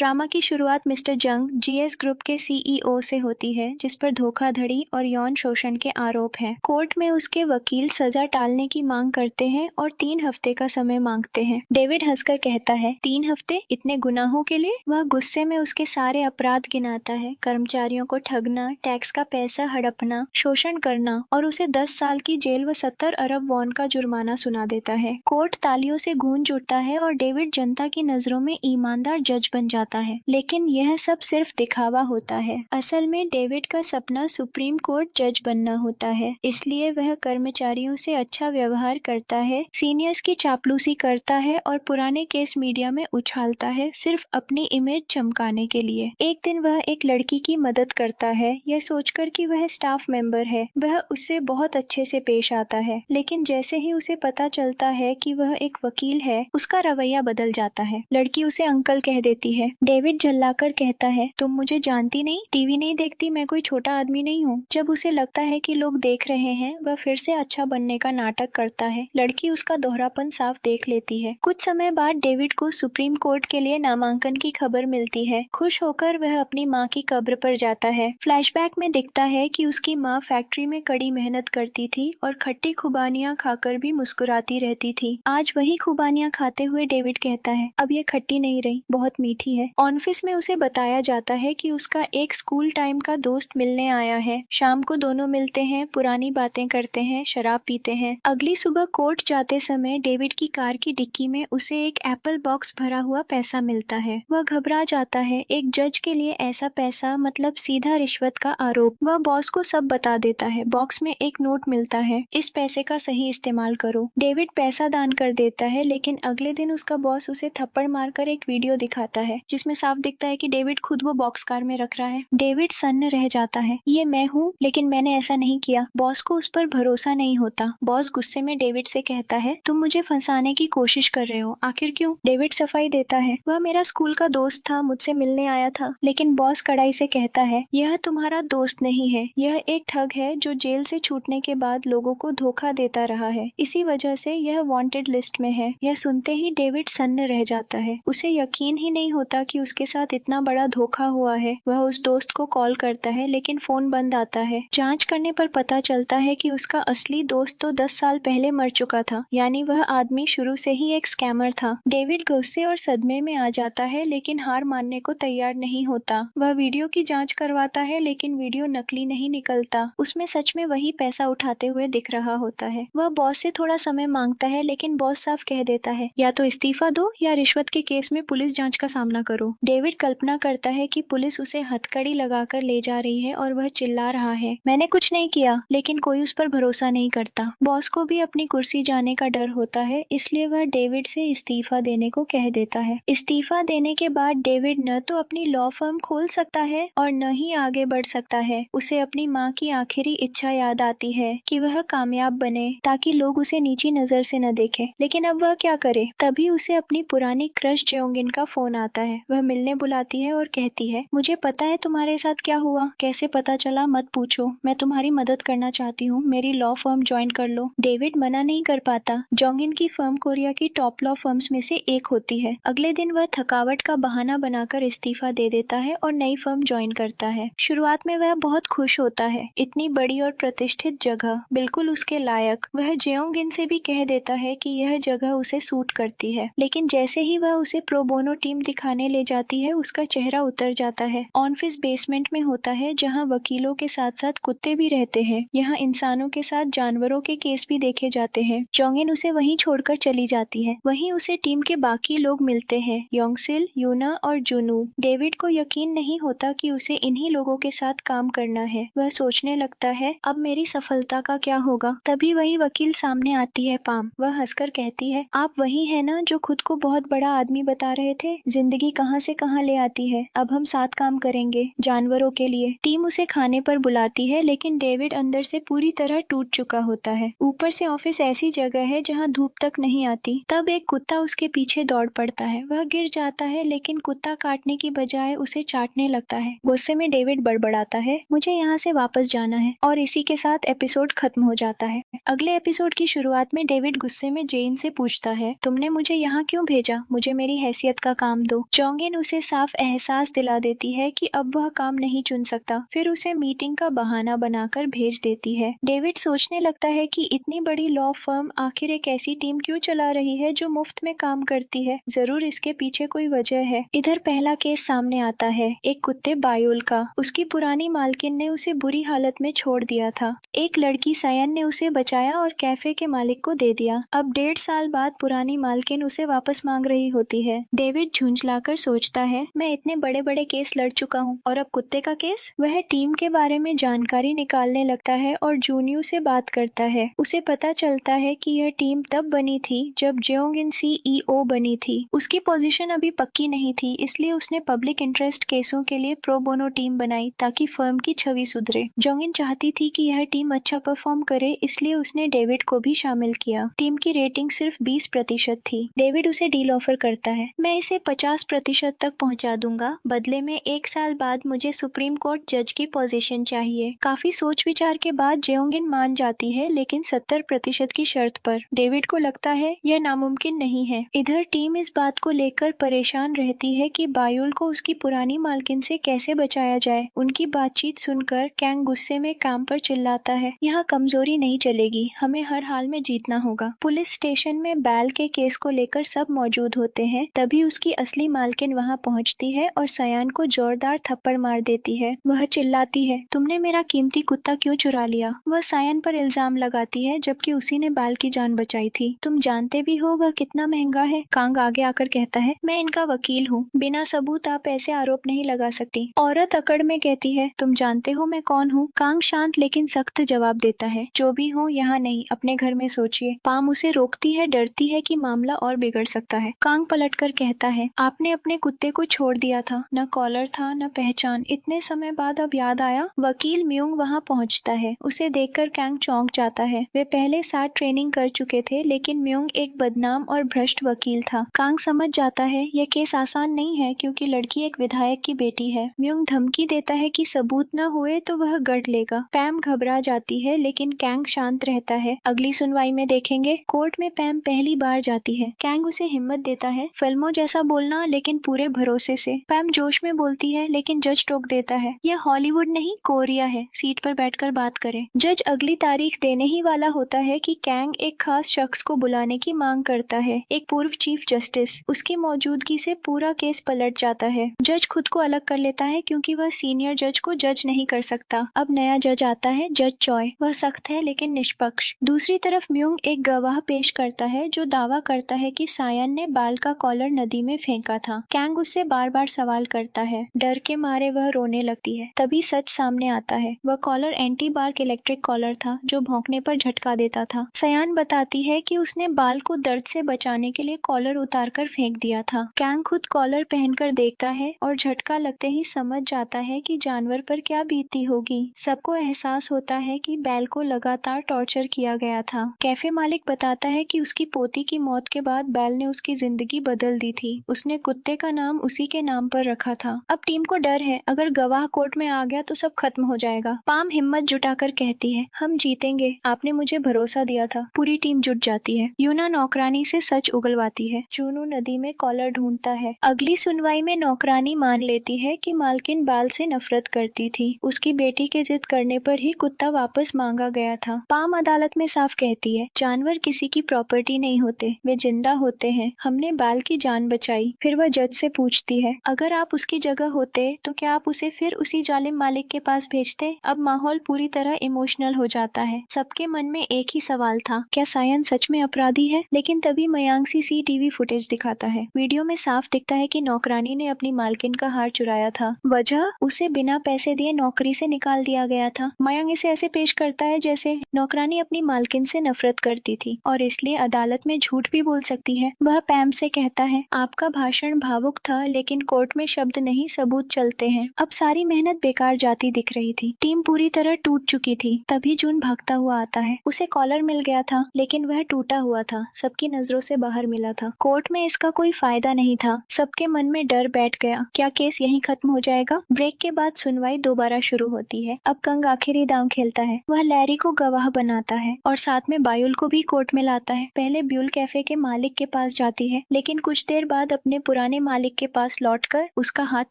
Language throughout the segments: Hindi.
ड्रामा की शुरुआत मिस्टर जंग जीएस ग्रुप के सीईओ से होती है, जिस पर धोखाधड़ी और यौन शोषण के आरोप हैं। कोर्ट में उसके वकील सजा टालने की मांग करते हैं और 3 हफ्ते का समय मांगते हैं। डेविड हंसकर कहता है, 3 हफ्ते इतने गुनाहों के लिए? वह गुस्से में उसके सारे अपराध गिनाता है, कर्मचारियों को ठगना, टैक्स का पैसा हड़पना, शोषण करना, और उसे 10 साल की जेल व 70 अरब वॉन का जुर्माना सुना देता है। कोर्ट तालियों से गूंज उठता है और डेविड जनता की नजरों में ईमानदार जज बन जाता है। लेकिन यह सब सिर्फ दिखावा होता है। असल में डेविड का सपना सुप्रीम कोर्ट जज बनना होता है, इसलिए वह कर्मचारियों से अच्छा व्यवहार करता है, सीनियर्स की चापलूसी करता है और पुराने केस मीडिया में उछालता है, सिर्फ अपनी इमेज चमकाने के लिए। एक दिन वह एक लड़की की मदद करता है, यह सोचकर कि वह स्टाफ मेंबर है। वह उससे बहुत अच्छे से पेश आता है, लेकिन जैसे ही उसे पता चलता है कि वह एक वकील है, उसका रवैया बदल जाता है। लड़की उसे अंकल कह देती है। डेविड झल्लाकर कहता है, तुम मुझे जानती नहीं, टीवी नहीं देखती, मैं कोई छोटा आदमी नहीं हूँ। जब उसे लगता है कि लोग देख रहे हैं, वह फिर से अच्छा बनने का नाटक करता है। लड़की उसका दोहरापन साफ देख लेती है। कुछ समय बाद डेविड को सुप्रीम कोर्ट के लिए नामांकन की खबर मिलती है। खुश होकर वह अपनी माँ की कब्र पर जाता है। फ्लैशबैक में दिखता है कि उसकी माँ फैक्ट्री में कड़ी मेहनत करती थी और खट्टी खुबानियां खाकर भी मुस्कुराती रहती थी। आज वही खुबानियां खाते हुए डेविड कहता है, अब ये खट्टी नहीं रही, बहुत मीठी है। ऑफिस में उसे बताया जाता है कि उसका एक स्कूल टाइम का दोस्त मिलने आया है। शाम को दोनों मिलते हैं, पुरानी बातें करते हैं, शराब पीते हैं। अगली सुबह कोर्ट जाते समय डेविड की कार की डिक्की में उसे एक एप्पल बॉक्स भरा हुआ पैसा मिलता है। वह घबरा जाता है। एक जज के लिए ऐसा पैसा मतलब सीधा रिश्वत का आरोप। वह बॉस को सब बता देता है। बॉक्स में एक नोट मिलता है, इस पैसे का सही इस्तेमाल करो। डेविड पैसा दान कर देता है, लेकिन अगले दिन उसका बॉस उसे थप्पड़ मारकर एक वीडियो दिखाता है, जिसमें साफ दिखता है कि डेविड खुद वो बॉक्स कार में रख रहा है। डेविड सन्न रह जाता है। ये मैं हूँ, लेकिन मैंने ऐसा नहीं किया। बॉस को उस पर भरोसा नहीं होता। बॉस गुस्से में डेविड से कहता है, तुम मुझे फंसाने की कोशिश कर रहे हो, आखिर क्यों? डेविड सफाई देता है, वह मेरा स्कूल का दोस्त था, मुझसे मिलने आया था। लेकिन बॉस कड़ाई से कहता है, यह तुम्हारा दोस्त नहीं है, यह एक ठग है जो जेल से छूटने के बाद लोगों को धोखा देता रहा है। इसी वजह से यह वांटेड लिस्ट में है। यह सुनते ही डेविड सन्न रह जाता है। उसे यकीन ही नहीं होता कि उसके साथ इतना बड़ा धोखा हुआ है। वह उस दोस्त को कॉल करता है, लेकिन फोन बंद आता है। जांच करने पर पता चलता है कि उसका असली दोस्त तो 10 साल पहले मर चुका था, यानी वह आदमी शुरू से ही एक स्कैमर था। डेविड गुस्से और सदमे में आ जाता है, लेकिन हार मानने को तैयार नहीं होता। वह वीडियो की जांच करवाता है, लेकिन वीडियो नकली नहीं निकलता। उसमें सच में वही पैसा उठाते हुए दिख रहा होता है। वह बॉस से थोड़ा समय मांगता है, लेकिन बॉस साफ कह देता है, या तो इस्तीफा दो या रिश्वत के केस में पुलिस जांच का सामना करो। डेविड कल्पना करता है कि पुलिस उसे हथकड़ी लगाकर ले जा रही है और वह चिल्ला रहा है, मैंने कुछ नहीं किया। लेकिन कोई उस पर भरोसा नहीं करता। बॉस को भी अपनी कुर्सी जाने का डर होता है, इसलिए वह डेविड से इस्तीफा देने को कह देता है। इस्तीफा देने के बाद डेविड न तो अपनी लॉ फर्म खोल सकता है और न ही आगे बढ़ सकता है। उसे अपनी माँ की आखिरी इच्छा याद आती है कि वह कामयाब बने, ताकि लोग उसे नीची नजर से न देखें। लेकिन अब वह क्या करे? तभी उसे अपनी पुरानी क्रश जेओंगिन का फोन आता है। वह मिलने बुलाती है और कहती है, मुझे पता है तुम्हारे साथ क्या हुआ। कैसे पता चला मत पूछो, मैं तुम्हारी मदद करना चाहती हूँ, मेरी लॉ फर्म ज्वाइन कर लो। डेविड मना नहीं कर पाता। जोंगिन की फर्म कोरिया की टॉप लॉ फर्म्स में से एक होती है। अगले दिन वह थकावट का बहाना बनाकर इस्तीफा दे देता है और नई फर्म ज्वाइन करता है। शुरुआत में वह बहुत खुश होता है। इतनी बड़ी और प्रतिष्ठित जगह, बिल्कुल उसके लायक। वह जेओंगिन से भी कह देता है कि यह जगह उसे सूट करती है। लेकिन जैसे ही वह उसे प्रो बोनो टीम दिखाने ले जाती है, उसका चेहरा उतर जाता है। ऑफिस बेसमेंट में होता है, जहाँ वकीलों के साथ साथ कुत्ते भी रहते हैं। यहाँ इंसानों के साथ जानवरों के केस भी देखे जाते हैं। जोंगिन उसे वहीं छोड़कर चली जाती है। वहीं उसे टीम के बाकी लोग मिलते हैं, योंगसिल, यूना और जुनू। डेविड को यकीन नहीं होता कि उसे इन्हीं लोगों के साथ काम करना है। वह सोचने लगता है, अब मेरी सफलता का क्या होगा? तभी वही वकील सामने आती है, पाम। वह हंसकर कहती है, आप वही है ना जो खुद को बहुत बड़ा आदमी बता रहे थे? जिंदगी कहाँ से कहाँ ले आती है। अब हम साथ काम करेंगे, जानवरों के लिए। टीम उसे खाने पर बुलाती है, लेकिन डेविड अंदर से पूरी तरह टूट चुका होता है। ऊपर से ऑफिस ऐसी जगह है जहाँ धूप तक नहीं आती। तब एक कुत्ता उसके पीछे दौड़ पड़ता है। वह गिर जाता है, लेकिन कुत्ता काटने की बजाय उसे चाटने लगता है। गुस्से में डेविड बड़बड़ाता है, मुझे यहाँ से वापस जाना है। और इसी के साथ एपिसोड खत्म हो जाता है। अगले एपिसोड की शुरुआत में डेविड गुस्से में जेन से पूछता है, तुमने मुझे यहाँ क्यों भेजा? मुझे मेरी हैसियत का काम दो। जोंगिन उसे साफ एहसास दिला देती है कि अब वह काम नहीं चुन सकता, फिर उसे मीटिंग का बहाना बनाकर भेज देती है। डेविड सोचने लगता है कि इतनी बड़ी लॉ फर्म आखिर एक ऐसी टीम क्यों चला रही है जो मुफ्त में काम करती है। जरूर इसके पीछे कोई वजह है। इधर पहला केस सामने आता है, एक कुत्ते बायोल का। उसकी पुरानी मालकिन ने उसे बुरी हालत में छोड़ दिया था। एक लड़की सयन ने उसे बचाया और कैफे के मालिक को दे दिया। अब 1.5 साल बाद पुरानी मालकिन उसे वापस मांग रही होती है। डेविड झुंझलाकर सोचता है, मैं इतने बड़े बड़े केस लड़ चुका हूँ और अब कुत्ते का केस। वह टीम के बारे में जानकारी निकालने लगता है और जूनियो से बात करता है। उसे पता चलता है कि यह टीम तब बनी थी जब जेओंगिन CEO बनी थी। उसकी पोजीशन अभी पक्की नहीं थी, इसलिए उसने पब्लिक इंटरेस्ट केसों के लिए प्रो बोनो टीम बनाई ताकि फर्म की छवि सुधरे। जोंगिन चाहती थी कि यह टीम अच्छा परफॉर्म करे, इसलिए उसने डेविड को भी शामिल किया। टीम की रेटिंग सिर्फ 20% थी। डेविड उसे डील ऑफर करता है, मैं इसे 50% तक पहुंचा दूंगा, बदले में 1 साल बाद मुझे सुप्रीम कोर्ट जज की पोजीशन चाहिए। काफी सोच विचार के बाद जेओंगिन मान जाती है, लेकिन 70% की शर्त पर। डेविड को लगता है यह नामुमकिन नहीं है। इधर टीम इस बात को लेकर परेशान रहती है कि बायोल को उसकी पुरानी मालकिन से कैसे बचाया जाए। उनकी बातचीत सुनकर कैंग गुस्से में काम पर चिल्लाता है, यहाँ कमजोरी नहीं चलेगी, हमें हर हाल में जीतना होगा। पुलिस स्टेशन में बैल के केस को लेकर सब मौजूद होते हैं, तभी उसकी असली मालकिन वहाँ पहुँचती है और सयान को जोरदार थप्पड़ मार देती है। वह चिल्लाती है, तुमने मेरा कीमती कुत्ता क्यों चुरा लिया। वह सयान पर इल्जाम लगाती है, जबकि उसी ने बैल की जान बचाई थी। तुम जानते भी हो वह कितना महंगा है। कांग आगे आकर कहता है, मैं इनका वकील हूँ, बिना सबूत आप ऐसे आरोप नहीं लगा सकती। औरत अकड़ में कहती है, तुम जानते हो मैं कौन हूँ। कांग शांत लेकिन सख्त जवाब देता है, जो भी हो यहाँ नहीं, अपने घर में सोचिए। पाम उसे रोकती है, डरती है कि मामला और बिगड़ सकता है। कांग पलटकर कहता है, आपने अपने कुत्ते को छोड़ दिया था, न कॉलर था न पहचान, इतने समय बाद अब याद आया। वकील म्यूंग वहाँ पहुँचता है। उसे देखकर कैंग चौंक जाता है। वे पहले साथ ट्रेनिंग कर चुके थे, लेकिन म्यूंग एक बदनाम और भ्रष्ट वकील था। कांग समझ जाता है यह केस आसान नहीं है, क्योंकि लड़की एक विधायक की बेटी है। म्यूंग धमकी देता है कि सबूत न हुए तो वह गढ़ लेगा। पैम घबरा जाती है, लेकिन कैंग शांत रहता है। अगली सुनवाई में देखेंगे। कोर्ट में पैम पहली बार जाती है। कैंग उसे हिम्मत देता है, फिल्मों जैसा बोलना, लेकिन पूरे भरोसे से। पैम जोश में बोलती है, लेकिन जज टोक देता है, यह हॉलीवुड नहीं कोरिया है, सीट पर बैठकर बात करें। जज अगली तारीख देने ही वाला होता है कि कैंग एक खास शख्स को बुलाने की मांग करता है, एक पूर्व चीफ जस्टिस। उसकी मौजूदगी से पूरा केस पलट जाता है। जज खुद को अलग कर लेता है, क्योंकि वह सीनियर जज को जज नहीं कर सकता। अब नया जज आता है, जज चॉय। वह सख्त है लेकिन निष्पक्ष। दूसरी तरफ म्यूंग एक गवाह पेश करता है, जो दावा करता है कि सायन ने बाल का कॉलर नदी में फेंका था। कैंग उससे बार बार सवाल करता है। डर के मारे वह रोने लगती है। तभी सच सामने आता है। वह collar anti bark electric collar था, जो भौंकने पर झटका देता था। सयान बताती है कि उसने बाल को दर्द से बचाने के लिए कॉलर उतारकर फेंक दिया था। कैंग खुद कॉलर पहनकर देखता है और झटका लगते ही समझ जाता है कि जानवर पर क्या बीती होगी। सबको एहसास होता है कि बैल को लगातार टॉर्चर किया गया था। कैफे मालिक बताता है कि उसकी पोती की मौत के बाद बैल ने उसकी जिंदगी बदल दी थी। उसने कुत्ते का नाम उसी के नाम पर रखा था। अब टीम को डर है, अगर गवाह कोर्ट में आ गया तो सब खत्म हो जाएगा। पाम हिम्मत जुटाकर कहती है, हम जीतेंगे, आपने मुझे भरोसा दिया था। पूरी टीम जुट जाती है। यूना नौकरानी से सच उगलवाती है। चूनू नदी में कॉलर ढूंढता है। अगली सुनवाई में नौकरानी मान लेती है कि मालकिन बाल से नफरत करती थी। उसकी बेटी के जिद करने पर ही कुत्ता वापस मांगा गया था। पाम अदालत में साफ कहती है, जानवर किसी की प्रॉपर्टी नहीं होते, वे जिंदा होते हैं। हमने बाल की जान बचाई। फिर वह जज से पूछती है, अगर आप उसकी जगह होते तो क्या आप उसे फिर उसी जालिम मालिक के पास भेजते। अब माहौल पूरी तरह इमोशनल हो जाता है। सबके मन में एक ही सवाल था, क्या सायन सच में अपराधी है। लेकिन तभी मयांग CCTV फुटेज दिखाता है। वीडियो में साफ दिखता है कि नौकरानी ने अपनी मालकिन का हार चुराया था। वजह, उसे बिना पैसे दिए नौकरी से निकाल दिया गया था। मयांग इसे ऐसे पेश करता है जैसे नौकरानी अपनी मालकिन से नफरत करती थी और इसलिए अदालत में झूठ भी बोल सकती है। वह पैम से कहता है, आपका भाषण भावुक था, लेकिन कोर्ट में शब्द नहीं सबूत चलते हैं। अब सारी मेहनत बेकार जाती दिख रही थी। टीम पूरी तरह टूट चुकी थी। तभी जून भागता हुआ आता है। उसे कॉलर मिल गया था, लेकिन वह टूटा हुआ था, सबकी नजरों से बाहर मिला था। कोर्ट में इसका कोई फायदा नहीं था। सबके मन में डर बैठ गया, क्या केस यहीं खत्म हो जाएगा। ब्रेक के बाद सुनवाई दोबारा शुरू होती है। अब कंग आखिरी दांव खेलता है। वह लैरी को गवाह बनाता है और साथ में बायुल को भी कोर्ट में लाता है। पहले ब्यूल कैफे के मालिक के पास जाती है, लेकिन कुछ देर बाद अपने पुराने पुराने मालिक के पास लौटकर उसका हाथ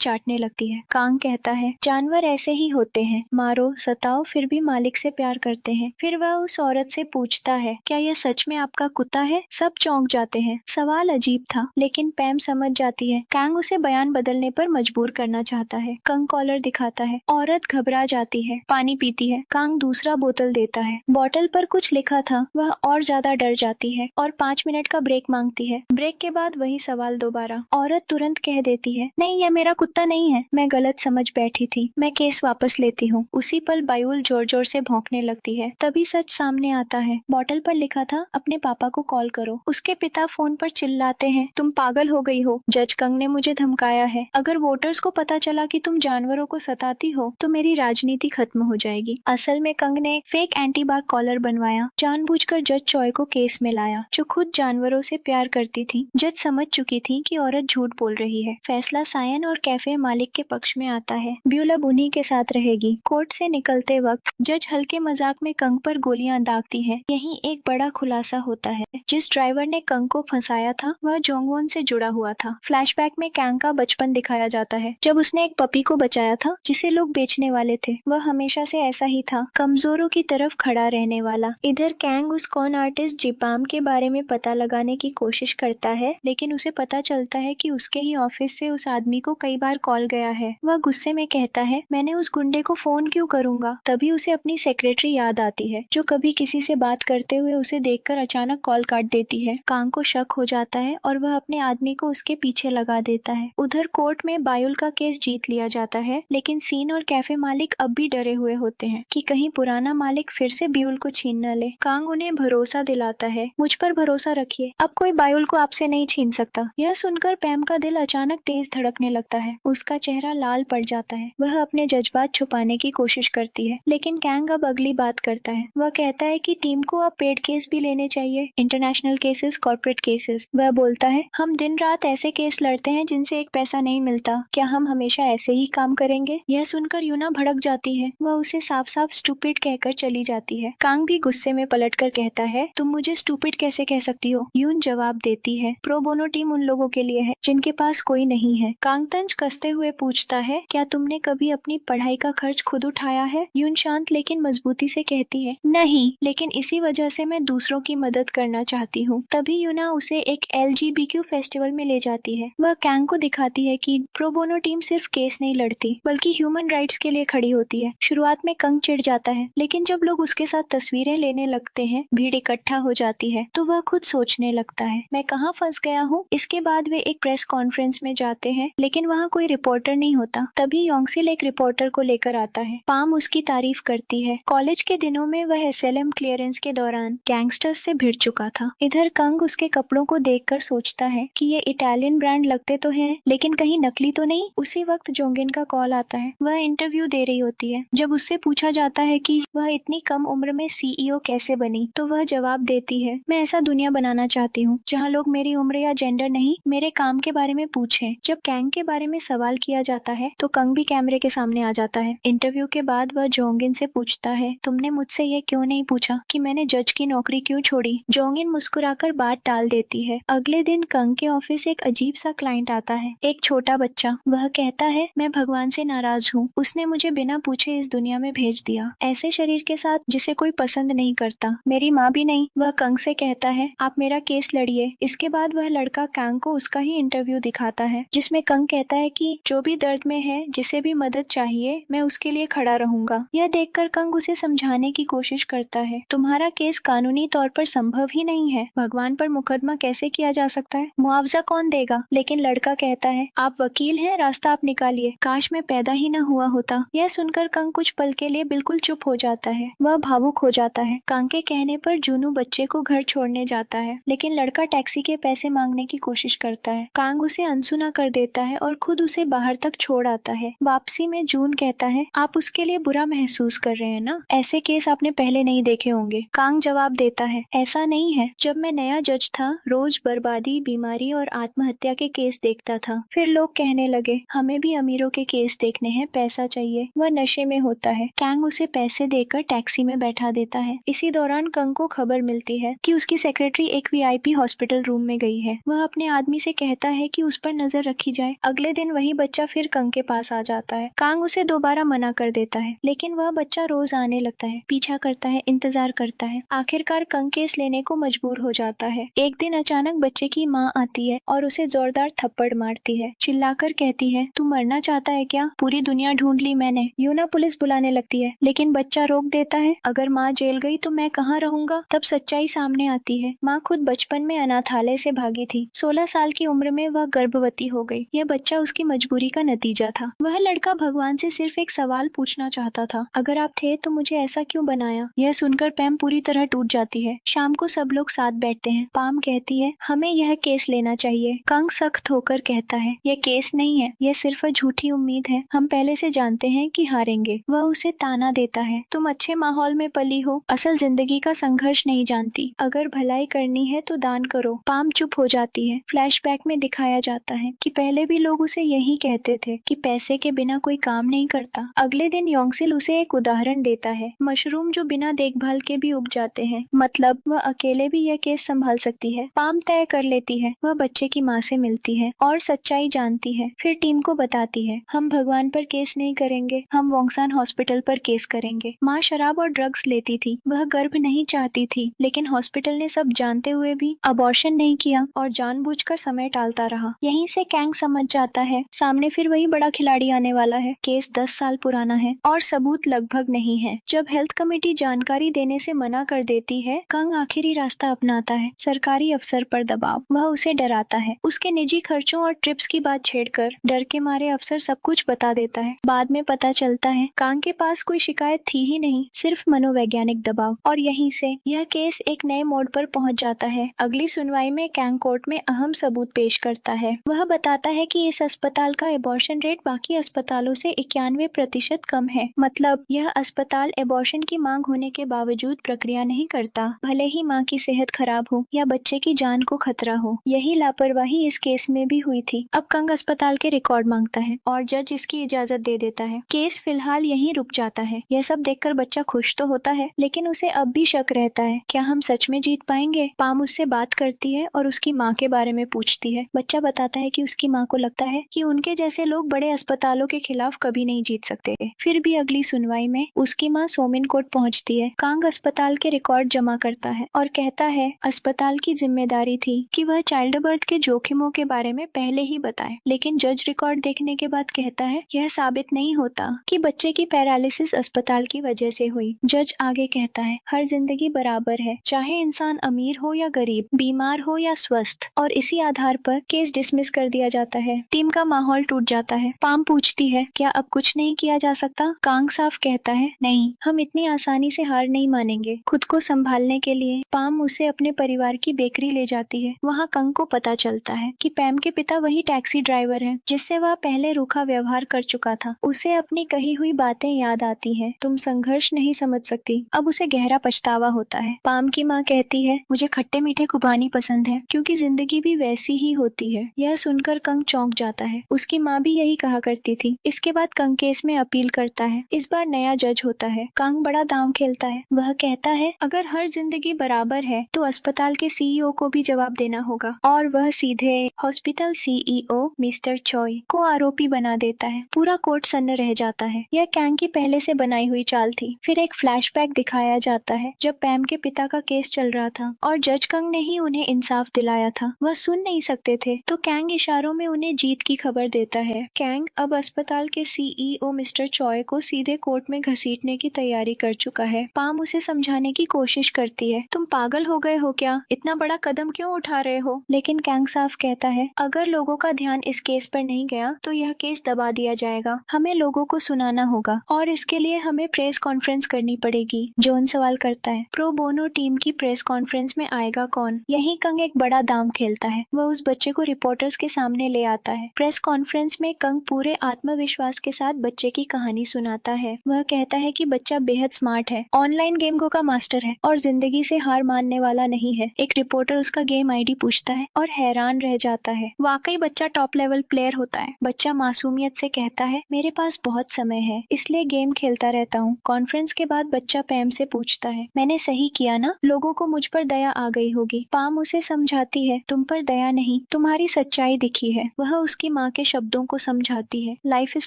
चाटने लगती है। कांग कहता है, जानवर ऐसे ही होते हैं, मारो सताओ फिर भी मालिक से प्यार करते हैं। फिर वह उस औरत से पूछता है, क्या यह सच में आपका कुत्ता है? सब चौंक जाते हैं। सवाल अजीब था, लेकिन पैम समझ जाती है। कांग उसे बयान बदलने पर मजबूर करना चाहता है। कंग कॉलर दिखाता है। औरत घबरा जाती है, पानी पीती है। कांग दूसरा बोतल देता है। बोतल पर कुछ लिखा था। वह और ज्यादा डर जाती है और 5 मिनट का ब्रेक मांगती है। ब्रेक के बाद वही सवाल दोबारा। औरत तुरंत कह देती है, नहीं यह मेरा कुत्ता नहीं है, मैं गलत समझ बैठी थी, मैं केस वापस लेती हूँ। उसी पल बायुल जोर जोर से भौंकने लगती है। तभी सच सामने आता है। बोतल पर लिखा था, अपने पापा को कॉल करो। उसके पिता फोन पर चिल्लाते हैं, तुम पागल हो गई हो, जज कंग ने मुझे धमकाया है। अगर वोटर्स को पता चला कि तुम जानवरों को सताती हो तो मेरी राजनीति खत्म हो जाएगी। असल में कंग ने फेक एंटीबाग कॉलर बनवाया, जानबूझकर जज चॉय को केस में लाया, जो खुद जानवरों से प्यार करती थी। जज समझ चुकी थी कि औरत झूठ बोल रही है। फैसला सायन और कैफे मालिक के पक्ष में आता है। ब्यूला उन्हीं के साथ रहेगी। कोर्ट से निकलते वक्त जज हल्के मजाक में कंग पर गोलियां दागती है। यहीं एक बड़ा खुलासा होता है। जिस ड्राइवर ने कंग को फंसाया था वह जोंगवोन से जुड़ा हुआ था। फ्लैशबैक में कैंग का बचपन दिखाया जाता है, जब उसने एक पपी को बचाया था जिसे लोग बेचने वाले थे। वह हमेशा से ऐसा ही था, कमजोरों की तरफ खड़ा रहने वाला। इधर कैंग उस कॉन आर्टिस्ट जिपाम के बारे में पता लगाने की कोशिश करता है, लेकिन उसे पता चलता है कि उसके ही ऑफिस से उस आदमी को कई बार कॉल गया है। वह गुस्से में कहता है, मैंने उस गुंडे को फोन क्यों करूंगा। तभी उसे अपनी सेक्रेटरी याद आती है, जो कभी किसी से बात करते हुए उसे देखकर अचानक कॉल काट देती है। कांग को शक हो जाता है और वह अपने आदमी को उसके पीछे लगा देता है। उधर कोर्ट में बायुल का केस जीत लिया जाता है, लेकिन सीन और कैफे मालिक अब भी डरे हुए होते हैं कि कहीं पुराना मालिक फिर से ब्यूल को छीन न ले। कांग उन्हें भरोसा दिलाता है, मुझ पर भरोसा रखिए, अब कोई बायुल को आपसे नहीं छीन सकता। यह सुनकर पैम का दिल अचानक तेज धड़कने लगता है। उसका चेहरा लाल पड़ जाता है। वह अपने जज्बात छुपाने की कोशिश करती है, लेकिन कैंग अब अगली बात करता है। वह कहता है कि टीम को अब पेड केस भी लेने चाहिए, इंटरनेशनल केसेस, कॉर्पोरेट केसेस। वह बोलता है, हम दिन रात ऐसे केस लड़ते हैं जिनसे एक पैसा नहीं मिलता, क्या हम हमेशा ऐसे ही काम करेंगे? यह सुनकर यूना भड़क जाती है। वह उसे साफ साफ स्टूपिड कहकर चली जाती है। कांग भी गुस्से में पलटकर कहता है, तुम मुझे स्टूपिड कैसे कह सकती हो? यून जवाब देती है, प्रो बोनो टीम उन लोगों के लिए है जिनके पास कोई नहीं है। कांग तंज कसते हुए पूछता है, क्या तुमने कभी अपनी पढ़ाई का खर्च खुद उठाया है? यून शांत लेकिन मजबूती से कहती है, नहीं, लेकिन इसी वजह से मैं दूसरों की मदद करना चाहती हूँ। तभी यूना उसे एक LGBTQ फेस्टिवल में ले जाती है। वह कैंग को दिखाती है कि प्रो बोनो टीम सिर्फ केस नहीं लड़ती, बल्कि ह्यूमन राइट्स के लिए खड़ी होती है। शुरुआत में कंग चिढ़ जाता है, लेकिन जब लोग उसके साथ तस्वीरें लेने लगते हैं, भीड़ इकट्ठा हो जाती है, तो वह खुद सोचने लगता है, मैं कहाँ फंस गया हूँ। इसके बाद वे एक प्रेस कॉन्फ्रेंस में जाते हैं, लेकिन वहाँ कोई रिपोर्टर नहीं होता। तभी योंगसिल एक रिपोर्टर को लेकर आता है। पाम उसकी तारीफ करती है। कॉलेज के दिनों में वह SLM क्लियरेंस के दौरान गैंगस्टर्स से भिड़ चुका था। इधर कंग उसके कपड़ों को देखकर सोचता है कि ये इटालियन ब्रांड लगते तो हैं, लेकिन कहीं नकली तो नहीं। उसी वक्त जोंगिन का कॉल आता है। वह इंटरव्यू दे रही होती है। जब उससे पूछा जाता है कि वह इतनी कम उम्र में CEO कैसे बनी, तो वह जवाब देती है, मैं ऐसा दुनिया बनाना चाहती हूँ जहाँ लोग मेरी उम्र या जेंडर नहीं, मेरे काम के बारे में पूछें। जब कैंग के बारे में सवाल किया जाता है तो कंग भी कैमरे के सामने आ जाता है। इंटरव्यू के बाद वह जोंगिन से पूछता है, तुमने मुझसे ये क्यों नहीं पूछा कि मैंने जज की नौकरी क्यों छोड़ी? जोंगिन मुस्कुराकर बात टाल देती है। अगले दिन कंग के ऑफिस एक अजीब सा क्लाइंट आता है, एक छोटा बच्चा। वह कहता है, मैं भगवान से नाराज हूँ, उसने मुझे बिना पूछे इस दुनिया में भेज दिया, ऐसे शरीर के साथ जिसे कोई पसंद नहीं करता, मेरी माँ भी नहीं। वह कंग से कहता है, आप मेरा केस लड़िए। इसके बाद वह लड़का कैंग को उसका ही इंटरव्यू दिखाता है, जिसमें कंग कहता है कि जो भी दर्द में है, जिसे भी मदद चाहिए, मैं उसके लिए खड़ा रहूंगा। यह देखकर कंग उसे समझाने की कोशिश करता है, तुम्हारा केस कानूनी तौर पर संभव ही नहीं है, भगवान पर मुकदमा कैसे किया जा सकता है, मुआवजा कौन देगा? लेकिन लड़का कहता है, आप वकील हैं, रास्ता आप निकालिए, काश मैं पैदा ही न हुआ होता। यह सुनकर कंग कुछ पल के लिए बिल्कुल चुप हो जाता है। वह भावुक हो जाता है। कंग के कहने पर जूनू बच्चे को घर छोड़ने जाता है, लेकिन लड़का टैक्सी के पैसे मांगने की कोशिश करता है। कांग उसे अनसुना कर देता है और खुद उसे बाहर तक छोड़ आता है। वापसी में जून कहता है, आप उसके लिए बुरा महसूस कर रहे हैं ना, ऐसे केस आपने पहले नहीं देखे होंगे। कांग जवाब देता है, ऐसा नहीं है, जब मैं नया जज था रोज बर्बादी, बीमारी और आत्महत्या के केस देखता था। फिर लोग कहने लगे, हमें भी अमीरों के केस देखने हैं, पैसा चाहिए। वह नशे में होता है। कैंग उसे पैसे देकर टैक्सी में बैठा देता है। इसी दौरान कंग को खबर मिलती है कि उसकी सेक्रेटरी एक VIP हॉस्पिटल रूम में गई है। वह अपने आदमी से कहता कहता है कि उस पर नजर रखी जाए। अगले दिन वही बच्चा फिर कंग के पास आ जाता है। कांग उसे दोबारा मना कर देता है, लेकिन वह बच्चा रोज आने लगता है, पीछा करता है, इंतजार करता है। आखिरकार कंग केस लेने को मजबूर हो जाता है। एक दिन अचानक बच्चे की माँ आती है और उसे जोरदार थप्पड़ मारती है। चिल्लाकर कहती है, तू मरना चाहता है क्या? पूरी दुनिया ढूंढ ली मैंने। यूना पुलिस बुलाने लगती है, लेकिन बच्चा रोक देता है। अगर माँ जेल गई तो मैं कहाँ रहूंगा? तब सच्चाई सामने आती है। माँ खुद बचपन में अनाथालय से भागी थी। 16 साल की उम्र में वह गर्भवती हो गई। यह बच्चा उसकी मजबूरी का नतीजा था। वह लड़का भगवान से सिर्फ एक सवाल पूछना चाहता था, अगर आप थे तो मुझे ऐसा क्यों बनाया? यह सुनकर पैम पूरी तरह टूट जाती है। शाम को सब लोग साथ बैठते हैं। पाम कहती है, हमें यह केस लेना चाहिए। कंग सख्त होकर कहता है, यह केस नहीं है, यह सिर्फ झूठी उम्मीद है। हम पहले से जानते हैं कि हारेंगे। वह उसे ताना देता है, तुम अच्छे माहौल में पली हो, असल जिंदगी का संघर्ष नहीं जानती। अगर भलाई करनी है तो दान करो। पाम चुप हो जाती है। फ्लैशबैक में दिखाया जाता है कि पहले भी लोग उसे यही कहते थे कि पैसे के बिना कोई काम नहीं करता। अगले दिन योंगसिल उसे एक उदाहरण देता है, मशरूम जो बिना देखभाल के भी उग जाते हैं, मतलब वह अकेले भी यह केस संभाल सकती है। पाम तय कर लेती है, वह बच्चे की माँ से मिलती है और सच्चाई जानती है। फिर टीम को बताती है, हम भगवान पर केस नहीं करेंगे, हम वोंगसान हॉस्पिटल पर केस करेंगे। माँ शराब और ड्रग्स लेती थी, वह गर्भ नहीं चाहती थी, लेकिन हॉस्पिटल ने सब जानते हुए भी अबॉर्शन नहीं किया और जानबूझकर समय टालता रहा। यहीं से कैंग समझ जाता है, सामने फिर वही बड़ा खिलाड़ी आने वाला है। केस 10 साल पुराना है और सबूत लगभग नहीं है। जब हेल्थ कमेटी जानकारी देने से मना कर देती है, कंग आखिरी रास्ता अपनाता है, सरकारी अफसर पर दबाव। वह उसे डराता है, उसके निजी खर्चों और ट्रिप्स की बात छेड़कर। डर के मारे अफसर सब कुछ बता देता है। बाद में पता चलता है कांग के पास कोई शिकायत थी ही नहीं, सिर्फ मनोवैज्ञानिक दबाव। और यहीं से यह केस एक नए मोड़ पर पहुंच जाता है। अगली सुनवाई में कैंग कोर्ट में अहम सबूत पेश करता है। वह बताता है कि इस अस्पताल का एबॉर्शन रेट बाकी अस्पतालों से 91% कम है। मतलब यह अस्पताल एबॉर्शन की मांग होने के बावजूद प्रक्रिया नहीं करता, भले ही माँ की सेहत खराब हो या बच्चे की जान को खतरा हो। यही लापरवाही इस केस में भी हुई थी। अब कंग अस्पताल के रिकॉर्ड मांगता है और जज इसकी इजाजत दे देता है। केस फिलहाल यहीं रुक जाता है। यह सब देखकर बच्चा खुश तो होता है, लेकिन उसे अब भी शक रहता है, क्या हम सच में जीत पाएंगे? पाम उससे बात करती है और उसकी माँ के बारे में पूछती है। बच्चा बताता है कि उसकी माँ को लगता है कि उनके जैसे लोग बड़े अस्पतालों के खिलाफ कभी नहीं जीत सकते। फिर भी अगली सुनवाई में उसकी माँ सोमिन कोर्ट पहुंचती है। कांग अस्पताल के रिकॉर्ड जमा करता है और कहता है अस्पताल की जिम्मेदारी थी कि वह चाइल्ड बर्थ के जोखिमों के बारे में पहले ही बताए, लेकिन जज रिकॉर्ड देखने के बाद कहता है यह साबित नहीं होता कि बच्चे की पैरालिसिस अस्पताल की वजह से हुई। जज आगे कहता है, हर जिंदगी बराबर है, चाहे इंसान अमीर हो या गरीब, बीमार हो या स्वस्थ, और इसी आधार पर केस डिसमिस कर दिया जाता है। टीम का माहौल टूट जाता है। पाम पूछती है, क्या अब कुछ नहीं किया जा सकता? कांग साफ कहता है, नहीं, हम इतनी आसानी से हार नहीं मानेंगे। खुद को संभालने के लिए पाम उसे अपने परिवार की बेकरी ले जाती है। वहाँ कंग को पता चलता है कि पैम के पिता वही टैक्सी ड्राइवर है जिससे वह पहले रूखा व्यवहार कर चुका था। उसे अपनी कही हुई बातें याद आती है, तुम संघर्ष नहीं समझ सकती। अब उसे गहरा पछतावा होता है। पाम की माँ कहती है, मुझे खट्टे मीठे खुबानी पसंद है, क्योंकि जिंदगी भी वैसी ही होती है। यह सुनकर कंग चौंक जाता है। उसकी माँ भी यही कहा करती थी। इसके बाद कंग केस में अपील करता है। इस बार नया जज होता है। कंग बड़ा दांव खेलता है। वह कहता है, अगर हर जिंदगी बराबर है तो अस्पताल के सीईओ को भी जवाब देना होगा, और वह सीधे हॉस्पिटल सीईओ मिस्टर चॉय को आरोपी बना देता है। पूरा कोर्ट सन्न रह जाता है। यह कैंग की पहले से बनाई हुई चाल थी। फिर एक फ्लैशबैक दिखाया जाता है जब पैम के पिता का केस चल रहा था और जज कंग ने ही उन्हें इंसाफ दिलाया था। वह सुन नहीं सकते थे तो कैंग इशारों में उन्हें जीत की खबर देता है। कैंग अब अस्पताल के सीईओ मिस्टर चॉय को सीधे कोर्ट में घसीटने की तैयारी कर चुका है। पाम उसे समझाने की कोशिश करती है, तुम पागल हो गए हो क्या? इतना बड़ा कदम क्यों उठा रहे हो? लेकिन कैंग साफ कहता है, अगर लोगों का ध्यान इस केस पर नहीं गया तो यह केस दबा दिया जाएगा। हमें लोगों को सुनाना होगा और इसके लिए हमें प्रेस कॉन्फ्रेंस करनी पड़ेगी। जॉन सवाल करता है, प्रो बोनो टीम की प्रेस कॉन्फ्रेंस में आएगा कौन? यही कंग एक बड़ा दांव खेलता है। वह उस बच्चे को रिपोर्टर्स के सामने ले आता है। प्रेस कॉन्फ्रेंस में कंग पूरे आत्मविश्वास के साथ बच्चे की कहानी सुनाता है। वह कहता है कि बच्चा बेहद स्मार्ट है, ऑनलाइन गेम का मास्टर है और जिंदगी से हार मानने वाला नहीं है। एक रिपोर्टर उसका गेम आईडी पूछता है और हैरान रह जाता है। वाकई बच्चा टॉप लेवल प्लेयर होता है। बच्चा मासूमियत से कहता है, मेरे पास बहुत समय है, इसलिए गेम खेलता रहता हूँ। कॉन्फ्रेंस के बाद बच्चा पैम से पूछता है, मैंने सही किया ना? लोगों को मुझ पर दया आ गई होगी। पाम उसे समझाती है, तुम पर दया नहीं, तुम तुम्हारी सच्चाई दिखी है। वह उसकी माँ के शब्दों को समझाती है। Life is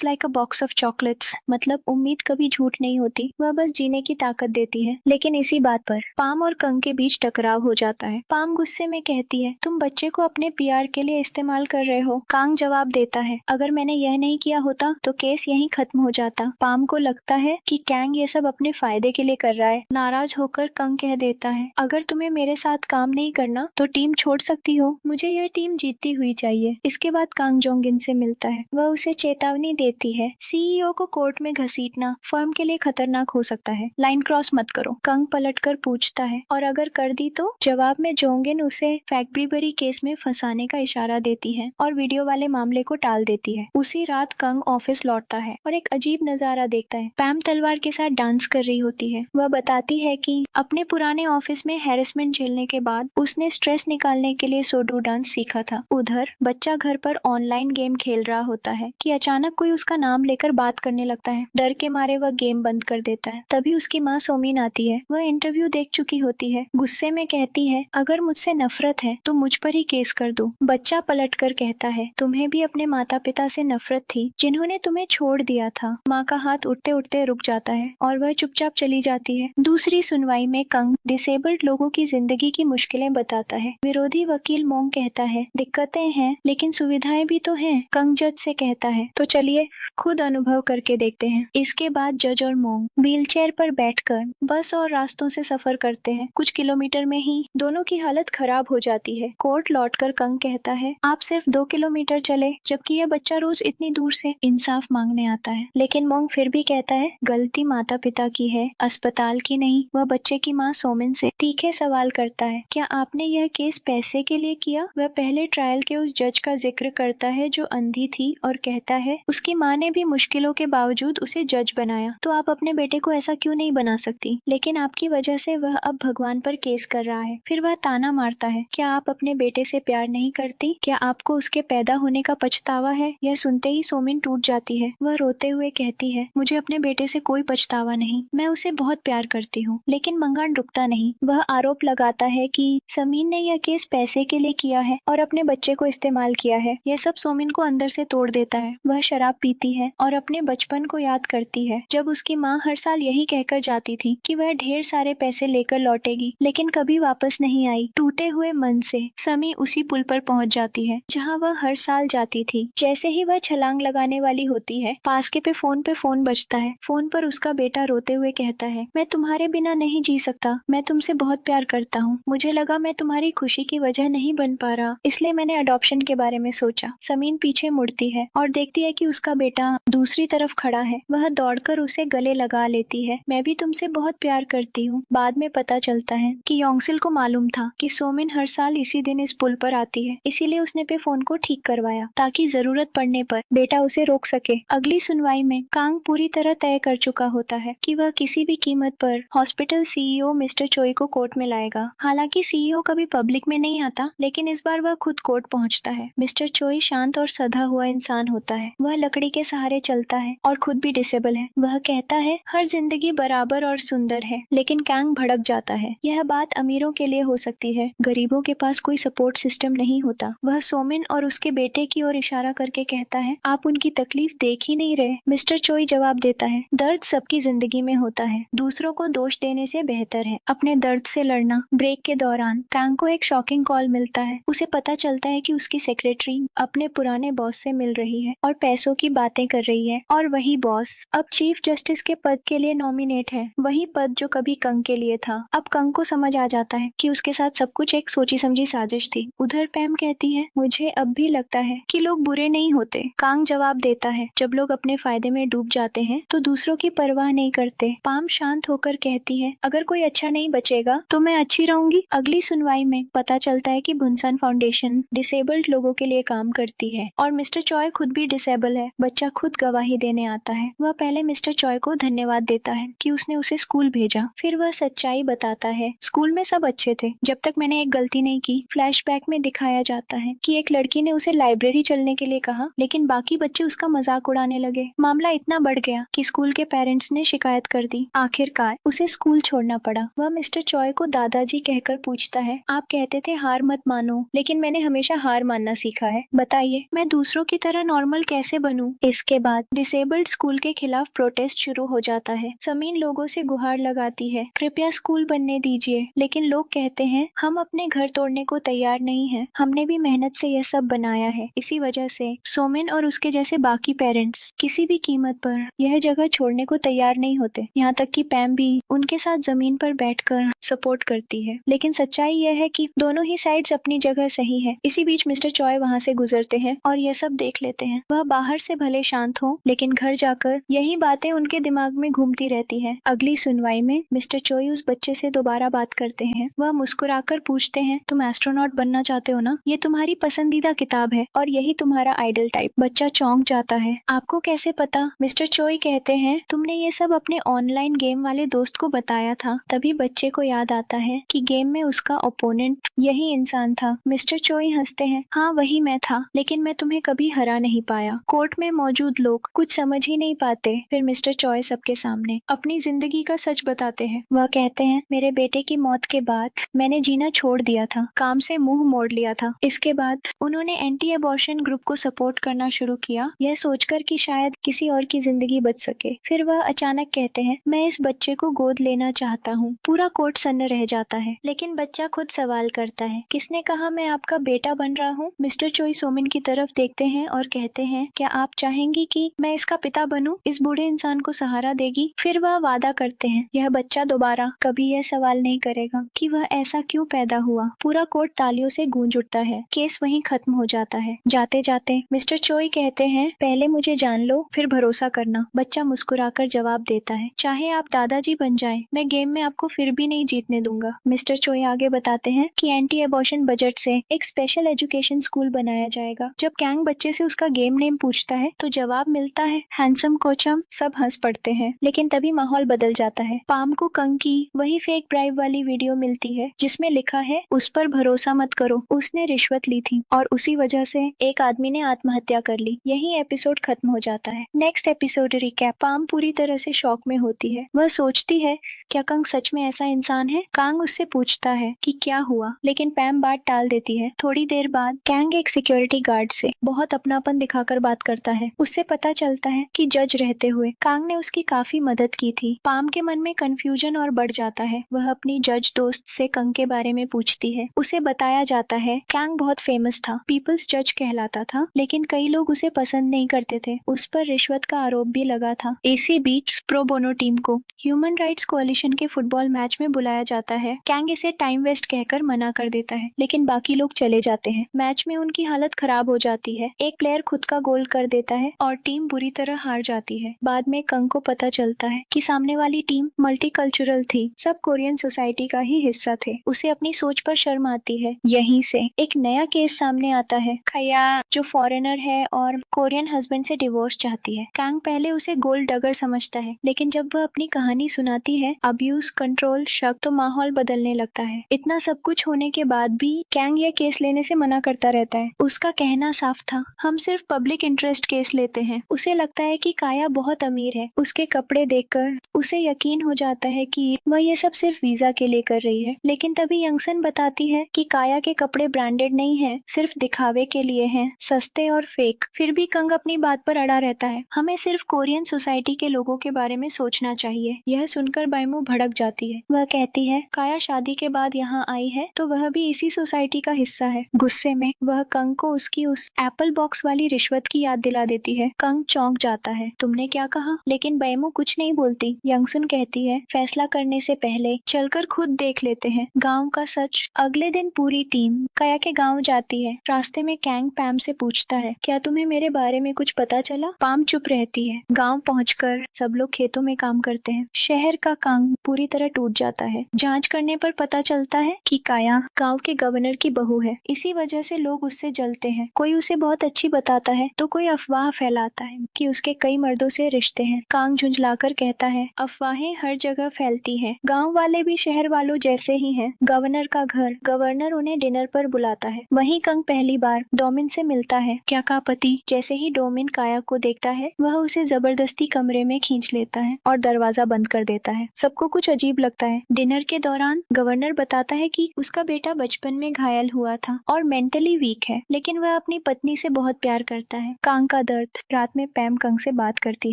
like a box of chocolates, मतलब उम्मीद कभी झूठ नहीं होती, वह बस जीने की ताकत देती है। लेकिन इसी बात पर पाम और कंग के बीच टकराव हो जाता है। पाम गुस्से में कहती है, तुम बच्चे को अपने पीआर के लिए इस्तेमाल कर रहे हो। कांग जवाब देता है, अगर मैंने यह नहीं किया होता तो केस यहीं खत्म हो जाता। पाम को लगता है कि कैंग ये सब अपने फायदे के लिए कर रहा है। नाराज होकर कंग कह देता है, अगर तुम्हें मेरे साथ काम नहीं करना तो टीम छोड़ सकती हो, मुझे यह टीम जीतती हुई चाहिए। इसके बाद कांग जोंगिन से मिलता है। वह उसे चेतावनी देती है, सीईओ को कोर्ट में घसीटना फर्म के लिए खतरनाक हो सकता है, लाइन क्रॉस मत करो। कंग पलटकर पूछता है, और अगर कर दी तो? जवाब में जोंगिन उसे फैक्ट्रीबरी केस में फंसाने का इशारा देती है और वीडियो वाले मामले को टाल देती है। उसी रात कंग ऑफिस लौटता है और एक अजीब नजारा देखता है। पैम तलवार के साथ डांस कर रही होती है। वह बताती है कि अपने पुराने ऑफिस में हैरेसमेंट झेलने के बाद उसने स्ट्रेस निकालने के लिए सोडो डांस सीखा था। उधर बच्चा घर पर ऑनलाइन गेम खेल रहा होता है कि अचानक कोई उसका नाम लेकर बात करने लगता है। डर के मारे वह गेम बंद कर देता है। तभी उसकी माँ सोमिन आती है। वह इंटरव्यू देख चुकी होती है। गुस्से में कहती है, अगर मुझसे नफरत है तो मुझ पर ही केस कर दो। बच्चा पलटकर कहता है, तुम्हें भी अपने माता पिता से नफरत थी जिन्होंने तुम्हें छोड़ दिया था। माँ का हाथ उठते उठते रुक जाता है और वह चुपचाप चली जाती है। दूसरी सुनवाई में कंग डिसेबल्ड लोगों की जिंदगी की मुश्किलें बताता है। विरोधी वकील मोंग कहता है, दिक्कतें हैं लेकिन सुविधाएं भी तो हैं। कंग जज से कहता है, तो चलिए खुद अनुभव करके देखते हैं। इसके बाद जज और मोंग व्हीलचेयर पर बैठकर बस और रास्तों से सफर करते हैं। कुछ किलोमीटर में ही दोनों की हालत खराब हो जाती है। कोर्ट लौटकर कंग कहता है, आप सिर्फ 2 किलोमीटर चले जबकि यह बच्चा रोज इतनी दूर से इंसाफ मांगने आता है। लेकिन मोंग फिर भी कहता है, गलती माता पिता की है, अस्पताल की नहीं। वह बच्चे की माँ सोमिन से तीखे सवाल करता है, क्या आपने यह केस पैसे के लिए किया? वह पहले ट्रायल के उस जज का जिक्र करता है जो अंधी थी और कहता है, उसकी माँ ने भी मुश्किलों के बावजूद उसे जज बनाया, तो आप अपने बेटे को ऐसा क्यों नहीं बना सकती? लेकिन आपकी वजह से वह अब भगवान पर केस कर रहा है। फिर वह ताना मारता है, क्या आप अपने बेटे से प्यार नहीं करती? क्या आपको उसके पैदा होने का पछतावा है? यह सुनते ही सोमिन टूट जाती है। वह रोते हुए कहती है, मुझे अपने बेटे से कोई पछतावा नहीं, मैं उसे बहुत प्यार करती हूँ। लेकिन मंगान रुकता नहीं। वह आरोप लगाता है कि समीन ने यह केस पैसे के लिए किया है और अपने बच्चे को इस्तेमाल किया है। यह सब सोमिन को अंदर से तोड़ देता है। वह शराब पीती है और अपने बचपन को याद करती है, जब उसकी माँ हर साल यही कहकर जाती थी कि वह ढेर सारे पैसे लेकर लौटेगी, लेकिन कभी वापस नहीं आई। टूटे हुए मन से समी उसी पुल पर पहुंच जाती है जहां वह हर साल जाती थी। जैसे ही वह छलांग लगाने वाली होती है, पास के पे फोन बजता है। फोन पर उसका बेटा रोते हुए कहता है, मैं तुम्हारे बिना नहीं जी सकता, मैं तुमसे बहुत प्यार करता हूँ। मुझे लगा मैं तुम्हारी खुशी की वजह नहीं बन पा रहा, इसलिए मैंने अडॉप्शन के बारे में सोचा। समीन पीछे मुड़ती है और देखती है कि उसका बेटा दूसरी तरफ खड़ा है। वह दौड़कर उसे गले लगा लेती है, मैं भी तुमसे बहुत प्यार करती हूँ। बाद में पता चलता है कि योंगसिल को मालूम था कि सोमिन हर साल इसी दिन इस पुल पर आती है, इसीलिए उसने पे फोन को ठीक करवाया ताकि जरूरत पड़ने पर बेटा उसे रोक सके। अगली सुनवाई में कांग पूरी तरह तय कर चुका होता है कि वह किसी भी कीमत पर हॉस्पिटल सीईओ मिस्टर चोई को कोर्ट में लाएगा। हालांकि सीईओ कभी पब्लिक में नहीं आता, लेकिन इस बार वह खुद कोर्ट पहुंचता है। मिस्टर चोई शांत और सधा हुआ इंसान होता है। वह लकड़ी के सहारे चलता है और खुद भी डिसेबल है। वह कहता है, हर जिंदगी बराबर और सुंदर है। लेकिन कांग भड़क जाता है, यह बात अमीरों के लिए हो सकती है, गरीबों के पास कोई सपोर्ट सिस्टम नहीं होता। वह सोमिन और उसके बेटे की ओर इशारा करके कहता है, आप उनकी तकलीफ देख ही नहीं रहे। मिस्टर चोई जवाब देता है, दर्द सबकी जिंदगी में होता है, दूसरों को दोष देने से बेहतर है अपने दर्द से लड़ना। ब्रेक के दौरान कांग को एक शॉकिंग कॉल मिलता है। उसे पता चलता है कि उसकी सेक्रेटरी अपने पुराने बॉस से मिल रही है और पैसों की बातें कर रही है, और वही बॉस अब चीफ जस्टिस के पद के लिए नॉमिनेट है, वही पद जो कभी कंग के लिए था। अब कंग को समझ आ जाता है कि उसके साथ सब कुछ एक सोची समझी साजिश थी। उधर पैम कहती है, मुझे अब भी लगता है कि लोग बुरे नहीं होते। कांग जवाब देता है, जब लोग अपने फायदे में डूब जाते हैं तो दूसरों की परवाह नहीं करते। पाम शांत होकर कहती है, अगर कोई अच्छा नहीं बचेगा तो मैं अच्छी रहूंगी। अगली सुनवाई में पता चलता है कि बुनसन फाउंडेशन डिसेबल्ड लोगों के लिए काम करती है और मिस्टर चॉय खुद भी डिसेबल है। बच्चा खुद गवाही देने आता है। वह पहले मिस्टर चॉय को धन्यवाद देता है कि उसने उसे स्कूल भेजा। फिर वह सच्चाई बताता है, स्कूल में सब अच्छे थे जब तक मैंने एक गलती नहीं की। फ्लैशबैक में दिखाया जाता है कि एक लड़की ने उसे लाइब्रेरी चलने के लिए कहा, लेकिन बाकी बच्चे उसका मजाक उड़ाने लगे। मामला इतना बढ़ गया कि स्कूल के पेरेंट्स ने शिकायत कर दी। आखिरकार उसे स्कूल छोड़ना पड़ा। वह मिस्टर चॉय को दादाजी कहकर पूछता है, आप कहते थे हार मत मानो, लेकिन मैंने हमेशा हार मानना सीखा है। बताइए, मैं दूसरों की तरह नॉर्मल कैसे बनूं? इसके बाद डिसेबल्ड स्कूल के खिलाफ प्रोटेस्ट शुरू हो जाता है। समीन लोगों से गुहार लगाती है, कृपया स्कूल बनने दीजिए, लेकिन लोग कहते हैं हम अपने घर तोड़ने को तैयार नहीं हैं। हमने भी मेहनत से यह सब बनाया है। इसी वजह से सोमिन और उसके जैसे बाकी पेरेंट्स किसी भी कीमत पर यह जगह छोड़ने को तैयार नहीं होते। यहाँ तक कि पैम भी उनके साथ जमीन पर बैठकर सपोर्ट करती है। लेकिन सच्चाई यह है कि दोनों ही साइड्स अपनी जगह सही है। इसी बीच मिस्टर चॉय वहाँ से गुजरते हैं और यह सब देख लेते हैं। वह बाहर से भले शांत हो, लेकिन घर जाकर यही बातें उनके दिमाग में घूमती रहती है। अगली सुनवाई में मिस्टर चॉय उस बच्चे से दोबारा बात करते हैं। वह मुस्कुराकर पूछते हैं, तुम एस्ट्रोनॉट बनना चाहते हो ना? ये तुम्हारी पसंदीदा किताब है और यही तुम्हारा आइडल टाइप। बच्चा चौंक जाता है। आपको कैसे पता? मिस्टर चॉय कहते हैं, तुमने ये सब अपने ऑनलाइन गेम वाले दोस्त को बताया था। तभी बच्चे को याद आता है कि गेम में उसका ओपोनेंट यही इंसान था। मिस्टर चॉय हंसते हैं, हाँ वही मैं था, लेकिन मैं तुम्हें कभी हरा नहीं पाया। कोर्ट में मौजूद लोग कुछ समझ ही नहीं पाते। फिर मिस्टर चॉय सबके सामने अपनी जिंदगी का सच बताते हैं। वह कहते हैं, मेरे बेटे की मौत के बाद मैंने जीना छोड़ दिया था, काम से मुंह मोड़ लिया था। इसके बाद उन्होंने एंटी एबॉर्शन ग्रुप को सपोर्ट करना शुरू किया, यह सोचकर कि शायद किसी और की जिंदगी बच सके। फिर वह अचानक कहते हैं, मैं इस बच्चे को गोद लेना चाहता हूँ। पूरा कोर्ट सन्न रह जाता है, लेकिन बच्चा खुद सवाल करता है, किसने कहा मैं आपका बेटा बन रहा हूँ? मिस्टर चॉय सोमिन की तरफ देखते हैं और कहते हैं, क्या आप चाहेंगी कि मैं इसका पिता बनूं? इस बूढ़े इंसान को सहारा देगी? फिर वह वादा करते हैं, यह बच्चा दोबारा कभी यह सवाल नहीं करेगा कि वह ऐसा क्यों पैदा हुआ। पूरा कोर्ट तालियों से गूंज उठता है। केस वहीं खत्म हो जाता है। जाते जाते मिस्टर चॉय कहते हैं, पहले मुझे जान लो, फिर भरोसा करना। बच्चा मुस्कुराकर जवाब देता है, चाहे आप दादाजी बन जाएं, मैं गेम में आपको फिर भी नहीं जीतने दूंगा। मिस्टर चॉय आगे बताते हैं कि एंटी एबॉर्शन बजट से एक स्पेशल एजुकेशन स्कूल बनाया जाएगा। जब कैंग बच्चे से उसका गेम नेम पूछता है तो जवाब मिलता है हैंडसम कोचम। सब हंस पड़ते हैं, लेकिन तभी माहौल बदल जाता है। पाम को कंग की वही फेक ब्राइब वाली वीडियो मिलती है जिसमें लिखा है, उस पर भरोसा मत करो, उसने रिश्वत ली थी और उसी वजह से एक आदमी ने आत्महत्या कर ली। यही एपिसोड खत्म हो जाता है। Next episode recap. पाम पूरी तरह से शॉक में होती है। वह सोचती है, क्या कंग सच में ऐसा इंसान है? कांग उससे पूछता है कि क्या हुआ, लेकिन पैम बात टाल देती है। थोड़ी देर बाद कैंग एक सिक्योरिटी गार्ड से बहुत अपनापन दिखाकर बात करता है। उससे पता चलता है कि जज रहते हुए कांग ने उसकी काफी मदद की थी। पाम के मन में कंफ्यूजन और बढ़ जाता है। वह अपनी जज दोस्त से कंग के बारे में पूछती है। उसे बताया जाता है कैंग बहुत फेमस था, पीपल्स जज कहलाता था, लेकिन कई लोग उसे पसंद नहीं करते थे। उस पर रिश्वत का आरोप भी लगा था। इसी बीच प्रो बोनो टीम को ह्यूमन राइट्स कोalition के फुटबॉल मैच में बुलाया जाता है। कैंग इसे टाइम वेस्ट कहकर मना कर देता है, लेकिन बाकी लोग चले जाते हैं। मैच में उनकी हालत खराब हो जाती है। एक प्लेयर खुद का गोल कर देता है और टीम बुरी तरह हार जाती है। बाद में कंग को पता चलता है कि सामने वाली टीम मल्टीकल्चरल थी, सब कोरियन सोसाइटी का ही हिस्सा थे। उसे अपनी सोच पर शर्म आती है। यहीं से एक नया केस सामने आता है। खया जो फॉरेनर है और कोरियन हस्बैंड से डिवोर्स चाहती है। कैंग पहले उसे गोल्ड डगर समझता है, लेकिन जब वह अपनी कहानी सुनाती है, अब्यूज, कंट्रोल, शक, तो माहौल बदलने लगता है। इतना सब कुछ होने के बाद भी कैंग यह केस लेने से मना करता रहता है। उसका कहना साफ था, हम सिर्फ पब्लिक इंटरेस्ट केस लेते हैं। उसे लगता है कि काया बहुत अमीर है। उसके कपड़े देखकर उसे यकीन हो जाता है कि वह ये सब सिर्फ वीजा के लिए कर रही है। लेकिन तभी यंगसन बताती है कि काया के कपड़े ब्रांडेड नहीं है, सिर्फ दिखावे के लिए हैं, सस्ते और फेक। फिर भी कंग अपनी बात पर अड़ा रहता है, हमें सिर्फ कोरियन सोसाइटी के लोगों के बारे में सोचना चाहिए। यह सुनकर बाइमू भड़क जाती है। वह कहती है, काया शादी के बाद यहाँ आई है तो वह भी इसी सोसाइटी का हिस्सा है। गुस्से में वह कंग को उसकी उस एप्पल बॉक्स वाली रिश्वत की याद दिला देती है। कंग चौंक जाता है, तुमने क्या कहा? लेकिन बाइमू कुछ नहीं बोलती। यंगसुन कहती है, फैसला करने से पहले चलकर खुद देख लेते हैं गाँव का सच। अगले दिन पूरी टीम काया के गाँव जाती है। रास्ते में कैंग पैम से पूछता है, क्या तुम्हें मेरे बारे में कुछ पता चला? पाम चुप रहती है। गाँव पहुंचकर सब लोग खेतों में काम करते हैं। शहर का काम पूरी तरह टूट जाता है। जांच करने पर पता चलता है कि काया गांव के गवर्नर की बहू है। इसी वजह से लोग उससे जलते हैं। कोई उसे बहुत अच्छी बताता है तो कोई अफवाह फैलाता है कि उसके कई मर्दों से रिश्ते हैं। कांग झुंझलाकर कहता है, अफवाहें हर जगह फैलती हैं। गांव वाले भी शहर वालों जैसे ही हैं। गवर्नर का घर, गवर्नर उन्हें डिनर पर बुलाता है। वहीं कंग पहली बार डोमिन से मिलता है। क्या का पति जैसे ही डोमिन काया को देखता है, वह उसे जबरदस्ती कमरे में खींच लेता है और दरवाजा बंद कर देता है। सबको कुछ अजीब लगता है। डिनर के दौरान गवर्नर बताता है कि उसका बेटा बचपन में घायल हुआ था था और मेंटली वीक है, लेकिन वह अपनी पत्नी से बहुत प्यार करता है। कांग का दर्द। रात में पैम कंग से बात करती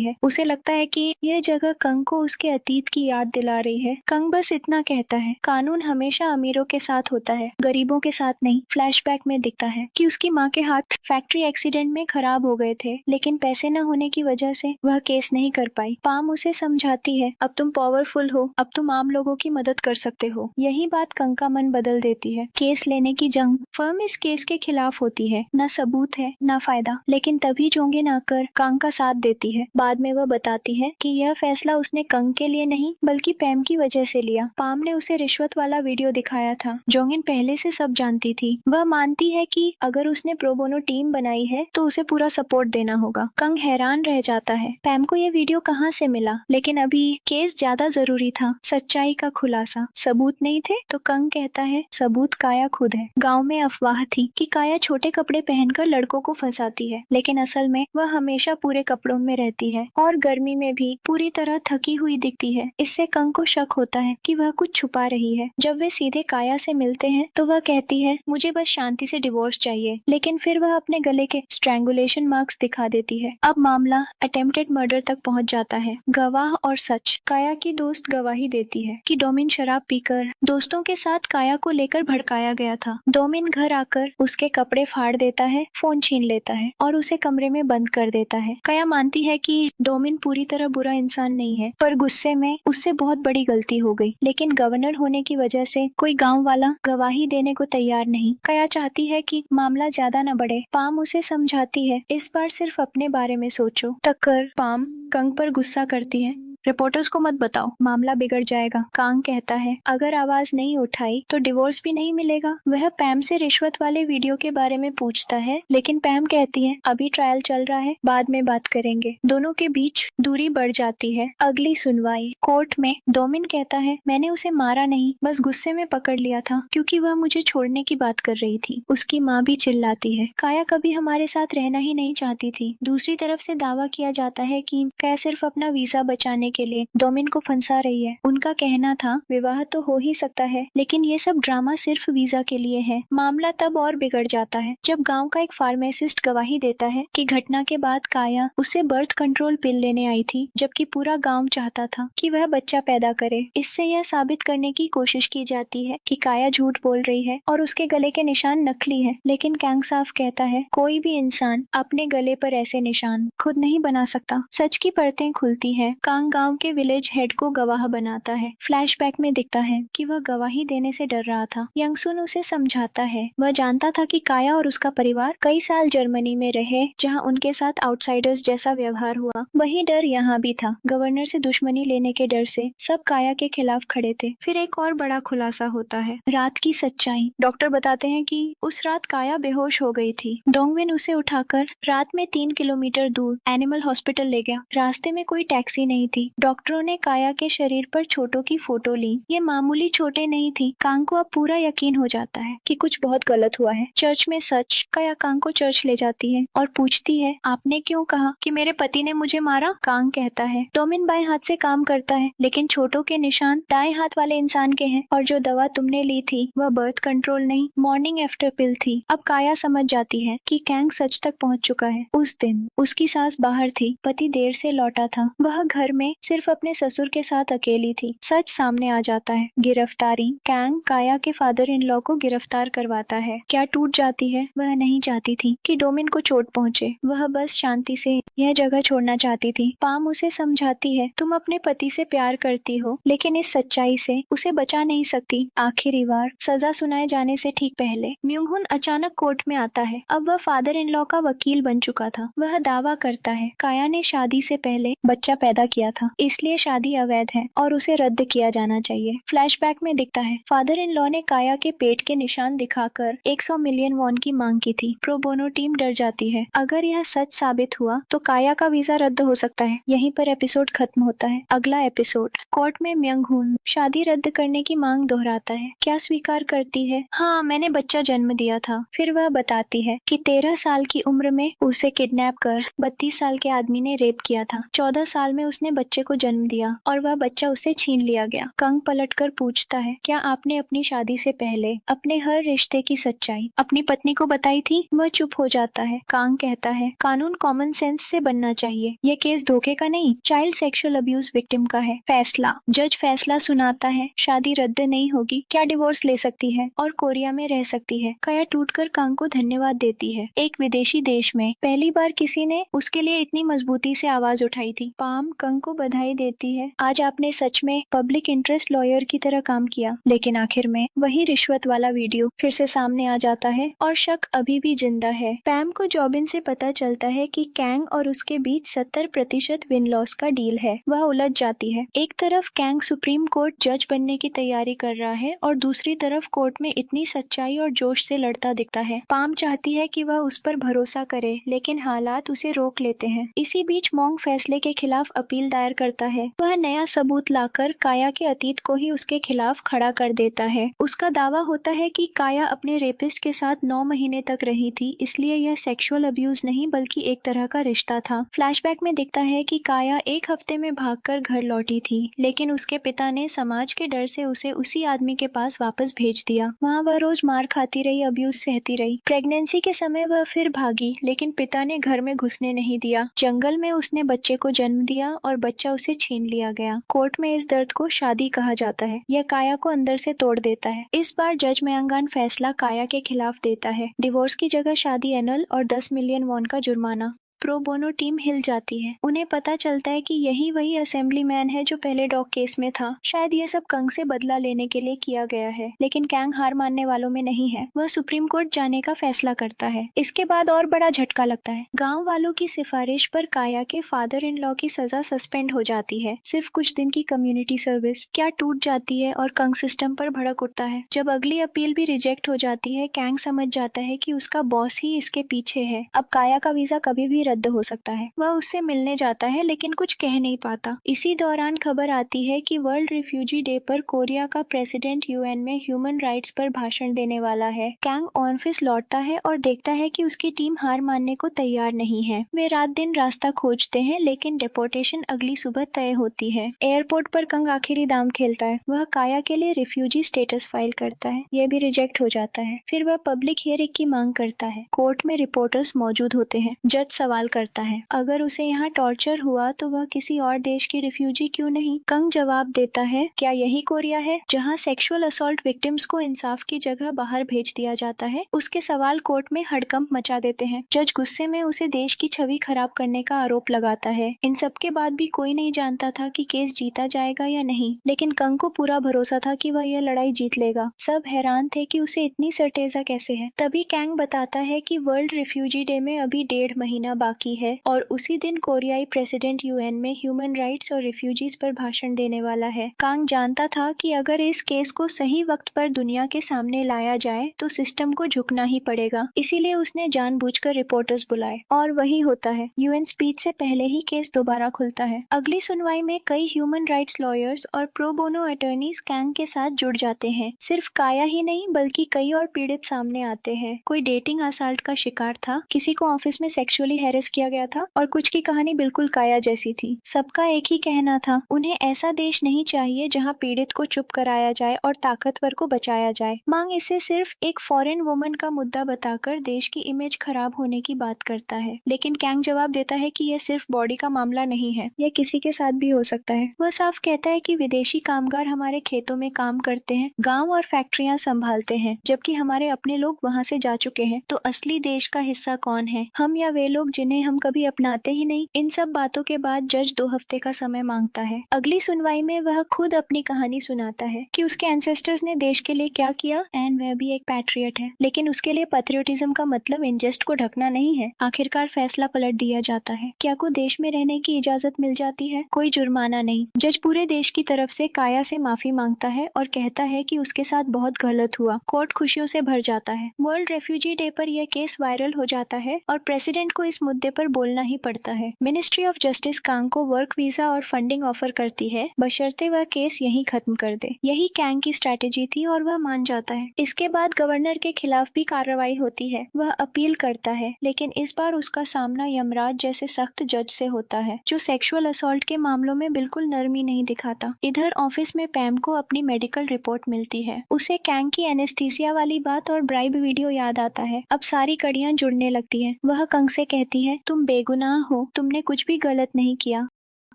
है। उसे लगता है कि यह जगह कंग को उसके अतीत की याद दिला रही है। कंग बस इतना कहता है, कानून हमेशा अमीरों के साथ होता है, गरीबों के साथ नहीं। फ्लैशबैक में दिखता है कि उसकी माँ के हाथ फैक्ट्री एक्सीडेंट में खराब हो गए थे, लेकिन पैसे न होने की वजह से वह केस नहीं कर पाई। पाम उसे समझाती है, अब तुम पावरफुल हो, अब तुम आम लोगों की मदद कर सकते हो। यही बात कंग का मन बदल देती है। केस लेने की जंग। फर्म इस केस के खिलाफ होती है, न सबूत है न फायदा, लेकिन तभी जोंगिन आकर कंग का साथ देती है। बाद में वह बताती है कि यह फैसला उसने कंग के लिए नहीं बल्कि पैम की वजह से लिया। पाम ने उसे रिश्वत वाला वीडियो दिखाया था। जोंगिन पहले से सब जानती थी। वह मानती है कि अगर उसने प्रोबोनो टीम बनाई है तो उसे पूरा सपोर्ट देना होगा। कंग हैरान रह जाता है, पैम को यह वीडियो कहाँ से मिला, लेकिन अभी केस ज्यादा जरूरी था। सच्चाई का खुलासा। सबूत नहीं थे तो कंग कहता है, सबूत काया खुद है। गांव में अफवाह थी कि काया छोटे कपड़े पहनकर लड़कों को फंसाती है, लेकिन असल में वह हमेशा पूरे कपड़ों में रहती है और गर्मी में भी पूरी तरह थकी हुई दिखती है। इससे कंग को शक होता है कि वह कुछ छुपा रही है। जब वे सीधे काया से मिलते हैं तो वह कहती है, मुझे बस शांति से डिवोर्स चाहिए, लेकिन फिर वह अपने गले के स्ट्रैंगुलेशन मार्क्स दिखा देती है। अब मामला अटेम्प्टेड मर्डर तक पहुंच जाता है। गवाह और सच। काया की दोस्त गवाही देती है कि डोमिन शराब पीकर दोस्तों के साथ काया को लेकर भड़काया गया था। डोमिन घर आकर उसके कपड़े फाड़ देता है, फोन छीन लेता है और उसे कमरे में बंद कर देता है। काया मानती है कि डोमिन पूरी तरह बुरा इंसान नहीं है, पर गुस्से में उससे बहुत बड़ी गलती हो गई। लेकिन गवर्नर होने की वजह से कोई गांव वाला गवाही देने को तैयार नहीं। काया चाहती है कि मामला ज्यादा न बढ़े। पाम उसे समझाती है, इस बार सिर्फ अपने बारे में सोचो। टक्कर। पाम कंग पर गुस्सा करती है, रिपोर्टर्स को मत बताओ, मामला बिगड़ जाएगा। कांग कहता है, अगर आवाज नहीं उठाई तो डिवोर्स भी नहीं मिलेगा। वह पैम से रिश्वत वाले वीडियो के बारे में पूछता है, लेकिन पैम कहती है, अभी ट्रायल चल रहा है, बाद में बात करेंगे। दोनों के बीच दूरी बढ़ जाती है। अगली सुनवाई। कोर्ट में डोमिन कहता है, मैंने उसे मारा नहीं, बस गुस्से में पकड़ लिया था क्योंकि वह मुझे छोड़ने की बात कर रही थी। उसकी माँ भी चिल्लाती है, काया कभी हमारे साथ रहना ही नहीं चाहती थी। दूसरी तरफ से दावा किया जाता है कि काया सिर्फ अपना वीजा बचाने के लिए डोमिन को फंसा रही है। उनका कहना था, विवाह तो हो ही सकता है, लेकिन ये सब ड्रामा सिर्फ वीजा के लिए है। मामला तब और बिगड़ जाता है जब गांव का एक फार्मासिस्ट गवाही देता है कि घटना के बाद काया उसे बर्थ कंट्रोल पिल लेने आई थी, जबकि पूरा गांव चाहता था कि वह बच्चा पैदा करे। इससे यह साबित करने की कोशिश की जाती है कि काया झूठ बोल रही है और उसके गले के निशान नकली है। लेकिन कैंग साफ कहता है, कोई भी इंसान अपने गले पर ऐसे निशान खुद नहीं बना सकता। सच की परतें खुलती है। कांग गांव के विलेज हेड को गवाह बनाता है। फ्लैशबैक में दिखता है कि वह गवाही देने से डर रहा था। यंगसुन उसे समझाता है, वह जानता था कि काया और उसका परिवार कई साल जर्मनी में रहे, जहां उनके साथ आउटसाइडर्स जैसा व्यवहार हुआ। वही डर यहाँ भी था। गवर्नर से दुश्मनी लेने के डर से सब काया के खिलाफ खड़े थे। फिर एक और बड़ा खुलासा होता है, रात की सच्चाई। डॉक्टर बताते हैं कि उस रात काया बेहोश हो गई थी। डोंगविन उसे उठाकर रात में 3 किलोमीटर दूर एनिमल हॉस्पिटल ले गया। रास्ते में कोई टैक्सी नहीं थी। डॉक्टरों ने काया के शरीर पर चोटों की फोटो ली। ये मामूली चोटें नहीं थी। कांग को अब पूरा यकीन हो जाता है कि कुछ बहुत गलत हुआ है। चर्च में सच। काया कांग को चर्च ले जाती है और पूछती है, आपने क्यों कहा कि मेरे पति ने मुझे मारा? कांग कहता है, डोमिन बाएं हाथ से काम करता है, लेकिन चोटों के निशान दाएं हाथ वाले इंसान के हैं, और जो दवा तुमने ली थी वह बर्थ कंट्रोल नहीं, मॉर्निंग आफ्टर पिल थी। अब काया समझ जाती है कि कैंग सच तक पहुंच चुका है। उस दिन उसकी सास बाहर थी, पति देर से लौटा था। वह घर में सिर्फ अपने ससुर के साथ अकेली थी। सच सामने आ जाता है। गिरफ्तारी। कैंग काया के फादर इन लॉ को गिरफ्तार करवाता है। क्या टूट जाती है? वह नहीं चाहती थी कि डोमिन को चोट पहुंचे। वह बस शांति से यह जगह छोड़ना चाहती थी। पाम उसे समझाती है, तुम अपने पति से प्यार करती हो, लेकिन इस सच्चाई से उसे बचा नहीं सकती। आखिरी बार सजा सुनाए जाने से ठीक पहले म्यूंगहुन अचानक कोर्ट में आता है। अब वह फादर इन लॉ का वकील बन चुका था। वह दावा करता है, काया ने शादी से पहले बच्चा पैदा किया था, इसलिए शादी अवैध है और उसे रद्द किया जाना चाहिए। फ्लैशबैक में दिखता है, फादर इन लॉ ने काया के पेट के निशान दिखाकर 100 मिलियन वॉन की मांग की थी। प्रो बोनो टीम डर जाती है। अगर यह सच साबित हुआ तो काया का वीजा रद्द हो सकता है। यहीं पर एपिसोड खत्म होता है। अगला एपिसोड। कोर्ट में म्यूंगहुन शादी रद्द करने की मांग दोहराता है। क्या स्वीकार करती है? हाँ, मैंने बच्चा जन्म दिया था। फिर वह बताती है कि 13 साल की उम्र में उसे किडनैप कर 32 साल के आदमी ने रेप किया था। 14 साल में उसने बच्चे बच्चे को जन्म दिया और वह बच्चा उससे छीन लिया गया। कंग पलटकर पूछता है, क्या आपने अपनी शादी से पहले अपने हर रिश्ते की सच्चाई अपनी पत्नी को बताई थी? वह चुप हो जाता है। कांग कहता है, कानून कॉमन सेंस से बनना चाहिए। यह केस धोखे का नहीं, चाइल्ड सेक्सुअल अब्यूज विक्टिम का है। फैसला। जज फैसला सुनाता है, शादी रद्द नहीं होगी, क्या डिवोर्स ले सकती है और कोरिया में रह सकती है। काया टूटकर कांग को धन्यवाद देती है। एक विदेशी देश में पहली बार किसी ने उसके लिए इतनी मजबूती से आवाज उठाई थी। पाम कंग को बधाई देती है, आज आपने सच में पब्लिक इंटरेस्ट लॉयर की तरह काम किया। लेकिन आखिर में वही रिश्वत वाला वीडियो फिर से सामने आ जाता है और शक अभी भी जिंदा है। पैम को जॉबिन से पता चलता है कि कैंग और उसके बीच 70% विन लॉस का डील है। वह उलझ जाती है। एक तरफ कैंग सुप्रीम कोर्ट जज बनने की तैयारी कर रहा है और दूसरी तरफ कोर्ट में इतनी सच्चाई और जोश से लड़ता दिखता है। पाम चाहती है कि वह उस पर भरोसा करे, लेकिन हालात उसे रोक लेते हैं। इसी बीच मोंग फैसले के खिलाफ अपील दायर करता है। वह नया सबूत लाकर काया के अतीत को ही उसके खिलाफ खड़ा कर देता है। उसका दावा होता है कि काया अपने रेपिस्ट के साथ 9 महीने तक रही थी, इसलिए यह सेक्सुअल अब्यूज नहीं बल्कि एक तरह का रिश्ता था। फ्लैशबैक में दिखता है कि काया एक हफ्ते में भागकर घर लौटी थी, लेकिन उसके पिता ने समाज के डर से उसे उसी आदमी के पास वापस भेज दिया। वहाँ वह रोज मार खाती रही, अब्यूज सहती रही। प्रेगनेंसी के समय वह फिर भागी, लेकिन पिता ने घर में घुसने नहीं दिया। जंगल में उसने बच्चे को जन्म दिया और बच्चा उसे छीन लिया गया। कोर्ट में इस दर्द को शादी कहा जाता है। यह काया को अंदर से तोड़ देता है। इस बार जज मयांगान फैसला काया के खिलाफ देता है। डिवोर्स की जगह शादी एनल और 10 मिलियन वॉन का जुर्माना। प्रो बोनो टीम हिल जाती है। उन्हें पता चलता है कि यही वही असेंबली मैन है जो पहले डॉग केस में था। शायद ये सब कंग से बदला लेने के लिए किया गया है, लेकिन कैंग हार मानने वालों में नहीं है। वह सुप्रीम कोर्ट जाने का फैसला करता है। इसके बाद और बड़ा झटका लगता है। गांव वालों की सिफारिश पर काया के फादर इन लॉ की सजा सस्पेंड हो जाती है। सिर्फ कुछ दिन की कम्युनिटी सर्विस क्या टूट जाती है और कंग सिस्टम पर भड़क उठता है। जब अगली अपील भी रिजेक्ट हो जाती है, कैंग समझ जाता है कि उसका बॉस ही इसके पीछे है। अब काया का वीजा कभी भी रद्द हो सकता है। वह उससे मिलने जाता है, लेकिन कुछ कह नहीं पाता। इसी दौरान खबर आती है कि वर्ल्ड रिफ्यूजी डे पर कोरिया का प्रेसिडेंट यूएन में ह्यूमन राइट्स पर भाषण देने वाला है। कैंग ऑफिस लौटता है और देखता है कि उसकी टीम हार मानने को तैयार नहीं है। वे रात दिन रास्ता खोजते हैं, लेकिन डिपोर्टेशन अगली सुबह तय होती है। एयरपोर्ट पर कंग आखिरी दाम खेलता है। वह काया के लिए रिफ्यूजी स्टेटस फाइल करता है। यह भी रिजेक्ट हो जाता है। फिर वह पब्लिक हियरिंग की मांग करता है। कोर्ट में रिपोर्टर्स मौजूद होते हैं। जज सवाल करता है, अगर उसे यहाँ टॉर्चर हुआ तो वह किसी और देश की रिफ्यूजी क्यों नहीं? कंग जवाब देता है, क्या यही कोरिया है जहाँ सेक्सुअल असॉल्ट विक्टिम्स को इंसाफ की जगह बाहर भेज दिया जाता है? उसके सवाल कोर्ट में हड़कंप मचा देते हैं। जज गुस्से में उसे देश की छवि खराब करने का आरोप लगाता है। इन सब के बाद भी कोई नहीं जानता था कि केस जीता जाएगा या नहीं, लेकिन कंग को पूरा भरोसा था कि वह यह लड़ाई जीत लेगा। सब हैरान थे कि उसे इतनी सर्टेजा कैसे है। तभी कैंग बताता है कि वर्ल्ड रिफ्यूजी डे में अभी 1.5 महीना बाकी है और उसी दिन कोरियाई प्रेसिडेंट यूएन में ह्यूमन राइट्स और रिफ्यूजीज पर भाषण देने वाला है। कांग जानता था कि अगर इस केस को सही वक्त पर दुनिया के सामने लाया जाए तो सिस्टम को झुकना ही पड़ेगा। इसीलिए उसने जानबूझकर रिपोर्टर्स बुलाए और वही होता है। यूएन स्पीच से पहले ही केस दोबारा खुलता है। अगली सुनवाई में कई ह्यूमन राइट्स लॉयर्स और प्रो बोनो अटर्नीज कैंग के साथ जुड़ जाते हैं। सिर्फ काया ही नहीं बल्कि कई और पीड़ित सामने आते हैं। कोई डेटिंग असाल्ट का शिकार था, किसी को ऑफिस में सेक्सुअली हैरेस किया गया था और कुछ की कहानी बिल्कुल काया जैसी थी। सबका एक ही कहना था, उन्हें ऐसा देश नहीं चाहिए जहां पीड़ित को चुप कराया जाए और ताकतवर को बचाया जाए। मांग इसे सिर्फ एक फॉरेन वुमन का मुद्दा बताकर देश की इमेज खराब होने की बात करता है, लेकिन कैंग जवाब देता है कि यह सिर्फ बॉडी का मामला नहीं है, यह किसी के साथ भी हो सकता है। वह साफ कहता है कि विदेशी कामगार हमारे खेतों में काम करते हैं, गाँव और फैक्ट्रियां संभालते हैं, जबकि हमारे अपने लोग वहाँ से जा चुके हैं। तो असली देश का हिस्सा कौन है, हम या वे लोग जिन्हें हम कभी अपनाते ही नहीं? इन सब बातों के बाद जज 2 हफ्ते का समय मांगता है। अगली सुनवाई में वह खुद अपनी कहानी सुनाता है कि उसके एंसेस्टर्स ने देश के लिए क्या किया एंड वह भी एक पैट्रियट है, लेकिन उसके लिए पैट्रियटिज्म का मतलब इनजस्ट को ढकना नहीं है। आखिरकार फैसला पलट दिया जाता है। क्या को देश में रहने की इजाजत मिल जाती है, कोई जुर्माना नहीं। जज पूरे देश की तरफ से काया से माफी मांगता है और कहता है कि उसके साथ बहुत गलत हुआ। कोर्ट खुशियों से भर जाता है। वर्ल्ड रेफ्यूजी डे पर यह केस वायरल हो जाता है और प्रेसिडेंट को इस मुद्दे पर बोलना ही पड़ता है। मिनिस्ट्री ऑफ जस्टिस कांग को वर्क वीजा और फंडिंग ऑफर करती है, बशर्ते वह केस यहीं खत्म कर दे। यही कांग की स्ट्रैटेजी थी और वह मान जाता है। इसके बाद गवर्नर के खिलाफ भी कार्रवाई होती है। वह अपील करता है, लेकिन इस बार उसका सामना यमराज जैसे सख्त जज से होता है, जो सेक्सुअल असॉल्ट के मामलों में बिल्कुल नरमी नहीं दिखाता। इधर ऑफिस में पैम को अपनी मेडिकल रिपोर्ट मिलती है। उसे कांग की एनेस्थीसिया वाली बात और ब्राइब वीडियो याद आता है। अब सारी कड़ियां जुड़ने लगती है। वह कंग से कहती है, तुम बेगुनाह हो, तुमने कुछ भी गलत नहीं किया।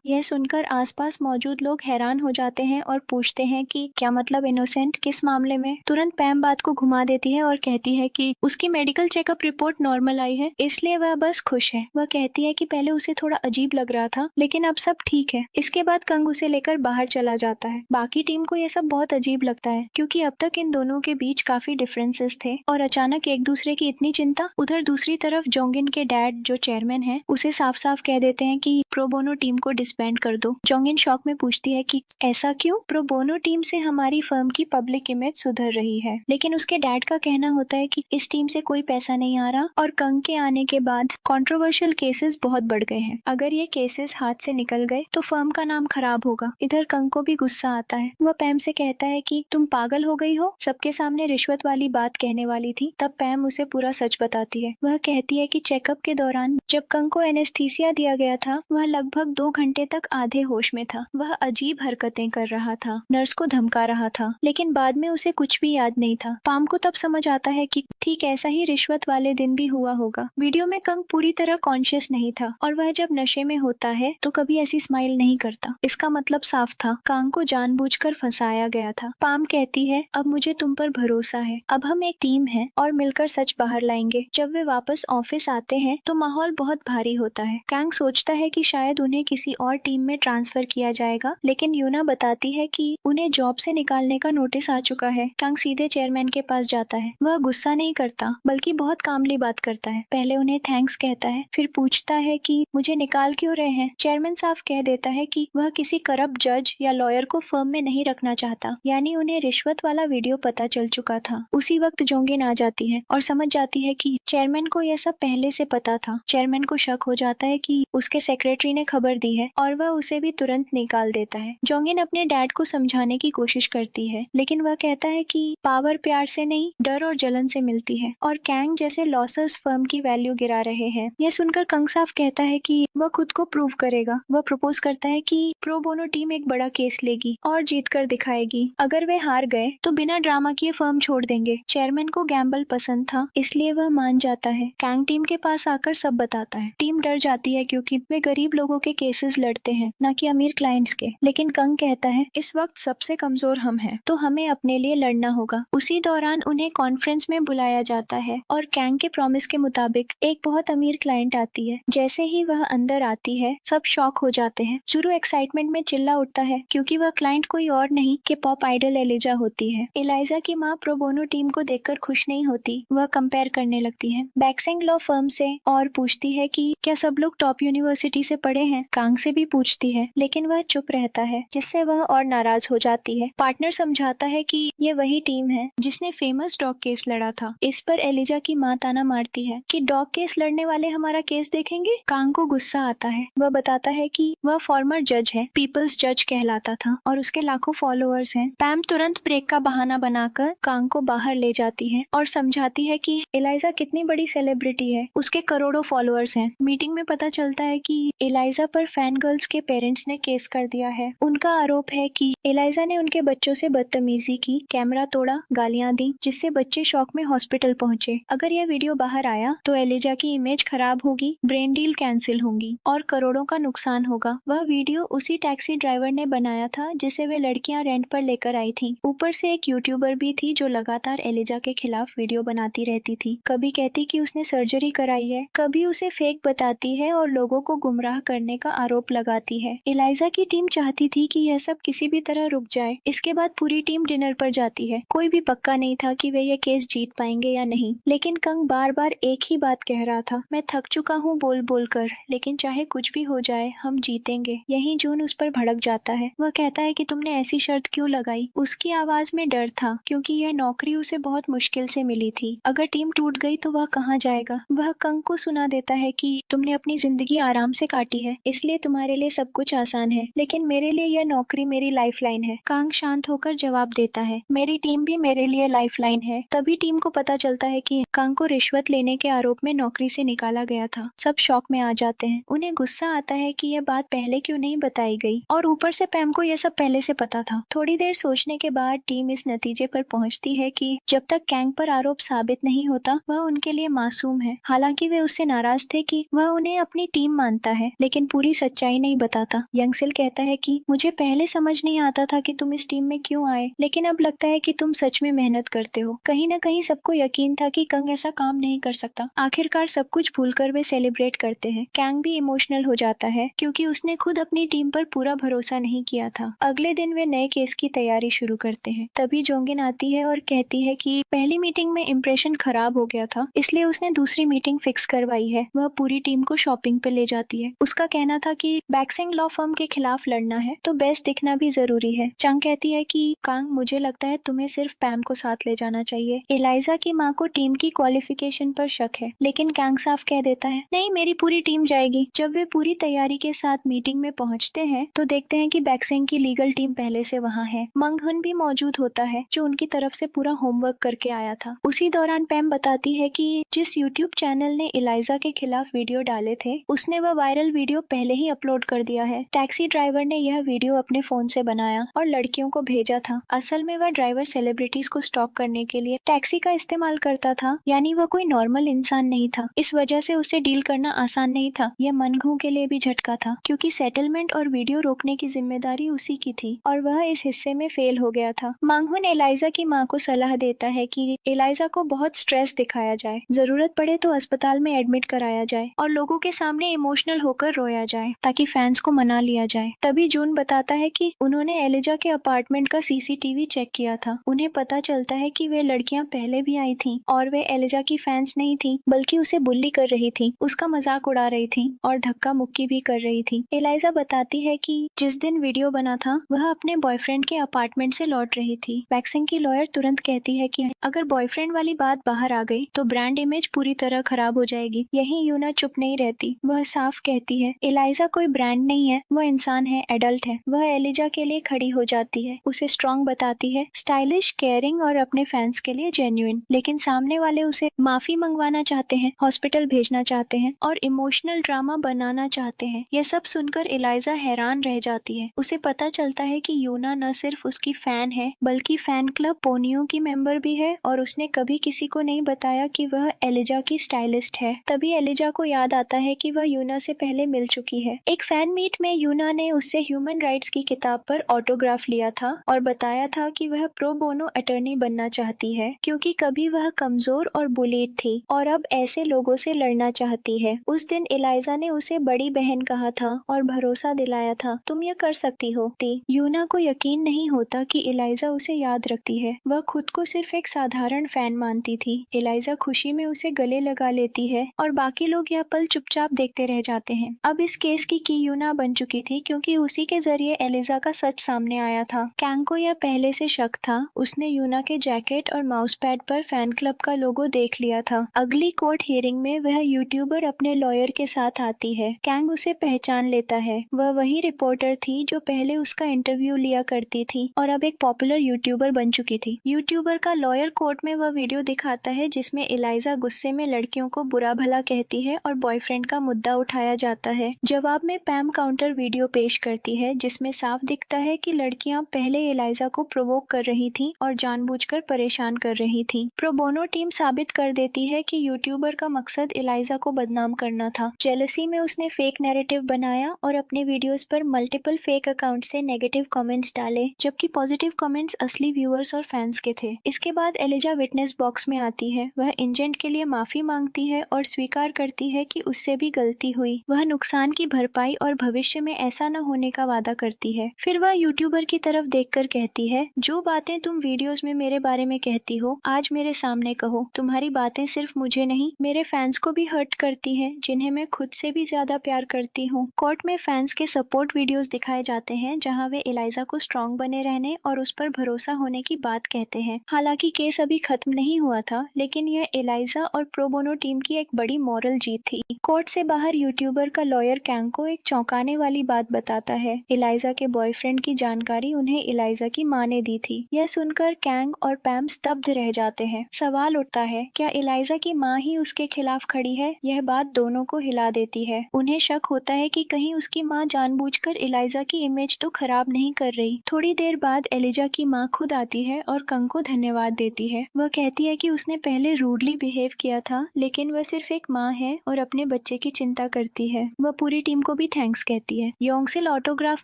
यह सुनकर आसपास मौजूद लोग हैरान हो जाते हैं और पूछते हैं कि क्या मतलब इनोसेंट, किस मामले में। तुरंत पैम बात को घुमा देती है और कहती है कि उसकी मेडिकल चेकअप रिपोर्ट नॉर्मल आई है, इसलिए वह बस खुश है। वह कहती है कि पहले उसे थोड़ा अजीब लग रहा था, लेकिन अब सब ठीक है। इसके बाद कंग उसे लेकर बाहर चला जाता है। बाकी टीम को यह सब बहुत अजीब लगता है, क्योंकि अब तक इन दोनों के बीच काफी डिफरेंसेस थे और अचानक एक दूसरे की इतनी चिंता। उधर दूसरी तरफ जोंगिन के डैड, जो चेयरमैन है, उसे साफ साफ कह देते हैं कि प्रोबोनो टीम को डिसबैंड कर दो। जोंगिन शॉक में पूछती है कि ऐसा क्यों? प्रोबोनो टीम से हमारी फर्म की पब्लिक इमेज सुधर रही है। लेकिन उसके डैड का कहना होता है कि इस टीम से कोई पैसा नहीं आ रहा और कंग के आने के बाद कंट्रोवर्शियल केसेस बहुत बढ़ गए हैं। अगर ये केसेस हाथ से निकल गए तो फर्म का नाम खराब होगा। इधर कंग को भी गुस्सा आता है। वह पैम से कहता है कि तुम पागल हो गई हो, सबके सामने रिश्वत वाली बात कहने वाली थी। तब पैम उसे पूरा सच बताती है। वह कहती है कि चेकअप के दौरान जब कंग को एनेस्थीसिया दिया गया था, वह लगभग 2 घंटे तक आधे होश में था। वह अजीब हरकतें कर रहा था, नर्स को धमका रहा था, लेकिन बाद में उसे कुछ भी याद नहीं था। पाम को तब समझ आता है कि ठीक ऐसा ही रिश्वत वाले दिन भी हुआ होगा। वीडियो में कंग पूरी तरह कॉन्शियस नहीं था और वह जब नशे में होता है तो कभी ऐसी स्माइल नहीं करता। इसका मतलब साफ था, कांग को जानबूझकर फंसाया गया था। पाम कहती है, अब मुझे तुम पर भरोसा है। अब हम एक टीम है और मिलकर सच बाहर लाएंगे। जब वे वापस ऑफिस आते हैं तो माहौल बहुत भारी होता है। कांग सोचता है कि शायद उन्हें किसी और टीम में ट्रांसफर किया जाएगा, लेकिन यूना बताती है कि उन्हें जॉब से निकालने का नोटिस आ चुका है। कांग सीधे चेयरमैन के पास जाता है। वह गुस्सा नहीं करता, बल्कि बहुत कामली बात करता है। पहले उन्हें थैंक्स कहता है, फिर पूछता है कि मुझे निकाल क्यों रहे हैं। चेयरमैन साफ कह देता है कि वह किसी करप्ट जज या लॉयर को फर्म में नहीं रखना चाहता। यानी उन्हें रिश्वत वाला वीडियो पता चल चुका था। उसी वक्त जोंगिन आ जाती है और समझ जाती है कि चेयरमैन को यह सब पहले से पता था। चेयरमैन को शक हो जाता है कि उसके सेक्रेटरी ने खबर दी है और वह उसे भी तुरंत निकाल देता है। जोंगिन अपने डैड को समझाने की कोशिश करती है, लेकिन वह कहता है कि पावर प्यार से नहीं, डर और जलन से मिलती है और कांग जैसे लॉसर्स फर्म की वैल्यू गिरा रहे हैं। यह सुनकर कंग साफ कहता है कि वह खुद को प्रूव करेगा। वह प्रपोज करता है कि प्रो बोनो टीम एक बड़ा केस लेगी और जीत कर दिखाएगी। अगर वे हार गए तो बिना ड्रामा किए फर्म छोड़ देंगे। चेयरमैन को गैम्बल पसंद था, इसलिए वह मान जाता है। कांग टीम के पास आकर सब बताता है। टीम डर जाती है क्योंकि वे गरीब लोगों के केसेस लड़ते हैं, न कि अमीर क्लाइंट्स के। लेकिन कंग कहता है, इस वक्त सबसे कमजोर हम हैं, तो हमें अपने लिए लड़ना होगा। उसी दौरान उन्हें कॉन्फ्रेंस में बुलाया जाता है और कांग के प्रॉमिस के मुताबिक एक बहुत अमीर क्लाइंट आती है। जैसे ही वह अंदर आती है, सब शॉक हो जाते हैं। शुरू एक्साइटमेंट में चिल्ला उठता है क्योंकि वह क्लाइंट कोई और नहीं कि पॉप आइडल एलिजा होती है। एलिजा की माँ प्रोबोनो टीम को देखकर खुश नहीं होती। वह कंपेयर करने लगती है बैक्सेंग लॉ फर्म से और पूछती है कि क्या सब लोग टॉप यूनिवर्सिटी से पढ़े हैं। कांग से भी पूछती है, लेकिन वह चुप रहता है, जिससे वह और नाराज हो जाती है। पार्टनर समझाता है कि ये वही टीम है जिसने फेमस डॉग केस लड़ा था। इस पर एलिजा की माँ ताना मारती है कि डॉग केस लड़ने वाले हमारा केस देखेंगे। कांग को गुस्सा आता है। वह बताता है कि वह फॉर्मर जज है, पीपल्स जज कहलाता था और उसके लाखों फॉलोअर्स हैं। पैम तुरंत ब्रेक का बहाना बनाकर कांग को बाहर ले जाती है और समझाती है कि एलिजा कितनी बड़ी सेलिब्रिटी है, उसके करोड़ों फॉलोअर्स हैं। मीटिंग में पता चलता है कि एलिजा पर फैन गर्ल्स के पेरेंट्स ने केस कर दिया है। उनका आरोप है कि एलिजा ने उनके बच्चों से बदतमीजी की, कैमरा तोड़ा, गालियां दी, जिससे बच्चे शॉक में हॉस्पिटल पहुंचे। अगर यह वीडियो बाहर आया तो एलिजा की इमेज खराब होगी, ब्रेन डील कैंसिल होंगी और करोड़ों का नुकसान होगा। वह वीडियो उसी टैक्सी ड्राइवर ने बनाया था जिसे वे लड़कियां रेंट पर लेकर आई थी। ऊपर से एक यूट्यूबर भी थी जो लगातार एलिजा के खिलाफ वीडियो बनाती रहती थी। कभी कहती कि उसने सर्जरी कराई है, कभी उसे फेक बताती है और लोगों को गुमराह करने का आरोप लगाती है। एलिजा की टीम चाहती थी कि यह सब किसी भी तरह रुक जाए। इसके बाद पूरी टीम डिनर पर जाती है। कोई भी पक्का नहीं था कि वे यह केस जीत पाएंगे या नहीं, लेकिन कंग बार बार एक ही बात कह रहा था, मैं थक चुका हूँ बोल बोल कर, लेकिन चाहे कुछ भी हो जाए हम जीतेंगे। यही जून उस पर भड़क जाता है। वह कहता है कि तुमने ऐसी शर्त क्यों लगाई। उसकी आवाज में डर था, क्योंकि यह नौकरी उसे बहुत मुश्किल से मिली थी। अगर टीम टूट गई तो वह कहाँ जाएगा। वह कंग को सुना देता है कि तुमने अपनी जिंदगी आराम से काटी है, इसलिए तुम्हारे लिए सब कुछ आसान है, लेकिन मेरे लिए यह नौकरी मेरी लाइफलाइन है। कांग शांत होकर जवाब देता है, मेरी टीम भी मेरे लिए लाइफलाइन है। तभी टीम को पता चलता है कि कांग को रिश्वत लेने के आरोप में नौकरी से निकाला गया था। सब शॉक में आ जाते हैं। उन्हें गुस्सा आता है कि यह बात पहले क्यों नहीं बताई गई, और ऊपर से पैम को यह सब पहले से पता था। थोड़ी देर सोचने के बाद टीम इस नतीजे पर पहुंचती है कि जब तक कैंग पर आरोप साबित नहीं होता वह उनके लिए मासूम है। हालांकि वे उससे नाराज थे कि वह उन्हें अपनी टीम मानता है, लेकिन पूरी सच्चाई नहीं बताता। यंगसिल कहता है कि मुझे पहले समझ नहीं आता था कि तुम इस टीम में क्यों आए, लेकिन अब लगता है कि तुम सच में मेहनत करते हो। कहीं न कहीं सबको यकीन था कि कंग ऐसा काम नहीं कर सकता। आखिरकार सब कुछ भूलकर वे सेलिब्रेट करते हैं। कैंग भी इमोशनल हो जाता है, क्योंकि उसने खुद अपनी टीम पर पूरा भरोसा नहीं किया था। अगले दिन वे नए केस की तैयारी शुरू करते हैं। तभी जोंगिन आती है और कहती है कि पहली मीटिंग में इंप्रेशन खराब हो गया था, इसलिए उसने दूसरी मीटिंग फिक्स करवाई है। वह पूरी टीम को शॉपिंग पे ले जाती है। उसका कहना था कि बैक्सिंग लॉ फर्म के खिलाफ लड़ना है तो बेस्ट दिखना भी जरूरी है। चंग कहती है कि कांग, मुझे लगता है तुम्हें सिर्फ पैम को साथ ले जाना चाहिए। एलाइजा की माँ को टीम की क्वालिफिकेशन पर शक है, लेकिन कांग साफ कह देता है, नहीं, मेरी पूरी टीम जाएगी। जब वे पूरी तैयारी के साथ मीटिंग में पहुंचते हैं तो देखते हैं कि बैक्सिंग की लीगल टीम पहले से वहाँ है। मंगहन भी मौजूद होता है, जो उनकी तरफ से पूरा होमवर्क करके आया था। उसी दौरान पैम बताती है कि जिस यूट्यूब चैनल ने एलाइजा के खिलाफ वीडियो डाले थे, उसने वह वायरल वीडियो पहले ही अपलोड कर दिया है। टैक्सी ड्राइवर ने यह वीडियो अपने फोन से बनाया और लड़कियों को भेजा था। असल में वह ड्राइवर सेलिब्रिटीज को स्टॉक करने के लिए टैक्सी का इस्तेमाल करता था, यानी वह कोई नॉर्मल इंसान नहीं था। इस वजह से उसे डील करना आसान नहीं था। यह मनघू के लिए भी झटका था, क्योंकि सेटलमेंट और वीडियो रोकने की जिम्मेदारी उसी की थी, और वह इस हिस्से में फेल हो गया था। मांगहुन एलाइजा की माँ को सलाह देता है कि एलाइजा को बहुत स्ट्रेस दिखाया जाए, जरूरत पड़े तो अस्पताल में एडमिट कराया जाए और लोगों के सामने इमोशनल होकर रोया जाए, ताकि फैंस को मना लिया जाए। तभी जून बताता है कि उन्होंने एलिजा के अपार्टमेंट का सीसीटीवी चेक किया था। उन्हें पता चलता है कि वे लड़कियां पहले भी आई थीं और वे एलिजा की फैंस नहीं थी, बल्कि उसे बुल्ली कर रही थी, उसका मजाक उड़ा रही थी और धक्का मुक्की भी कर रही थी। एलाइजा बताती है कि जिस दिन वीडियो बना था वह अपने बॉयफ्रेंड के अपार्टमेंट से लौट रही थी। वैक्सिंग की लॉयर तुरंत कहती है कि अगर बॉयफ्रेंड वाली बात बाहर आ गई तो ब्रांड इमेज पूरी तरह खराब हो जाएगी। यही यूना चुप नहीं रहती। वह साफ कहती है, एलाइजा कोई ब्रांड नहीं है, वह इंसान है, एडल्ट है। वह एलिजा के लिए खड़ी हो जाती है, उसे स्ट्रॉन्ग बताती है, स्टाइलिश, केयरिंग और अपने फैंस के लिए जेन्युइन। लेकिन सामने वाले उसे माफी मंगवाना चाहते हैं, हॉस्पिटल भेजना चाहते हैं और इमोशनल ड्रामा बनाना चाहते हैं। यह सब सुनकर एलाइजा हैरान रह जाती है। उसे पता चलता है कि यूना न सिर्फ उसकी फैन है, बल्कि फैन क्लब पोनियो की मेंबर भी है, और उसने कभी किसी को नहीं बताया कि वह एलिजा की स्टाइलिस्ट है। तभी एलिजा को याद आता है कि वह यूना से पहले मिल चुकी है। एक फैन मीट में यूना ने उससे ह्यूमन राइट्स की किताब पर ऑटोग्राफ लिया था और बताया था कि वह प्रो बोनो अटर्नी बनना चाहती है, क्योंकि कभी वह कमजोर और बुलीड थी और अब ऐसे लोगों से लड़ना चाहती है। उस दिन एलाइजा ने उसे बड़ी बहन कहा था और भरोसा दिलाया था, तुम ये कर सकती हो। यूना को यकीन नहीं होता कि एलाइजा उसे याद रखती है। वह खुद को सिर्फ एक साधारण फैन मानती थी। एलाइजा खुशी में उसे गले लगा लेती है और बाकी लोग यह पल चुपचाप देखते रह जाते हैं। अब इस केस की यूना बन चुकी थी, क्योंकि उसी के जरिए एलिजा का सच सामने आया था। कैंग को यह पहले से शक था। उसने यूना के जैकेट और माउस पैड पर फैन क्लब का लोगो देख लिया था। अगली कोर्ट हियरिंग में वह यूट्यूबर अपने लॉयर के साथ आती है। कैंग उसे पहचान लेता है। वह वही रिपोर्टर थी जो पहले उसका इंटरव्यू लिया करती थी और अब एक पॉपुलर यूट्यूबर बन चुकी थी। यूट्यूबर का लॉयर कोर्ट में वह वीडियो दिखाता है जिसमें एलाइजा गुस्से में लड़कियों को बुरा भला कहती है और बॉयफ्रेंड का मुद्दा उठाया जाता है। जवाब में पैम काउंटर वीडियो पेश करती है, जिसमें साफ दिखता है कि लड़कियां पहले एलाइजा को प्रोवोक कर रही थी और जानबूझकर परेशान कर रही थी। प्रो बोनो टीम साबित कर देती है कि यूट्यूबर का मकसद एलाइजा को बदनाम करना था। जेलसी में उसने फेक नैरेटिव बनाया और अपने वीडियोस पर मल्टीपल फेक अकाउंट से नेगेटिव कमेंट्स डाले, जबकि पॉजिटिव कमेंट्स असली व्यूअर्स और फैंस के थे। इसके बाद एलिजा विटनेस बॉक्स में आती है। वह इंजेंट के लिए माफी मांगती है और स्वीकार करती है कि उससे भी गलती हुई। वह नुकसान की भरपाई सफाई और भविष्य में ऐसा न होने का वादा करती है। फिर वह यूट्यूबर की तरफ देखकर कहती है, जो बातें तुम वीडियोस में मेरे बारे में कहती हो आज मेरे सामने कहो। तुम्हारी बातें सिर्फ मुझे नहीं मेरे फैंस को भी हर्ट करती है, जिन्हें मैं खुद से भी ज्यादा प्यार करती हूँ। कोर्ट में फैंस के सपोर्ट वीडियोस दिखाए जाते हैं जहाँ वे एलाइजा को स्ट्रॉन्ग बने रहने और उस पर भरोसा होने की बात कहते हैं। हालांकि केस अभी खत्म नहीं हुआ था, लेकिन यह एलाइजा और प्रोबोनो टीम की एक बड़ी मॉरल जीत थी। कोर्ट से बाहर यूट्यूबर का लॉयर कैंग को एक चौंकाने वाली बात बताता है। एलाइजा के बॉयफ्रेंड की जानकारी उन्हें एलाइजा की माँ ने दी थी। यह सुनकर कैंग और पैम स्तब्ध रह जाते हैं। सवाल उठता है, क्या एलाइजा की माँ ही उसके खिलाफ खड़ी है? यह बात दोनों को हिला देती है। उन्हें शक होता है कि कहीं उसकी माँ जानबूझकर एलाइजा की इमेज तो खराब नहीं कर रही। थोड़ी देर बाद एलिजा की माँ खुद आती है और कंग को धन्यवाद देती है। वह कहती है कि उसने पहले रूडली बिहेव किया था, लेकिन वह सिर्फ एक माँ है और अपने बच्चे की चिंता करती है। वह पूरी टीम को भी थैंक्स कहती है। योंगसिल ऑटोग्राफ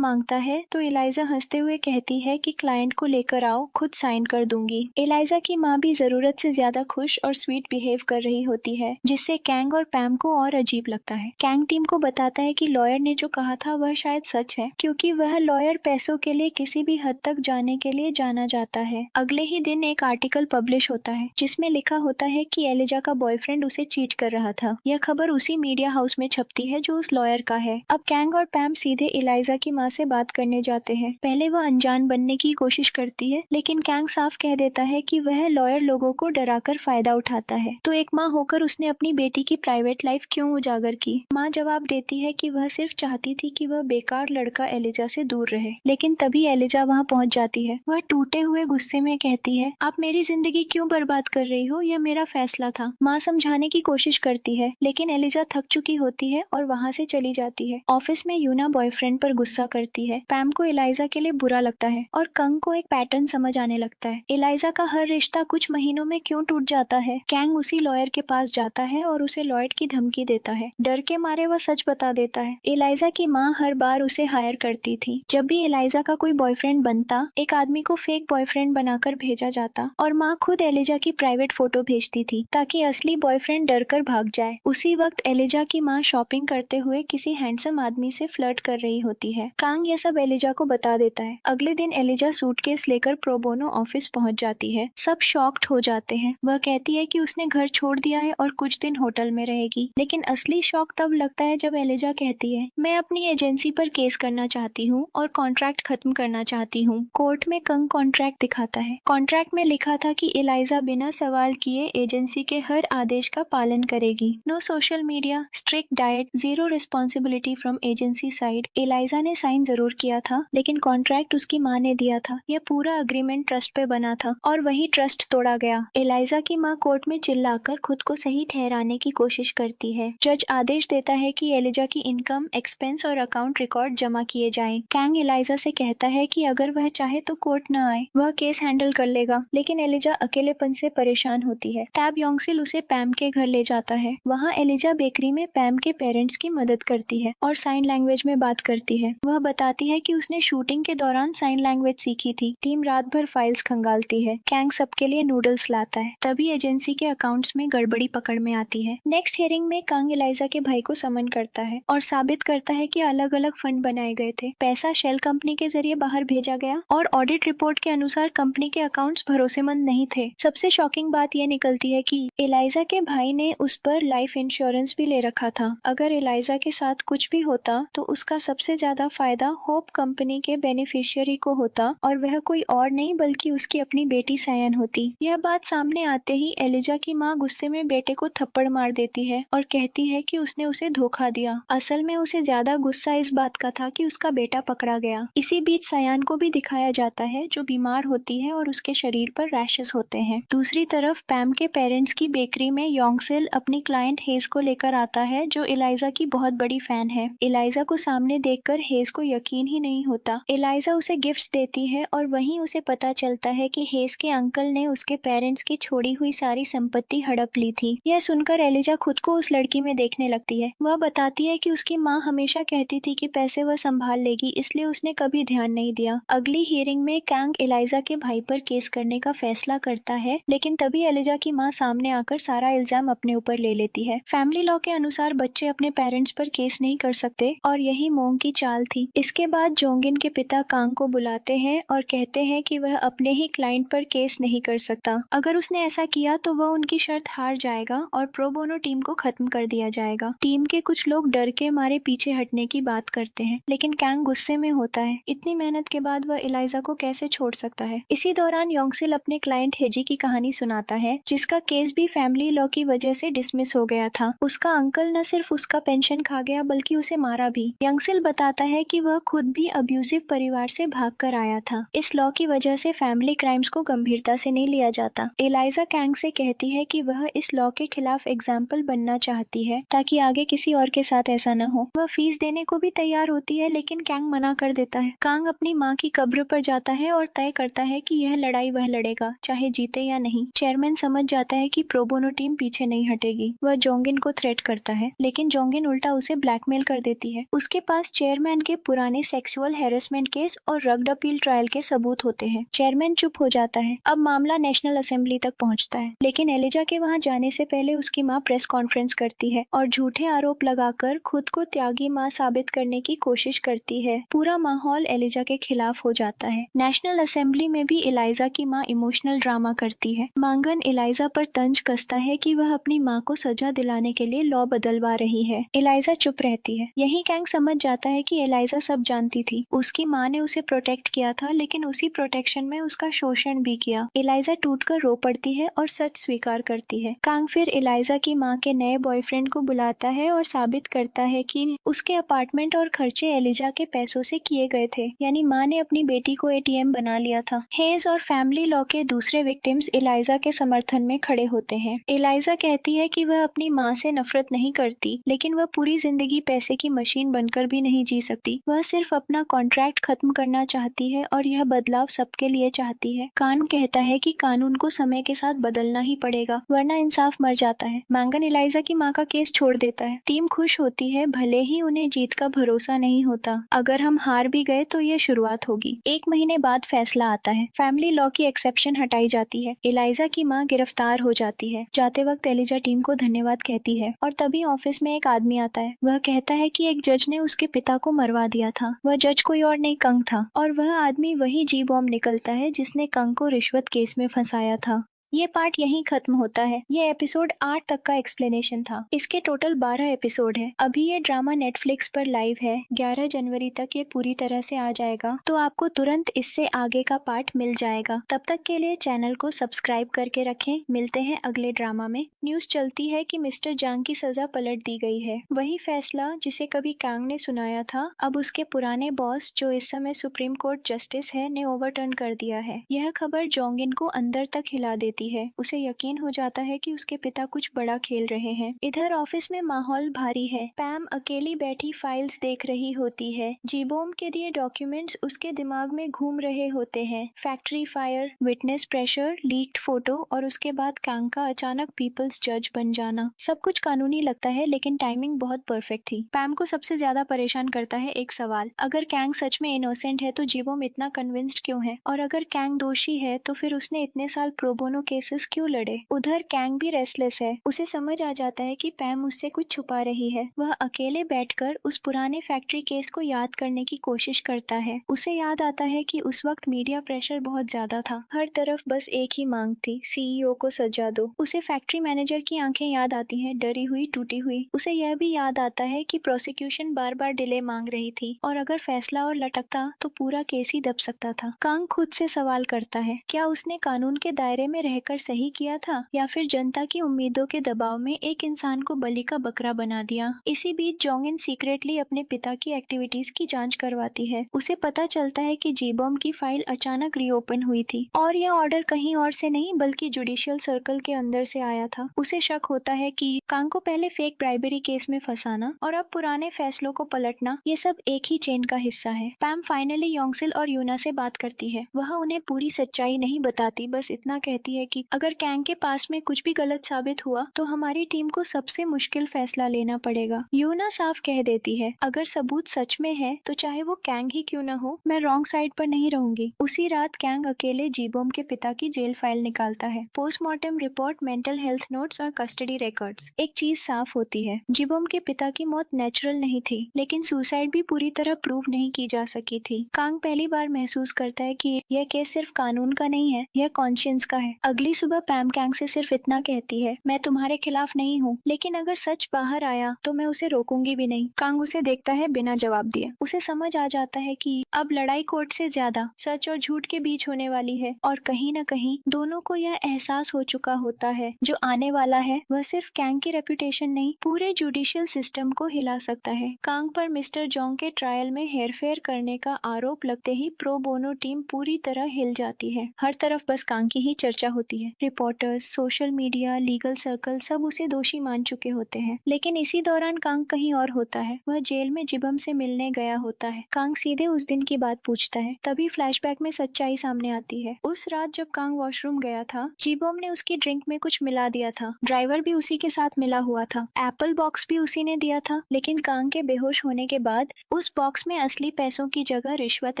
मांगता है तो एलाइजा हंसते हुए कहती है कि क्लाइंट को लेकर आओ, खुद साइन कर दूंगी। एलाइजा की माँ भी जरूरत से ज्यादा खुश और स्वीट बिहेव कर रही होती है, जिससे कैंग और पैम को और अजीब लगता है। कैंग टीम को बताता है कि लॉयर ने जो कहा था वह शायद सच है, क्योंकि वह लॉयर पैसों के लिए किसी भी हद तक जाने के लिए जाना जाता है। अगले ही दिन एक आर्टिकल पब्लिश होता है जिसमें लिखा होता है कि एलिजा का बॉयफ्रेंड उसे चीट कर रहा था। यह खबर उसी मीडिया हाउस में छपती है जो उस लॉयर का है। अब कैंग और पैम सीधे एलाइजा की माँ से बात करने जाते हैं। पहले वह अनजान बनने की कोशिश करती है, लेकिन कैंग साफ कह देता है कि वह लॉयर लोगों को डराकर फायदा उठाता है। तो एक माँ होकर उसने अपनी बेटी की प्राइवेट लाइफ क्यों उजागर की? माँ जवाब देती है कि वह सिर्फ चाहती थी कि वह बेकार लड़का एलिजा से दूर रहे। लेकिन तभी एलिजा वहाँ पहुँच जाती है। वह टूटे हुए गुस्से में कहती है, आप मेरी जिंदगी क्यों बर्बाद कर रही हो? यह मेरा फैसला था। माँ समझाने की कोशिश करती है, लेकिन एलिजा थक चुकी होती है और वहाँ से चली जाती है। ऑफिस में यूना बॉयफ्रेंड पर गुस्सा करती है। पैम को एलाइजा के लिए बुरा लगता है और कंग को एक पैटर्न समझ आने लगता है। एलाइजा का हर रिश्ता कुछ महीनों में क्यों टूट जाता है? कैंग उसी लॉयर के पास जाता है और उसे लॉयड की धमकी देता है। डर के मारे वह सच बता देता है। एलाइजा की माँ हर बार उसे हायर करती थी। जब भी एलाइजा का कोई बॉयफ्रेंड बनता, एक आदमी को फेक बॉयफ्रेंड बनाकर भेजा जाता और माँ खुद एलिजा की प्राइवेट फोटो भेजती थी ताकि असली बॉयफ्रेंड डर कर भाग जाए। उसी वक्त एलिजा की माँ शॉपिंग करते हुए किसी हैंडसम आदमी से फ्लर्ट कर रही होती है। कांग यह सब एलिजा को बता देता है। अगले दिन एलिजा सूटकेस लेकर प्रोबोनो ऑफिस पहुंच जाती है। सब शॉक्ड हो जाते हैं। वह कहती है कि उसने घर छोड़ दिया है और कुछ दिन होटल में रहेगी। लेकिन असली शॉक तब लगता है जब एलिजा कहती है, मैं अपनी एजेंसी पर केस करना चाहती हूँ और कॉन्ट्रैक्ट खत्म करना चाहती हूँ। कोर्ट में कंग कॉन्ट्रैक्ट दिखाता है। कॉन्ट्रैक्ट में लिखा था कि एलाइजा बिना सवाल किए एजेंसी के हर आदेश का पालन करेगी। No social media, strict diet, zero responsibility from agency side. Eliza ने साइन जरूर किया था, लेकिन कॉन्ट्रैक्ट उसकी माँ ने दिया था। यह पूरा अग्रीमेंट ट्रस्ट पे बना था और वही ट्रस्ट तोड़ा गया। एलाइजा की माँ कोर्ट में चिल्लाकर खुद को सही ठहराने की कोशिश करती है। जज आदेश देता है कि एलिजा की इनकम, एक्सपेंस और अकाउंट रिकॉर्ड जमा किए जाएं। कैंग एलाइजा से कहता है कि अगर वह चाहे तो कोर्ट न आए, वह केस हैंडल कर लेगा। लेकिन एलिजा अकेलेपन से परेशान होती है। टैब योंगसिल उसे पैम के घर ले जाता है। वहाँ एलिजा बेकरी में पैम के पेरेंट्स की मदद करती है और साइन लैंग्वेज में बात करती है। वह बताती है कि उसने शूटिंग के दौरान साइन लैंग्वेज सीखी थी। टीम रात भर फाइल्स खंगालती है। कैंग सबके लिए नूडल्स लाता है। तभी एजेंसी के अकाउंट्स में गड़बड़ी पकड़ में आती है। नेक्स्ट हियरिंग में कांग एलाइजा के भाई को समन करता है और साबित करता है कि अलग अलग फंड बनाए गए थे। पैसा शेल कंपनी के जरिए बाहर भेजा गया और ऑडिट रिपोर्ट के अनुसार कंपनी के अकाउंट्स भरोसेमंद नहीं थे। सबसे शॉकिंग बात यह निकलती है कि एलाइजा के भाई ने उस पर लाइफ इंश्योरेंस भी ले रखा था। अगर एलाइजा के साथ कुछ भी होता तो उसका सबसे ज्यादा फायदा होप कंपनी के बेनिफिशियरी को होता और वह कोई और नहीं बल्कि उसकी अपनी बेटी सायन होती। यह बात सामने आते ही एलिजा की माँ गुस्से में बेटे को थप्पड़ मार देती है और कहती है कि उसने उसे धोखा दिया। असल में उसे ज्यादा गुस्सा इस बात का था कि उसका बेटा पकड़ा गया। इसी बीच सायान को भी दिखाया जाता है जो बीमार होती है और उसके शरीर पर रैशेस होते हैं। दूसरी तरफ पैम के पेरेंट्स की बेकरी में योंगसिल अपनी क्लाइंट हेज को लेकर आता है जो एलाइजा की बहुत बड़ी फैन है। एलाइजा को सामने देखकर हेज को यकीन ही नहीं होता। एलाइजा उसे गिफ्ट्स देती है और वहीं उसे पता चलता है कि हेज के अंकल ने उसके पेरेंट्स की छोड़ी हुई सारी संपत्ति हड़प ली थी। यह सुनकर एलिजा खुद को उस लड़की में देखने लगती है। वह बताती है कि उसकी माँ हमेशा कहती थी कि पैसे वह संभाल लेगी, इसलिए उसने कभी ध्यान नहीं दिया। अगली हियरिंग में कैंग एलाइजा के भाई पर केस करने का फैसला करता है, लेकिन तभी एलिजा की माँ सामने आकर सारा इल्जाम अपने ऊपर ले लेती है। फैमिली लॉ के अनुसार बच्चे अपने पेरेंट्स पर केस नहीं कर कर सकते और यही मोंग की चाल थी। इसके बाद जोंगिन के पिता कांग को बुलाते हैं और कहते हैं कि वह अपने ही क्लाइंट पर केस नहीं कर सकता। अगर उसने ऐसा किया तो वह उनकी शर्त हार जाएगा और प्रो बोनो टीम को खत्म कर दिया जाएगा। टीम के कुछ लोग डर के मारे पीछे हटने की बात करते हैं, लेकिन कैंग गुस्से में होता है। इतनी मेहनत के बाद वह एलिजा को कैसे छोड़ सकता है। इसी दौरान योंगसिल अपने क्लाइंट हेजी की कहानी सुनाता है, जिसका केस भी फैमिली लॉ की वजह से डिसमिस हो गया था। उसका अंकल न सिर्फ उसका पेंशन खा गया बल्कि उसे मारा भी। योंगसिल बताता है कि वह खुद भी अब्यूजिव परिवार से भागकर आया था। इस लॉ की वजह से फैमिली क्राइम्स को गंभीरता से नहीं लिया जाता। एलिजा कैंग से कहती है कि वह इस लॉ के खिलाफ एग्जाम्पल बनना चाहती है ताकि आगे किसी और के साथ ऐसा न हो। वह फीस देने को भी तैयार होती है, लेकिन कैंग मना कर देता है। कांग अपनी माँ की कब्र पर जाता है और तय करता है कि यह लड़ाई वह लड़ेगा, चाहे जीते या नहीं। चेयरमैन समझ जाता है कि प्रो बोनो टीम पीछे नहीं हटेगी। वह जोंगिन को थ्रेट करता है, लेकिन जोंगिन उल्टा उसे ब्लैकमेल कर देती है। उसके पास चेयरमैन के पुराने सेक्सुअल हैरेसमेंट केस और रग्ड अपील ट्रायल के सबूत होते हैं। चेयरमैन चुप हो जाता है। अब मामला नेशनल असेंबली तक पहुंचता है, लेकिन एलिजा के वहां जाने से पहले उसकी मां प्रेस कॉन्फ्रेंस करती है और झूठे आरोप लगाकर खुद को त्यागी मां साबित करने की कोशिश करती है। पूरा माहौल एलिजा के खिलाफ हो जाता है। नेशनल असेंबली में भी एलिजा की मां इमोशनल ड्रामा करती है। मांगन एलिजा पर तंज कसता है कि वह अपनी मां को सजा दिलाने के लिए लॉ बदलवा रही है। एलिजा चुप रहती है। यही कैंग समझ जाता है कि एलिजा सब जानती थी। उसकी मां ने उसे प्रोटेक्ट किया था, लेकिन उसी प्रोटेक्शन में उसका शोषण भी किया। एलिजा टूटकर रो पड़ती है और सच स्वीकार करती है। कांग फिर एलिजा की मां के नए बॉयफ्रेंड को बुलाता है और साबित करता है कि उसके अपार्टमेंट और खर्चे एलिजा के पैसों से किए गए थे, यानी मां ने अपनी बेटी को एटीएम बना लिया था। हेज और फैमिली लॉ के दूसरे विक्टिम्स एलिजा के समर्थन में खड़े होते हैं। एलिजा कहती है कि वह अपनी मां से नफरत नहीं करती, लेकिन वह पूरी जिंदगी पैसे की मशीन बनकर भी नहीं जी सकती। वह सिर्फ अपना कॉन्ट्रैक्ट खत्म करना चाहती है और यह बदलाव सबके लिए चाहती है। कान कहता है कि कानून को समय के साथ बदलना ही पड़ेगा, वरना इंसाफ मर जाता है। मैंगन एलिजा की मां का केस छोड़ देता है। टीम खुश होती है, भले ही उन्हें जीत का भरोसा नहीं होता। अगर हम हार भी गए तो ये शुरुआत होगी। 1 महीने बाद फैसला आता है। फैमिली लॉ की एक्सेप्शन हटाई जाती है। एलिजा की मां गिरफ्तार हो जाती है। जाते वक्त एलिजा टीम को धन्यवाद कहती है और तभी ऑफिस में एक आदमी आता है। वह कहता है कि एक जज ने उसके पिता को मरवा दिया था। वह जज कोई और नहीं, कंग था, और वह आदमी वही जी बॉम्ब निकलता है जिसने कंग को रिश्वत केस में फंसाया था। ये पार्ट यहीं खत्म होता है। ये एपिसोड 8 तक का एक्सप्लेनेशन था। इसके टोटल 12 एपिसोड है। अभी ये ड्रामा नेटफ्लिक्स पर लाइव है। 11 जनवरी तक ये पूरी तरह से आ जाएगा, तो आपको तुरंत इससे आगे का पार्ट मिल जाएगा। तब तक के लिए चैनल को सब्सक्राइब करके रखें। मिलते हैं अगले ड्रामा में। न्यूज चलती है कि मिस्टर जांग की सजा पलट दी गई है। वही फैसला जिसे कभी कांग ने सुनाया था, अब उसके पुराने बॉस, जो इस समय सुप्रीम कोर्ट जस्टिस है, ने ओवरटर्न कर दिया है। यह खबर जोंगिन को अंदर तक हिला देती है। उसे यकीन हो जाता है कि उसके पिता कुछ बड़ा खेल रहे हैं। इधर ऑफिस में माहौल भारी है। पैम अकेली बैठी फाइल्स देख रही होती है। जीबोम के दिए डॉक्यूमेंट्स उसके दिमाग में घूम रहे होते हैं। Factory fire, witness pressure, leaked photo और उसके बाद कांग का अचानक पीपल्स जज बन जाना। सब कुछ कानूनी लगता है, लेकिन टाइमिंग बहुत परफेक्ट थी। पैम को सबसे ज्यादा परेशान करता है एक सवाल, अगर कैंग सच में इनोसेंट है तो जीबोम इतना कन्विंस्ड क्यों है, और अगर कैंग दोषी है तो फिर उसने इतने साल प्रोबोनो केसेस क्यों लड़े। उधर कैंग भी रेस्टलेस है। उसे समझ आ जाता है कि पैम उससे कुछ छुपा रही है। वह अकेले बैठकर उस पुराने फैक्ट्री केस को याद करने की कोशिश करता है। उसे याद आता है कि उस वक्त मीडिया प्रेशर बहुत ज्यादा था। हर तरफ बस एक ही मांग थी, सीईओ को सजा दो। उसे फैक्ट्री मैनेजर की आंखें याद आती हैं, डरी हुई, टूटी हुई। उसे यह भी याद आता है कि प्रोसिक्यूशन बार बार डिले मांग रही थी और अगर फैसला और लटकता तो पूरा केस ही दब सकता था। कांग खुद से सवाल करता है, क्या उसने कानून के दायरे में रहकर सही किया था, या फिर जनता की उम्मीदों के दबाव में एक इंसान को बलि का बकरा बना दिया। इसी बीच जोंगिन सीक्रेटली अपने पिता की एक्टिविटीज की जांच करवाती है। उसे पता चलता है कि जीबॉम की फाइल अचानक रीओपन हुई थी और यह ऑर्डर कहीं और से नहीं बल्कि जुडिशियल सर्कल के अंदर से आया था। उसे शक होता है कि कांग को पहले फेक ब्राइबरी केस में फंसाना और अब पुराने फैसलों को पलटना, ये सब एक ही चेन का हिस्सा है। पैम फाइनली योंगसिल और यूना से बात करती है। वह उन्हें पूरी सच्चाई नहीं बताती, बस इतना कहती है कि अगर कैंग के पास में कुछ भी गलत साबित हुआ तो हमारी टीम को सबसे मुश्किल फैसला लेना पड़ेगा। यूना साफ कह देती है, अगर सबूत सच में है तो चाहे वो कैंग ही क्यों न हो, मैं रॉन्ग साइड पर नहीं रहूंगी। उसी रात कैंग अकेले जीबोम के पिता की जेल फाइल निकालता है। Postmortem report, mental health notes और कस्टडी रिकॉर्ड्स। एक चीज साफ होती है, जीबोम के पिता की मौत नेचुरल नहीं थी, लेकिन सुसाइड भी पूरी तरह प्रूव नहीं की जा सकी थी। कांग पहली बार महसूस करता है कि यह केस सिर्फ कानून का नहीं है, यह कॉन्शियंस का है। अगली सुबह पैम कैंग से सिर्फ इतना कहती है, मैं तुम्हारे खिलाफ नहीं हूँ, लेकिन अगर सच बाहर आया तो मैं उसे रोकूंगी भी नहीं। कांग उसे देखता है बिना जवाब दिए। उसे समझ आ जाता है कि अब लड़ाई कोर्ट से ज्यादा सच और झूठ के बीच होने वाली है, और कहीं न कहीं दोनों को यह एहसास हो चुका होता है, जो आने वाला है वह सिर्फ कैंग की रेपुटेशन नहीं, पूरे जुडिशियल सिस्टम को हिला सकता है। कांग पर मिस्टर जोंग के ट्रायल में हेरफेर करने का आरोप लगते ही प्रो बोनो टीम पूरी तरह हिल जाती है। हर तरफ बस कांग की ही चर्चा होती है। Reporters, social media, legal circle सब उसे दोषी मान चुके होते हैं। लेकिन इसी दौरान कांग कहीं और होता है। वह जेल में जिबम से मिलने गया होता है। कांग सीधे उस दिन की बात पूछता है। तभी फ्लैशबैक में सच्चाई सामने आती है। उस रात जब कांग वॉशरूम गया था, जिबोम ने उसकी ड्रिंक में कुछ मिला दिया था। ड्राइवर भी उसी के साथ मिला हुआ था। एप्पल बॉक्स भी उसी ने दिया था, लेकिन कांग के बेहोश होने के बाद उस बॉक्स में असली पैसों की जगह रिश्वत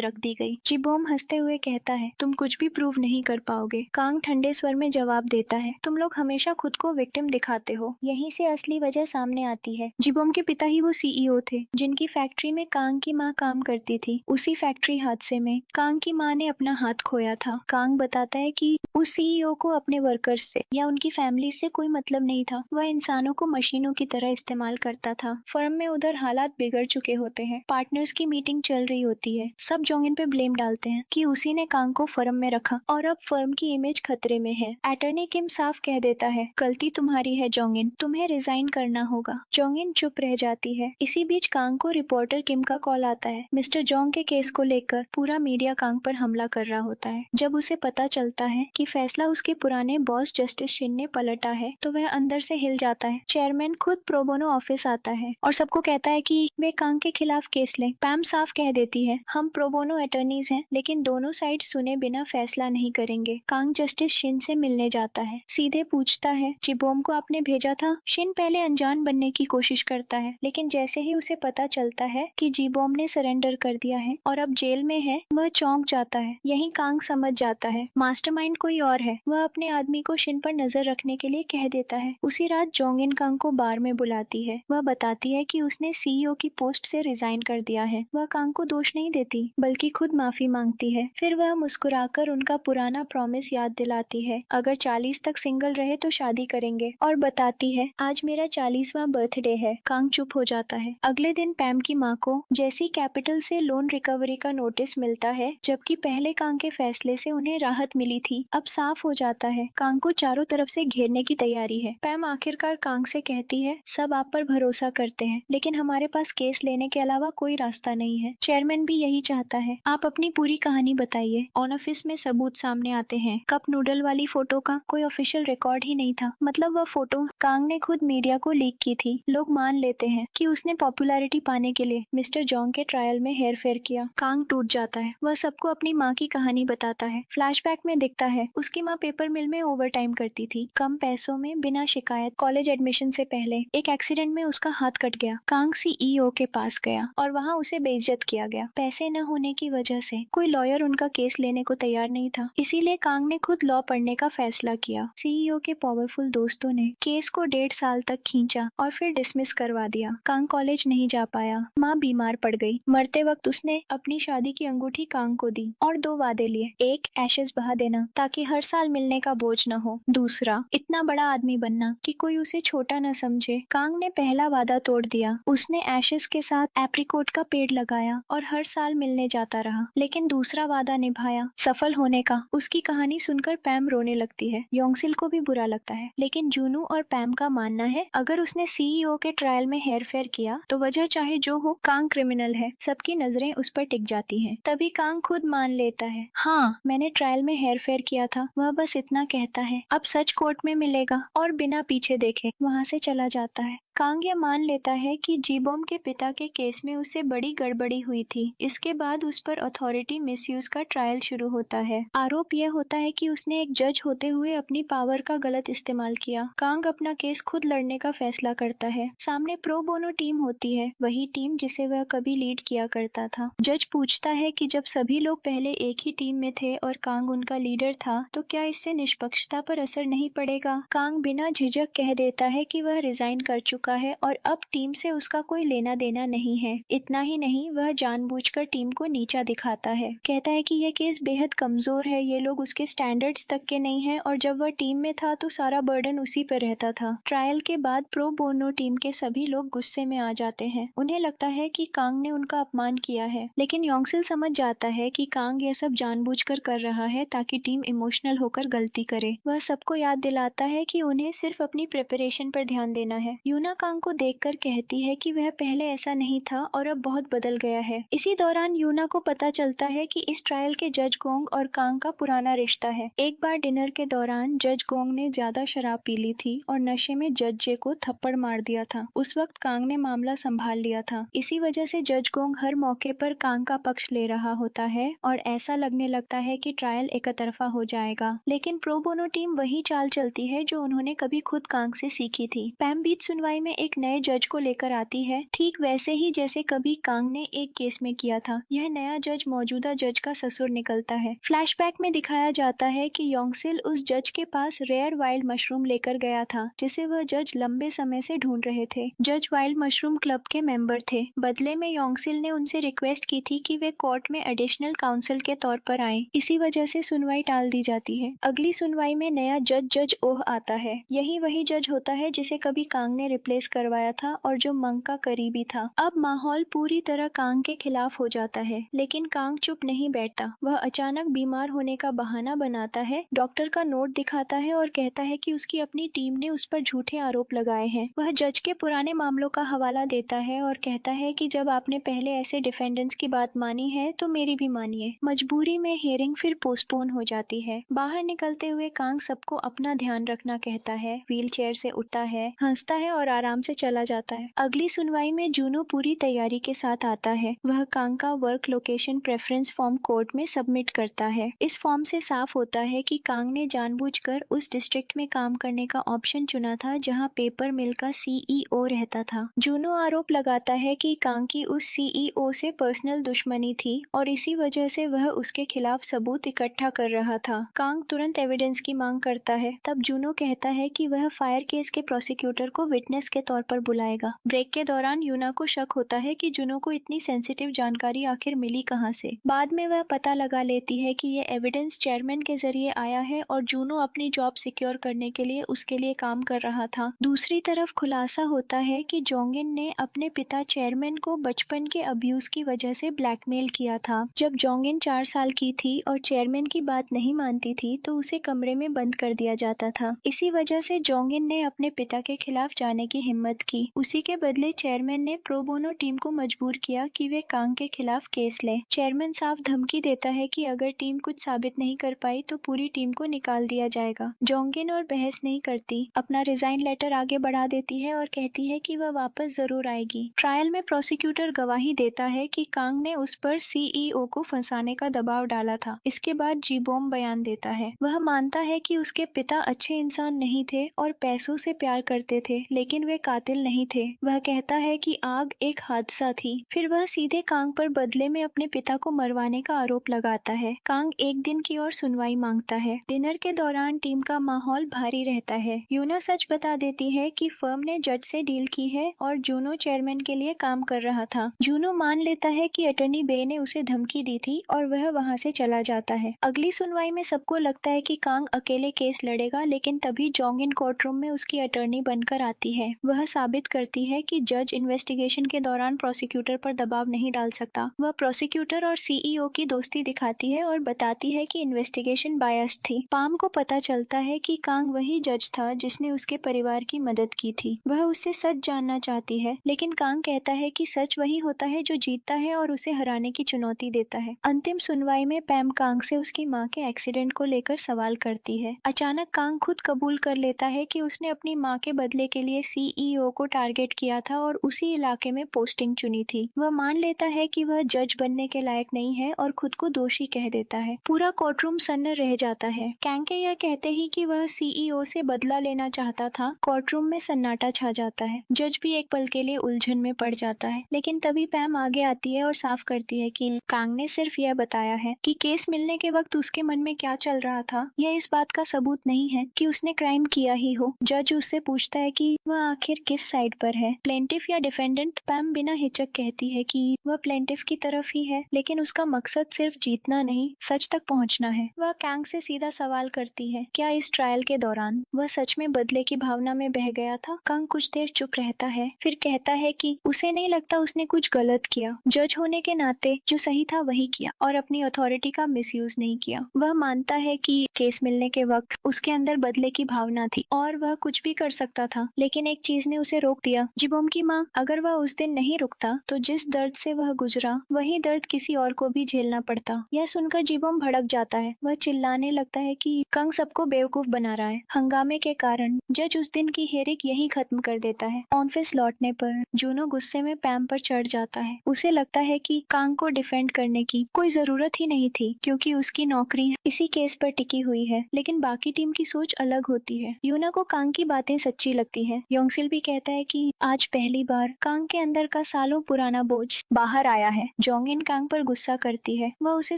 रख दी गई। जिबोम हंसते हुए कहता है, तुम कुछ भी प्रूव नहीं कर पाओगे। कांग ठंडे स्वर में जवाब देता है, तुम लोग हमेशा खुद को विक्टिम दिखाते हो। यहीं से असली वजह सामने आती है। जिबोम के पिता ही वो सीईओ थे जिनकी फैक्ट्री में कांग की माँ काम करती थी। उसी फैक्ट्री हादसे में कांग की माँ ने अपना हाथ खोया था। कांग बताता है कि उस सीईओ को अपने वर्कर्स से या उनकी फैमिली से कोई मतलब नहीं था। वह इंसानों को मशीनों की तरह इस्तेमाल करता था। फर्म में उधर हालात बिगड़ चुके होते हैं। पार्टनर्स की मीटिंग चल रही होती है। सब जोंगिन पे ब्लेम डालते हैं कि उसी ने कांग को फर्म में रखा और अब फर्म की इमेज खतरे में है। अटॉर्नी किम साफ कह देता है, गलती तुम्हारी है जोंगिन, तुम्हें रिजाइन करना होगा। जोंगिन चुप रह जाती है। इसी बीच कांग को रिपोर्टर किम का कॉल आता है। मिस्टर जोंग के केस को लेकर पूरा मीडिया कांग पर हमला कर रहा होता है। जब उसे पता चलता है कि फैसला उसके पुराने बॉस जस्टिस शिन ने पलटा है तो वह अंदर से हिल जाता है। चेयरमैन खुद प्रोबोनो ऑफिस आता है और सबको कहता है कि वे कांग के खिलाफ केस लें। पैम साफ कह देती है, हम प्रोबोनो अटॉर्नीज हैं, लेकिन दोनों साइड सुने बिना फैसला नहीं करेंगे। कांग जस्टिस शिन से मिलने जाता है। सीधे पूछता है, जिबोम को आपने भेजा था? शिन पहले अनजान बनने की कोशिश करता है, लेकिन जैसे ही उसे पता चलता है कि जिबोम ने सरेंडर कर दिया है और अब जेल में है, वह चौंक जाता है। यही कांग समझ जाता है मास्टरमाइंड कोई और है। वह अपने आदमी को शिन पर नजर रखने के लिए कह देता है। उसी रात जोंगिन कांग को बार में बुलाती है। वह बताती है कि उसने सीईओ की पोस्ट से रिजाइन कर दिया है। वह कांग को दोष नहीं देती, बल्कि खुद माफी मांगती है। फिर वह मुस्कुराकर उनका पुराना प्रॉमिस याद दिलाती है, अगर 40 तक सिंगल रहे तो शादी करेंगे, और बताती है, आज मेरा 40वां बर्थडे है। कांग चुप हो जाता है। अगले दिन पैम की माँ को जेसी कैपिटल से लोन रिकवरी का नोटिस मिलता है, जबकि पहले कांग के फैसले से उन्हें राहत मिली थी। अब साफ हो जाता है, कांग को चारों तरफ से घेरने की तैयारी है। पैम आखिरकार कांग से कहती है, सब आप पर भरोसा करते हैं, लेकिन हमारे पास केस लेने के अलावा कोई रास्ता नहीं है। चेयरमैन भी यही चाहता है। आप अपनी पूरी कहानी बताइए। ऑन ऑफिस में सबूत सामने आते हैं। कप नूडल वाली फोटो का कोई ऑफिशियल रिकॉर्ड ही नहीं था। मतलब वह फोटो कांग ने खुद मीडिया को लीक की थी। लोग मान लेते हैं कि उसने पॉपुलैरिटी पाने के लिए मिस्टर जोंग के ट्रायल में हेरफेर किया। कांग टूट जाता है। वह सबको अपनी माँ की कहानी बताता है। फ्लैशबैक में दिखता है, उसकी माँ पेपर मिल में ओवर टाइम करती थी, कम पैसों में, बिना शिकायत। कॉलेज एडमिशन से पहले एक एक्सीडेंट में उसका हाथ कट गया। कांग सीईओ के पास गया और वहाँ उसे बेइज्जत किया गया। पैसे न होने की वजह से कोई लॉयर उनका केस लेने को तैयार नहीं था। इसीलिए कांग ने खुद लॉ पढ़ने का फैसला किया। सीईओ के पावरफुल दोस्तों ने केस को 1.5 साल तक खींचा और फिर डिसमिस करवा दिया। कांग कॉलेज नहीं जा पाया। माँ बीमार पड़ गई। मरते वक्त उसने अपनी शादी की अंगूठी कांग को दी और 2 वादे लिए। एक, एशेस बहा देना ताकि हर साल मिलने का बोझ न हो। दूसरा, इतना बड़ा आदमी बनना कि कोई उसे छोटा न समझे। कांग ने पहला वादा तोड़ दिया। उसने एशेस के साथ एप्रिकॉट का पेड़ लगाया और हर साल मिलने जाता रहा, लेकिन दूसरा वादा निभाया, सफल होने का। उसकी कहानी सुनकर पैम रोने लगती है। योंगसिल को भी बुरा लगता है, लेकिन जूनू और पैम का मानना है, अगर उसने सीईओ के ट्रायल में हेरफेर किया तो वजह चाहे जो हो, कांग क्रिमिनल है। सबकी नजरें उस पर टिक जाती हैं। तभी कांग खुद मान लेता है, हाँ, मैंने ट्रायल में हेरफेर किया था। वह बस इतना कहता है, अब सच कोर्ट में मिलेगा, और बिना पीछे देखे वहाँ से चला जाता है। कांग ये मान लेता है कि जीबॉम के पिता के केस में उससे बड़ी गड़बड़ी हुई थी। इसके बाद उस पर अथॉरिटी मिसयूज का ट्रायल शुरू होता है। आरोप यह होता है कि उसने एक जज होते हुए अपनी पावर का गलत इस्तेमाल किया। कांग अपना केस खुद लड़ने का फैसला करता है। सामने प्रो बोनो टीम होती है, वही टीम जिसे वह कभी लीड किया करता था। जज पूछता है कि जब सभी लोग पहले एक ही टीम में थे और कांग उनका लीडर था, तो क्या इससे निष्पक्षता पर असर नहीं पड़ेगा? कांग बिना झिझक कह देता है कि वह रिजाइन कर चुका है और अब टीम से उसका कोई लेना देना नहीं है। इतना ही नहीं, वह जानबूझकर टीम को नीचा दिखाता है। कहता है कि यह केस बेहद कमजोर है, ये लोग उसके स्टैंडर्ड्स तक के नहीं हैं और जब वह टीम में था तो सारा बर्डन उसी पर रहता था। ट्रायल के बाद प्रो बोनो टीम के सभी लोग गुस्से में आ जाते हैं। उन्हें लगता है कि कांग ने उनका अपमान किया है, लेकिन योंगसिल समझ जाता है कि कांग यह सब जानबूझकर कर रहा है ताकि टीम इमोशनल होकर गलती करे। वह सबको याद दिलाता है कि उन्हें सिर्फ अपनी प्रिपरेशन पर ध्यान देना है। यूना कांग को देखकर कहती है कि वह पहले ऐसा नहीं था और अब बहुत बदल गया है। इसी दौरान यूना को पता चलता है कि इस ट्रायल के जज गोंग और कांग का पुराना रिश्ता है। एक बार डिनर के दौरान जज गोंग ने ज्यादा शराब पी ली थी और नशे में जज जे को थप्पड़ मार दिया था। उस वक्त कांग ने मामला संभाल लिया था। इसी वजह से जज गोंग हर मौके पर कांग का पक्ष ले रहा होता है और ऐसा लगने लगता है कि ट्रायल एकतरफा हो जाएगा। लेकिन प्रो बोनो टीम वही चाल चलती है जो उन्होंने कभी खुद कांग से सीखी थी। पैम बीच सुनवाई में एक नए जज को लेकर आती है, ठीक वैसे ही जैसे कभी कांग ने एक केस में किया था। यह नया जज मौजूदा जज का ससुर निकलता है। फ्लैशबैक में दिखाया जाता है कि योंगसिल उस जज के पास रेयर वाइल्ड मशरूम लेकर गया था, जिसे वह जज लंबे समय से ढूंढ रहे थे। जज वाइल्ड मशरूम क्लब के मेंबर थे। बदले में योंगसिल ने उनसे रिक्वेस्ट की थी कि वे कोर्ट में एडिशनल काउंसिल के तौर पर आए। इसी वजह से सुनवाई टाल दी जाती है। अगली सुनवाई में नया जज जज ओह आता है। यही वही जज होता है जिसे कभी कांग ने रिप्लेस करवाया था और जो मंग का करीबी था। अब माहौल पूरी तरह कांग के खिलाफ हो जाता है, लेकिन कांग चुप नहीं बैठता। वह अचानक बीमार होने का बहाना बनाता है, डॉक्टर का नोट दिखाता है और कहता है कि उसकी अपनी टीम ने उस पर झूठे आरोप लगाए हैं। वह जज के पुराने मामलों का हवाला देता है और कहता है कि जब आपने पहले ऐसे डिफेंडेंट्स की बात मानी है तो मेरी भी मानिए। मजबूरी में हियरिंग फिर पोस्टपोन हो जाती है। बाहर निकलते हुए कांग सबको अपना ध्यान रखना कहता है, व्हील चेयर से उठता है, हंसता है और आराम से चला जाता है। अगली सुनवाई में जूनो पूरी तैयारी के साथ आता है। वह कांग का work location preference form court में सबमिट करता है। इस फॉर्म से साफ होता है कि कांग ने जानबूझकर उस डिस्ट्रिक्ट में काम करने का ऑप्शन चुना था जहां पेपर मिल का सीईओ रहता था। जूनो आरोप लगाता है कि कांग की उस सीईओ से पर्सनल दुश्मनी थी और इसी वजह से वह उसके खिलाफ सबूत इकट्ठा कर रहा था। कांग तुरंत एविडेंस की मांग करता है। तब जूनो कहता है कि वह फायर केस के प्रोसिक्यूटर को विटनेस के तौर पर बुलाएगा। ब्रेक के दौरान यूना को शक होता है कि जूनो को इतनी सेंसिटिव जानकारी आखिर मिली कहां से। बाद में वह पता लगा लेती है कि ये एविडेंस चेयरमैन के जरिए आया है और जूनो अपनी जॉब सिक्योर करने के लिए उसके लिए काम कर रहा था। दूसरी तरफ खुलासा होता है कि जोंगिन ने अपने पिता चेयरमैन को बचपन के अब्यूज की वजह से ब्लैकमेल किया था। जब जोंगिन 4 साल की थी और चेयरमैन की बात नहीं मानती थी तो उसे कमरे में बंद कर दिया जाता था। इसी वजह से जोंगिन ने अपने पिता के खिलाफ जाने की हिम्मत की। उसी के बदले चेयरमैन ने प्रो बोनो टीम को मजबूर किया कि वे कांग के खिलाफ केस ले। चेयरमैन साफ धमकी देता है कि अगर टीम कुछ साबित नहीं कर पाई तो पूरी टीम को निकाल दिया जाएगा। जोंगिन और बहस नहीं करती, अपना रिजाइन लेटर आगे बढ़ा देती है और कहती है कि वह वापस जरूर आएगी। ट्रायल में प्रोसिक्यूटर गवाही देता है कि कांग ने उस पर सीईओ को फंसाने का दबाव डाला था। इसके बाद जीबॉम बयान देता है। वह मानता है कि उसके पिता अच्छे इंसान नहीं थे और पैसों से प्यार करते थे, लेकिन वे कातिल नहीं थे। वह कहता है कि आग एक हादसा थी। फिर वह सीधे कांग पर बदले में अपने पिता को मरवाने का आरोप लगाता है। कांग एक दिन की और सुनवाई मांगता है। डिनर के दौरान टीम का माहौल भारी रहता है। यूना सच बता देती है कि फर्म ने जज से डील की है और जूनो चेयरमैन के लिए काम कर रहा था। जूनो मान लेता है कि अटॉर्नी बे ने उसे धमकी दी थी और वह वहां से चला जाता है। अगली सुनवाई में सबको लगता है कि कांग अकेले केस लड़ेगा, लेकिन तभी जोंगिन कोर्टरूम में उसकी अटॉर्नी बनकर आती है। वह साबित करती है कि जज इन्वेस्टिगेशन के दौरान प्रोसिक्यूटर पर दबाव नहीं डाल सकता। वह प्रोसिक्यूटर और सीईओ की दोस्ती दिखाती है और बताती है कि इन्वेस्टिगेशन बायस थी। पाम को पता चलता है कि कांग वही जज था जिसने उसके परिवार की मदद की थी। वह उससे सच जानना चाहती है, लेकिन कांग कहता है कि सच वही होता है जो जीतता है और उसे हराने की चुनौती देता है। अंतिम सुनवाई में पैम कांग से उसकी मां के एक्सीडेंट को लेकर सवाल करती है। अचानक कांग खुद कबूल कर लेता है कि उसने अपनी मां के बदले के लिए सीईओ को टारगेट किया था और उसी इलाके में पोस्टिंग चुनी थी। वह मान लेता है कि वह जज बनने के लायक नहीं है और खुद को दोषी कह देता है। पूरा कोर्टरूम सन्न रह जाता है। कैंग के यह कहते ही कि वह सीईओ से बदला लेना चाहता था, कोर्टरूम में सन्नाटा छा जाता है। जज भी एक पल के लिए उलझन में पड़ जाता है, लेकिन तभी पैम आगे आती है और साफ करती है कि कांग ने सिर्फ यह बताया है कि केस मिलने के वक्त उसके मन में क्या चल रहा था। यह इस बात का सबूत नहीं है कि उसने क्राइम किया ही हो। जज उससे पूछता है कि वह आखिर किस साइड पर है, प्लेंटिफ या डिफेंडेंट। पैम बिना हिचक कहती है कि वह प्लेंटिफ की तरफ ही है, लेकिन उसका मकसद सिर्फ जीतना नहीं, सच तक पहुंचना है। वह कांग से सीधा सवाल करती है, क्या इस ट्रायल के दौरान वह सच में बदले की भावना में बह गया था। कांग कुछ देर चुप रहता है, फिर कहता है कि उसे नहीं लगता उसने कुछ गलत किया। जज होने के नाते जो सही था वही किया और अपनी अथॉरिटी का मिसयूज नहीं किया। वह मानता है कि केस मिलने के वक्त उसके अंदर बदले की भावना थी और वह कुछ भी कर सकता था, लेकिन एक चीज ने उसे रोक दिया, जिबोम की माँ। अगर वह उस दिन नहीं रुकता तो जिस दर्द से वह गुजरा वही दर्द किसी और को भी झेलना पड़ता। यह सुनकर जिबोम भड़क जाता है। वह चिल्लाने लगता है कि कंग सबको बेवकूफ बना रहा है। हंगामे के कारण जज उस दिन की हेरिक यही खत्म कर देता है। ऑफिस लौटने पर जूनो गुस्से में पैम पर चढ़ जाता है। उसे लगता है कि कांग को डिफेंड करने की कोई जरूरत ही नहीं थी, क्योंकि उसकी नौकरी इसी केस पर टिकी हुई है। लेकिन बाकी टीम की सोच अलग होती है। यूना को कांग की बातें सच्ची लगती है। योंगसिल भी कहता है कि आज पहली बार कांग के अंदर का सालों पुराना बोझ बाहर आया है। जोंगिन कांग पर गुस्सा करती है। वह उसे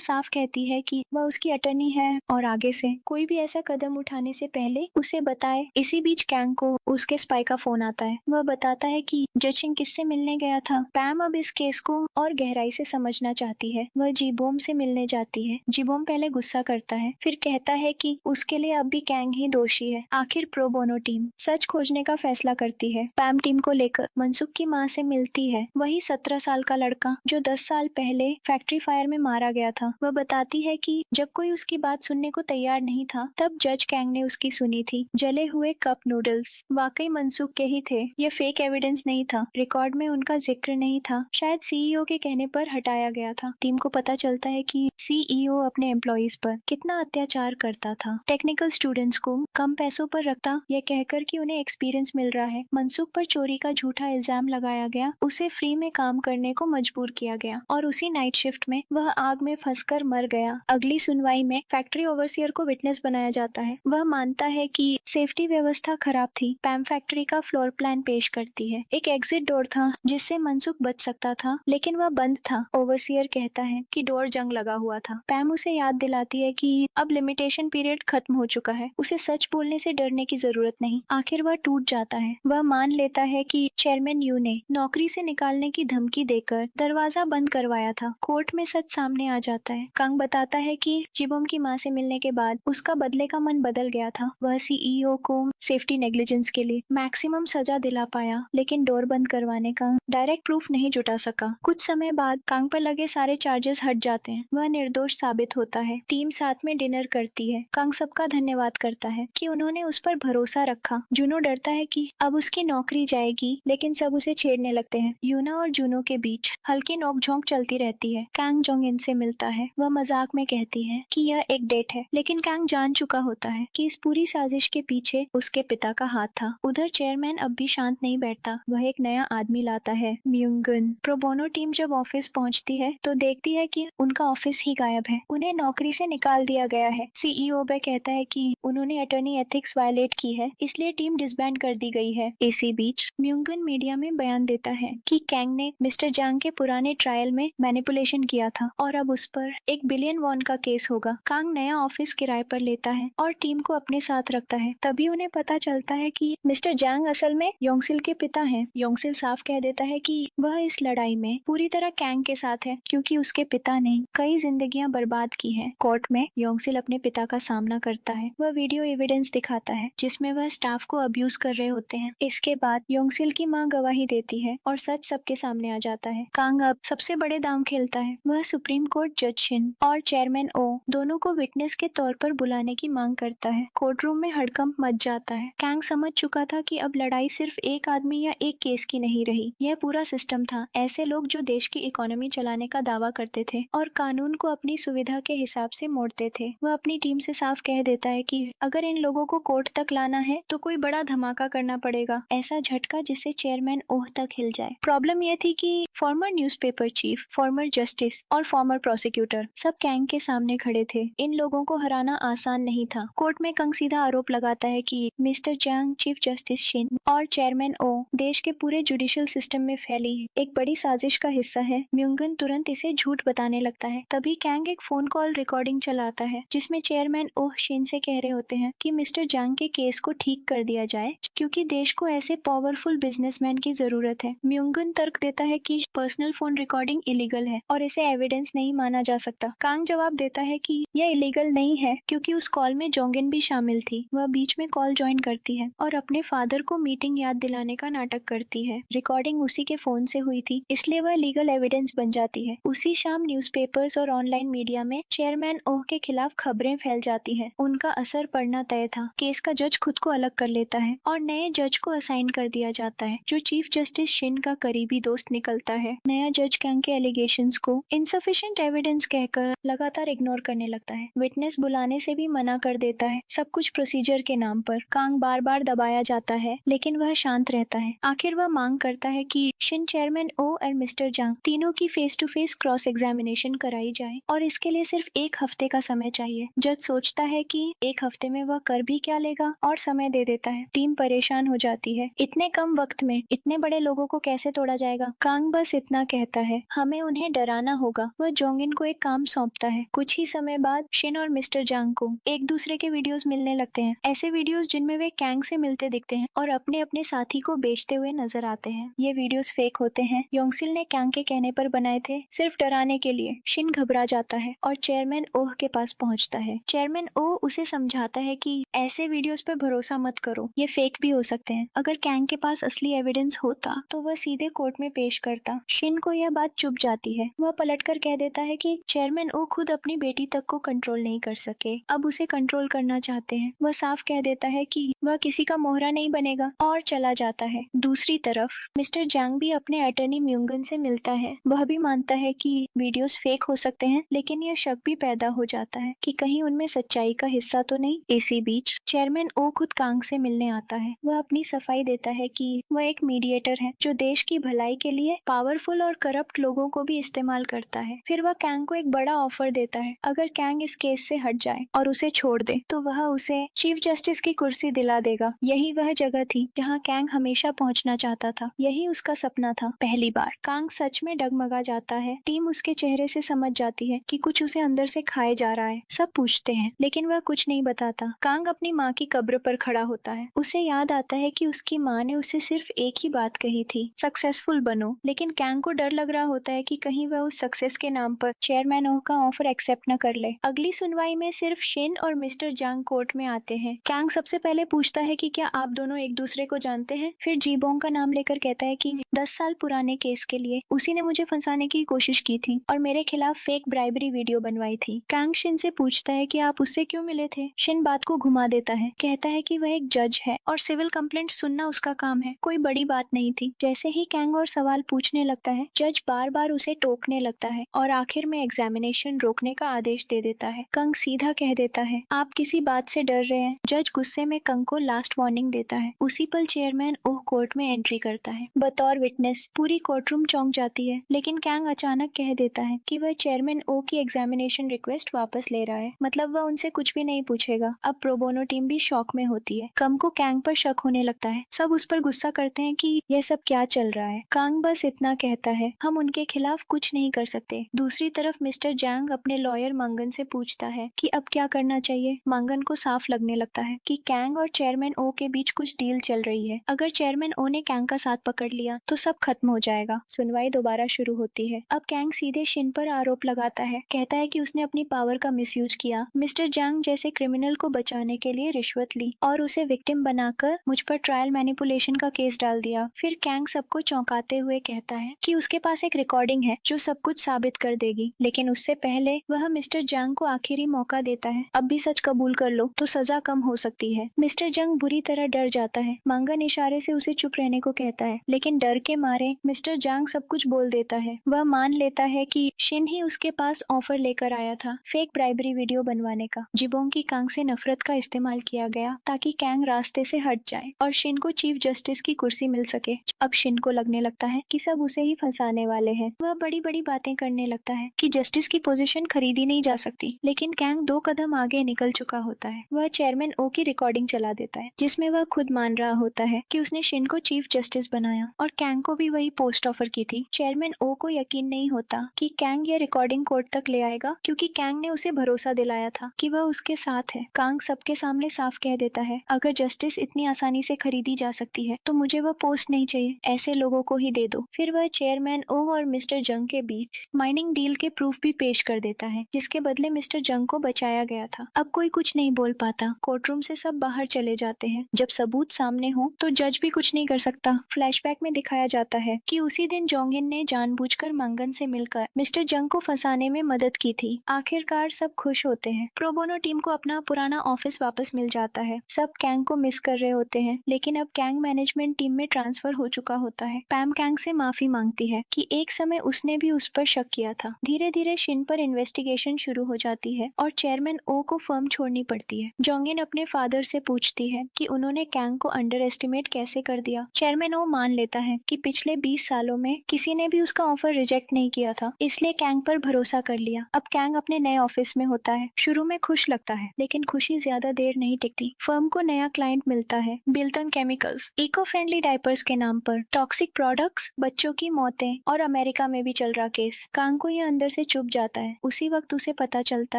साफ कहती है कि वह उसकी अटर्नी है और आगे से कोई भी ऐसा कदम उठाने से पहले उसे बताए। इसी बीच कैंग को उसके स्पाई का फोन आता है। वह बताता है कि जचिंग किससे मिलने गया था। पैम अब इस केस को और गहराई से समझना चाहती है। वह जिबोम से मिलने जाती है। जिबोम पहले गुस्सा करता है, फिर कहता है कि उसके लिए अब भी कैंग ही दोषी है। आखिर प्रो बोनो टीम सच खोजने का फैसला करती है। पैम टीम को लेकर मनसुख की माँ से मिलती है। वही 17 साल का लड़का जो 10 साल पहले फैक्ट्री फायर में मारा गया था। वह बताती है कि जब कोई उसकी बात सुनने को तैयार नहीं था, तब जज कैंग ने उसकी सुनी थी। जले हुए कप नूडल्स वाकई मनसुख के ही थे। यह फेक एविडेंस नहीं था। रिकॉर्ड में उनका जिक्र नहीं था। शायद सीईओ के कहने पर हटाया गया था। टीम को पता चलता है कि सीईओ अपने एम्प्लॉइज पर कितना अत्याचार करता था। टेक्निकल स्टूडेंट्स को कम पैसों पर रखता, यह कहकर कि उन्हें एक्सपीरियंस मिल रहा है। मनसुख पर चोरी का झूठा इल्जाम लगाया गया। उसे फ्री में काम करने को मजबूर किया गया और उसी नाइट शिफ्ट में वह आग में फंसकर मर गया। अगली सुनवाई में फैक्ट्री ओवरसियर को विटनेस बनाया जाता है। वह मानता है कि सेफ्टी व्यवस्था खराब थी। पैम फैक्ट्री का फ्लोर प्लान पेश करती है। एक एग्जिट डोर था जिससे मनसुख बच सकता था, लेकिन वह बंद था। ओवरसियर कहता है कि डोर जंग लगा हुआ था। पैम उसे याद दिलाती है कि अब लिमिटेशन पीरियड खत्म हो चुका है। उसे सच बोलने से डरने की जरूरत नहीं। आखिर वह टूट जाता है। वह मान लेता है कि चेयरमैन यू ने नौकरी से निकालने की धमकी देकर दरवाजा बंद करवाया था। कोर्ट में सच सामने आ जाता है। कांग बताता है कि जिबोम की माँ से मिलने के बाद उसका बदले का मन बदल गया था। वह सीईओ को सेफ्टी नेग्लिजेंस के लिए मैक्सिमम सजा दिला पाया, लेकिन डोर बंद करवाने का डायरेक्ट प्रूफ नहीं जुटा सका। कुछ समय बाद कांग पर लगे सारे चार्जेस हट जाते हैं। वह निर्दोष साबित होता है। टीम साथ में डिनर करती है। कांग सबका धन्यवाद करता है कि उन्होंने उस पर भरोसा रखा। जूनो डरता है कि अब उसकी नौकरी जाएगी, लेकिन सब उसे छेड़ने लगते हैं। यूना और जूनो के बीच हल्की नोकझोंक चलती रहती है। कांग जोंग इनसे मिलता है। वह मजाक में कहती है कि यह एक डेट है, लेकिन कांग जान चुका होता है कि इस पूरी साजिश के पीछे उसके पिता का हाथ था। उधर चेयरमैन अब भी शांत नहीं बैठता। वह एक नया आदमी लाता है, म्यूंगन। प्रोबोनो टीम जब ऑफिस पहुंचती है तो देखती है कि उनका ऑफिस ही गायब है। उन्हें नौकरी से निकाल दिया गया है। सीईओ बे कहता है कि उन्होंने अटॉर्नी एथिक्स वायलेट की है, इसलिए टीम डिसबैंड कर दी गई है। इसी बीच म्यूंगन मीडिया में बयान देता है कि कैंग ने मिस्टर जांग के पुराने ट्रायल में मैनिपुलेशन किया था और अब उस पर $1 बिलियन का केस होगा। कांग नया ऑफिस किराए पर लेता है और टीम को अपने साथ रखता है। तभी उन्हें पता चलता है कि मिस्टर जांग असल में योंगसिल के पिता हैं। योंगसिल साफ कह देता है कि वह इस लड़ाई में पूरी तरह कैंग के साथ है, क्योंकि उसके पिता ने कई जिंदगियां बर्बाद की हैं। कोर्ट में योंगसिल अपने पिता का सामना करता है। वह वीडियो एविडेंस दिखाता है जिसमें वह स्टाफ को अब्यूज कर रहे होते हैं। इसके बाद योंगसिल की मां गवाही देती है और सच सबके सामने आ जाता है। कांग अब सबसे बड़े दांव खेलता है। वह सुप्रीम कोर्ट जज शिन और चेयरमैन ओ दोनों को विटनेस के तौर पर बुलाने की मांग करता है। कोर्टरूम में हड़कंप मच जाता है। कांग समझ चुका था कि अब लड़ाई सिर्फ एक आदमी या एक केस की नहीं रही, यह पूरा सिस्टम था। ऐसे लोग जो देश की इकोनॉमी चलाने का दावा करते थे और कानून को अपनी सुविधा के हिसाब से मोड़ते थे। वह अपनी टीम से साफ कह देता है कि अगर इन लोगों को कोर्ट तक लाना है तो कोई बड़ा धमाका करना पड़ेगा देगा, ऐसा झटका जिससे चेयरमैन ओह तक हिल जाए। प्रॉब्लम यह थी कि farmer newspaper chief, former justice और फॉर्मर प्रोसिक्यूटर सब कैंग के सामने खड़े थे। इन लोगों को हराना आसान नहीं था। कोर्ट में कंग सीधा आरोप लगाता है कि मिस्टर जंग, चीफ जस्टिस शिन और चेयरमैन ओ देश के पूरे जुडिशियल सिस्टम में फैली एक बड़ी साजिश का हिस्सा है। म्युंगन तुरंत इसे झूठ बताने लगता है। तभी कैंग एक फोन कॉल रिकॉर्डिंग चलाता है जिसमें चेयरमैन ओह शिन से कह रहे होते हैं कि मिस्टर जंग के केस को ठीक कर दिया जाए क्योंकि देश को ऐसे पावरफुल बिजनेसमैन की जरूरत है। म्युंगन तर्क देता है कि पर्सनल फोन रिकॉर्डिंग इलीगल है और इसे एविडेंस नहीं माना जा सकता। कांग जवाब देता है कि यह इलीगल नहीं है क्योंकि उस कॉल में जोंगिन भी शामिल थी। वह बीच में कॉल ज्वाइन करती है और अपने फादर को मीटिंग याद दिलाने का नाटक करती है। रिकॉर्डिंग उसी के फोन से हुई थी, इसलिए वह लीगल एविडेंस बन जाती है। उसी शाम न्यूज़पेपर्स और ऑनलाइन मीडिया में चेयरमैन ओह के खिलाफ खबरें फैल जाती है। उनका असर पड़ना तय था। केस का जज खुद को अलग कर लेता है और नए जज को असाइन कर दिया जाता है जो चीफ जस्टिस शिन का करीबी दोस्त निकलता है। नया जज कैंग के एलिगेशंस को इनसफिशिएंट एविडेंस कहकर लगातार इग्नोर करने लगता है। विटनेस बुलाने से भी मना कर देता है, सब कुछ प्रोसीजर के नाम पर। कांग बार बार दबाया जाता है लेकिन वह शांत रहता है। आखिर वह मांग करता है कि शिन, चेयरमैन ओ और मिस्टर जंग तीनों की face to face cross examination कराई जाए और इसके लिए सिर्फ 1 हफ्ते का समय चाहिए। जज सोचता है कि 1 हफ्ते में वह कर भी क्या लेगा और समय दे देता है। टीम परेशान हो जाती है। इतने कम वक्त में इतने बड़े लोगों को कैसे तोड़ा जाएगा। कांग बस इतना कहता है, हमें उन्हें डराना होगा। वह जोंगिन को एक काम सौंपता है। कुछ ही समय बाद शिन और मिस्टर जंग को एक दूसरे के वीडियोस मिलने लगते हैं, ऐसे वीडियोस जिनमें वे कैंग से मिलते दिखते हैं और अपने अपने साथी को बेचते हुए नजर आते हैं। ये वीडियोस फेक होते हैं, योंगसिल ने कैंग के कहने पर बनाए थे, सिर्फ डराने के लिए। शिन घबरा जाता है और चेयरमैन ओह के पास पहुंचता है। चेयरमैन ओह उसे समझाता है कि ऐसे वीडियोस पर भरोसा मत करो, ये फेक भी हो सकते हैं। अगर कैंग के पास असली एविडेंस होता तो वह सीधे कोर्ट में पेश करता। शिन को यह बात चुभ जाती है। वह पलटकर कह देता है कि चेयरमैन ओ खुद अपनी बेटी तक को कंट्रोल नहीं कर सके, अब उसे कंट्रोल करना चाहते हैं। वह साफ कह देता है कि वह किसी का मोहरा नहीं बनेगा और चला जाता है। दूसरी तरफ मिस्टर जंग भी अपने अटर्नी म्युंगन से मिलता है। वह भी मानता है कि वीडियोस फेक हो सकते हैं, लेकिन यह शक भी पैदा हो जाता है कि कहीं उनमें सच्चाई का हिस्सा तो नहीं। इसी बीच चेयरमैन ओ खुद कांग से मिलने आता है। वह अपनी सफाई देता है कि वह एक मीडिएटर है जो देश की भलाई के लिए पावरफुल और करप्ट लोगों को भी इस्तेमाल करता है। फिर वह कैंग को एक बड़ा ऑफर देता है, अगर कैंग इस केस से हट जाए और उसे छोड़ दे तो वह उसे चीफ जस्टिस की कुर्सी दिला देगा। यही वह जगह थी जहां कैंग हमेशा पहुंचना चाहता था। यही उसका सपना था। पहली बार कांग सच में डगमगा जाता है। टीम उसके चेहरे से समझ जाती है कि कुछ उसे अंदर से खाए जा रहा है। सब पूछते हैं लेकिन वह कुछ नहीं बताता। कांग अपनी माँ की कब्र पर खड़ा होता है। उसे याद आता है कि उसकी माँ ने उसे सिर्फ एक ही बात कही थी, सक्सेसफुल बनो। लेकिन कैंग को डर लग रहा होता है कि कहीं वह उस सक्सेस के नाम पर चेयरमैन ओह का ऑफर एक्सेप्ट न कर ले। अगली सुनवाई में सिर्फ शिन और मिस्टर जंग कोर्ट में आते हैं। कैंग सबसे पहले पूछता है कि क्या आप दोनों एक दूसरे को जानते हैं। फिर जीबोंग का नाम लेकर कहता है कि 10 साल पुराने केस के लिए उसी ने मुझे फंसाने की कोशिश की थी और मेरे खिलाफ फेक ब्राइबरी वीडियो बनवाई थी। कैंग शिन से पूछता है कि आप उससे क्यों मिले थे। शिन बात को घुमा देता है, कहता है कि वह एक जज है और सिविल कंप्लेंट सुनना उसका काम है, कोई बड़ी बात नहीं थी। जैसे ही कैंग और सवाल पूछने लगता है, जज बार बार उसे टोकने लगता है और आखिर में एग्जामिनेशन रोकने का आदेश दे देता है। कंग सीधा कह देता है, आप किसी बात से डर रहे हैं। जज गुस्से में कंग को लास्ट वार्निंग देता है। उसी पल चेयरमैन ओह कोर्ट में एंट्री करता है बतौर विटनेस। पूरी कोर्टरूम चौंक जाती है, लेकिन कैंग अचानक कह देता है कि वह चेयरमैन ओ की एग्जामिनेशन रिक्वेस्ट वापस ले रहा है, मतलब वह उनसे कुछ भी नहीं पूछेगा। अब प्रोबोनो टीम भी शॉक में होती है। कंग को कैंग पर शक होने लगता है। सब उस पर गुस्सा करते हैं कि यह सब क्या चल रहा है। कांग बस इतना कहता है, हम उनके खिलाफ कुछ नहीं कर सकते। दूसरी तरफ मिस्टर जैंग अपने लॉयर मंगन से पूछता है कि अब क्या करना चाहिए। मंगन को साफ लगने लगता है कि कैंग और चेयरमैन ओ के बीच कुछ डील चल रही है। अगर चेयरमैन ओ ने कैंग का साथ पकड़ लिया तो सब खत्म हो जाएगा। सुनवाई दोबारा शुरू होती है। अब कैंग सीधे शिन पर आरोप लगाता है, कहता है कि उसने अपनी पावर का मिसयूज किया, मिस्टर जैंग जैसे क्रिमिनल को बचाने के लिए रिश्वत ली और उसे विक्टिम बनाकर मुझ पर ट्रायल मैनिपुलेशन का केस डाल दिया। फिर कैंग सबको चौंकाते हुए कहता है कि उसके पास एक रिकॉर्डिंग है जो सब कुछ साबित कर देगी, लेकिन उससे पहले वह मिस्टर जंग को आखिरी मौका देता है। अब भी सच कबूल कर लो तो सजा कम हो सकती है। मिस्टर जंग बुरी तरह डर जाता है। मंगन इशारे से उसे चुप रहने को कहता है, लेकिन डर के मारे मिस्टर जांग सब कुछ बोल देता है। वह मान लेता है कि शिन ही उसके पास ऑफर लेकर आया था फेक ब्राइबरी वीडियो बनवाने का। जिबोंग की कांग से नफरत का इस्तेमाल किया गया ताकि कैंग रास्ते से हट जाए और शिन को चीफ जस्टिस की कुर्सी मिल सके। अब शिन को लगने लगता है कि सब उसे ही फंसाने वाले हैं। वह बड़ी बड़ी बातें करने लगता है कि जस्टिस की पोजीशन खरीदी नहीं जा सकती, लेकिन कैंग 2 कदम आगे निकल चुका होता है। वह चेयरमैन ओ की रिकॉर्डिंग चला देता है जिसमें वह खुद मान रहा होता है कि उसने शिन को चीफ जस्टिस बनाया और कैंग को भी वही पोस्ट ऑफर की थी। चेयरमैन ओ को यकीन नहीं होता कि कैंग यह रिकॉर्डिंग कोर्ट तक ले आएगा, क्योंकि कैंग ने उसे भरोसा दिलाया था कि वह उसके साथ है। कांग सबके सामने साफ कह देता है, अगर जस्टिस इतनी आसानी से खरीदी जा सकती है तो मुझे वह पोस्ट नहीं चाहिए, ऐसे लोगों को ही दे दो। फिर वह चेयरमैन ओ और मिस्टर जंग के बीच माइनिंग डील के प्रूफ भी पेश कर देता है, जिसके बदले मिस्टर जंग को बचाया गया था। अब कोई कुछ नहीं बोल पाता। कोर्टरूम से सब बाहर चले जाते हैं। जब सबूत सामने हो तो जज भी कुछ नहीं कर सकता। फ्लैशबैक में दिखाया जाता है कि उसी दिन जोंगिन ने जानबूझकर मंगन से मिलकर मिस्टर जंग को फंसाने में मदद की थी। आखिरकार सब खुश होते हैं। प्रोबोनो टीम को अपना पुराना ऑफिस वापस मिल जाता है। सब कैंग को मिस कर रहे होते हैं, लेकिन अब कैंग मैनेजमेंट टीम में ट्रांसफर हो चुका होता है। पैम कैंग से माफी मांगती है कि एक समय उसने भी उस पर शक किया था। धीरे धीरे शिन पर इन्वेस्टिगेशन शुरू हो जाती है और चेयरमैन ओ को फर्म छोड़नी पड़ती है। जोंगिन अपने फादर से पूछती है कि उन्होंने कैंग को अंडर एस्टिमेट कैसे कर दिया। चेयरमैन ओ मान लेता है कि पिछले 20 सालों में किसी ने भी उसका ऑफर रिजेक्ट नहीं किया था, इसलिए कैंग पर भरोसा कर लिया। अब कैंग अपने नए ऑफिस में होता है। शुरू में खुश लगता है, लेकिन खुशी ज्यादा देर नहीं टिकती। फर्म को नया क्लाइंट मिलता है, Bilton chemicals. Eco friendly diapers के नाम पर टॉक्सिक प्रोडक्ट्स, बच्चों की मौतें और अमेरिका में भी चल रहा केस। कांग को यह अंदर से चुभ जाता है। उसी वक्त उसे पता चलता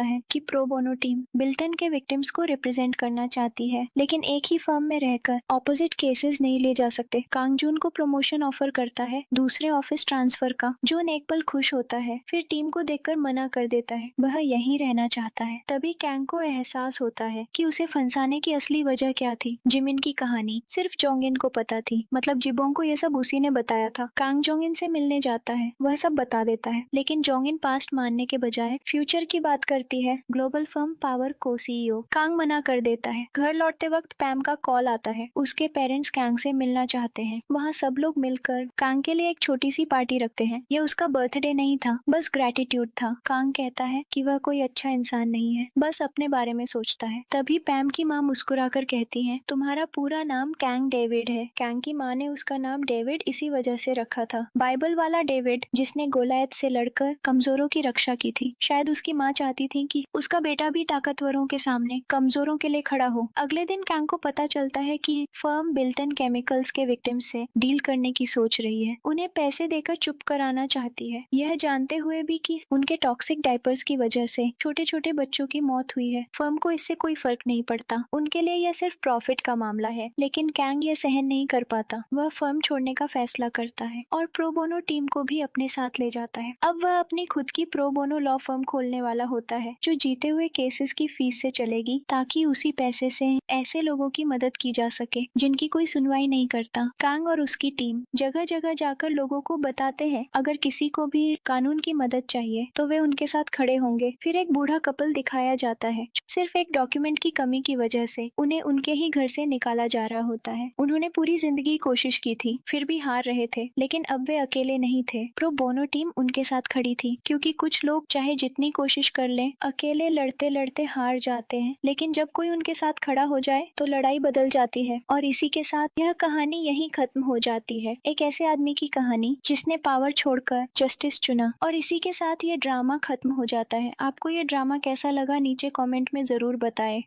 है कि प्रो बोनो टीम बिल्टन के विक्टिम्स को रिप्रेजेंट करना चाहती है, लेकिन एक ही फर्म में रहकर ऑपोजिट केसेस नहीं ले जा सकते। कांग जून को प्रमोशन ऑफर करता है, दूसरे ऑफिस ट्रांसफर का। जून एक पल खुश होता है, फिर टीम को देखकर मना कर देता है। वह यहीं रहना चाहता है। तभी कैंग को एहसास होता है कि उसे फंसाने की असली वजह क्या थी। जिमिन की कहानी सिर्फ जोंगिन को पता थी, मतलब जिबोंग को यह सब उसी ने बताया था। कांग जोंगिन से मिलने जाता है, वह सब बता देता है, लेकिन जोंगिन पास्ट मानने के बजाय फ्यूचर की बात करती है। ग्लोबल फर्म पावर को सीईओ। कांग मना कर देता है। घर लौटते वक्त पैम का कॉल आता है। उसके पेरेंट्स कैंग से मिलना चाहते हैं। वहाँ सब लोग मिलकर कांग के लिए एक छोटी सी पार्टी रखते हैं। यह उसका बर्थडे नहीं था, बस ग्रेटिट्यूड था। कांग कहता है कि वह कोई अच्छा इंसान नहीं है, बस अपने बारे में सोचता है। तभी पैम की माँ मुस्कुराकर कहती है, तुम्हारा पूरा नाम कैंग डेविड है। कैंग की माँ ने उसका नाम डेविड इसी वजह से रखा था, बाइबल वाला डेविड जिसने गोलायत से लड़कर कमजोरों की रक्षा की थी। शायद उसकी माँ चाहती थी कि उसका बेटा भी ताकतवरों के सामने कमजोरों के लिए खड़ा हो। अगले दिन कैंग को पता चलता है कि फर्म बिल्टन केमिकल्स के विक्टिम्स से डील करने की सोच रही है। उन्हें पैसे देकर चुप कराना चाहती है, यह जानते हुए भी कि उनके टॉक्सिक डायपर्स की वजह से छोटे छोटे बच्चों की मौत हुई है। फर्म को इससे कोई फर्क नहीं पड़ता, उनके लिए यह सिर्फ प्रॉफिट का मामला है। लेकिन कैंग यह सहन नहीं कर पाता। वह फर्म छोड़ने का फैसला करता है और प्रो बोनो टीम को भी अपने साथ ले जाता है। अब वह अपनी खुद की प्रो बोनो लॉ फर्म खोलने वाला होता है, जो जीते हुए केसेस की फीस से चलेगी, ताकि उसी पैसे से ऐसे लोगों की मदद की जा सके जिनकी कोई सुनवाई नहीं करता। कांग और उसकी टीम जगह जगह जाकर लोगों को बताते हैं, अगर किसी को भी कानून की मदद चाहिए तो वे उनके साथ खड़े होंगे। फिर एक बूढ़ा कपल दिखाया जाता है। सिर्फ एक डॉक्यूमेंट की कमी की वजह से उन्हें उनके ही घर से निकाला जा रहा होता है। उन्होंने पूरी जिंदगी कोशिश की थी, फिर भी हार रहे थे, लेकिन अब वे अकेले नहीं थे। प्रो बोनो टीम उनके साथ खड़ी थी, क्योंकि कुछ लोग चाहे जितनी कोशिश कर लें, अकेले लड़ते लड़ते हार जाते हैं, लेकिन जब कोई उनके साथ खड़ा हो जाए तो लड़ाई बदल जाती है। और इसी के साथ यह कहानी यहीं खत्म हो जाती है। एक ऐसे आदमी की कहानी जिसने पावर छोड़कर जस्टिस चुना। और इसी के साथ ये ड्रामा खत्म हो जाता है। आपको ये ड्रामा कैसा लगा नीचे कमेंट में जरूर बताएं।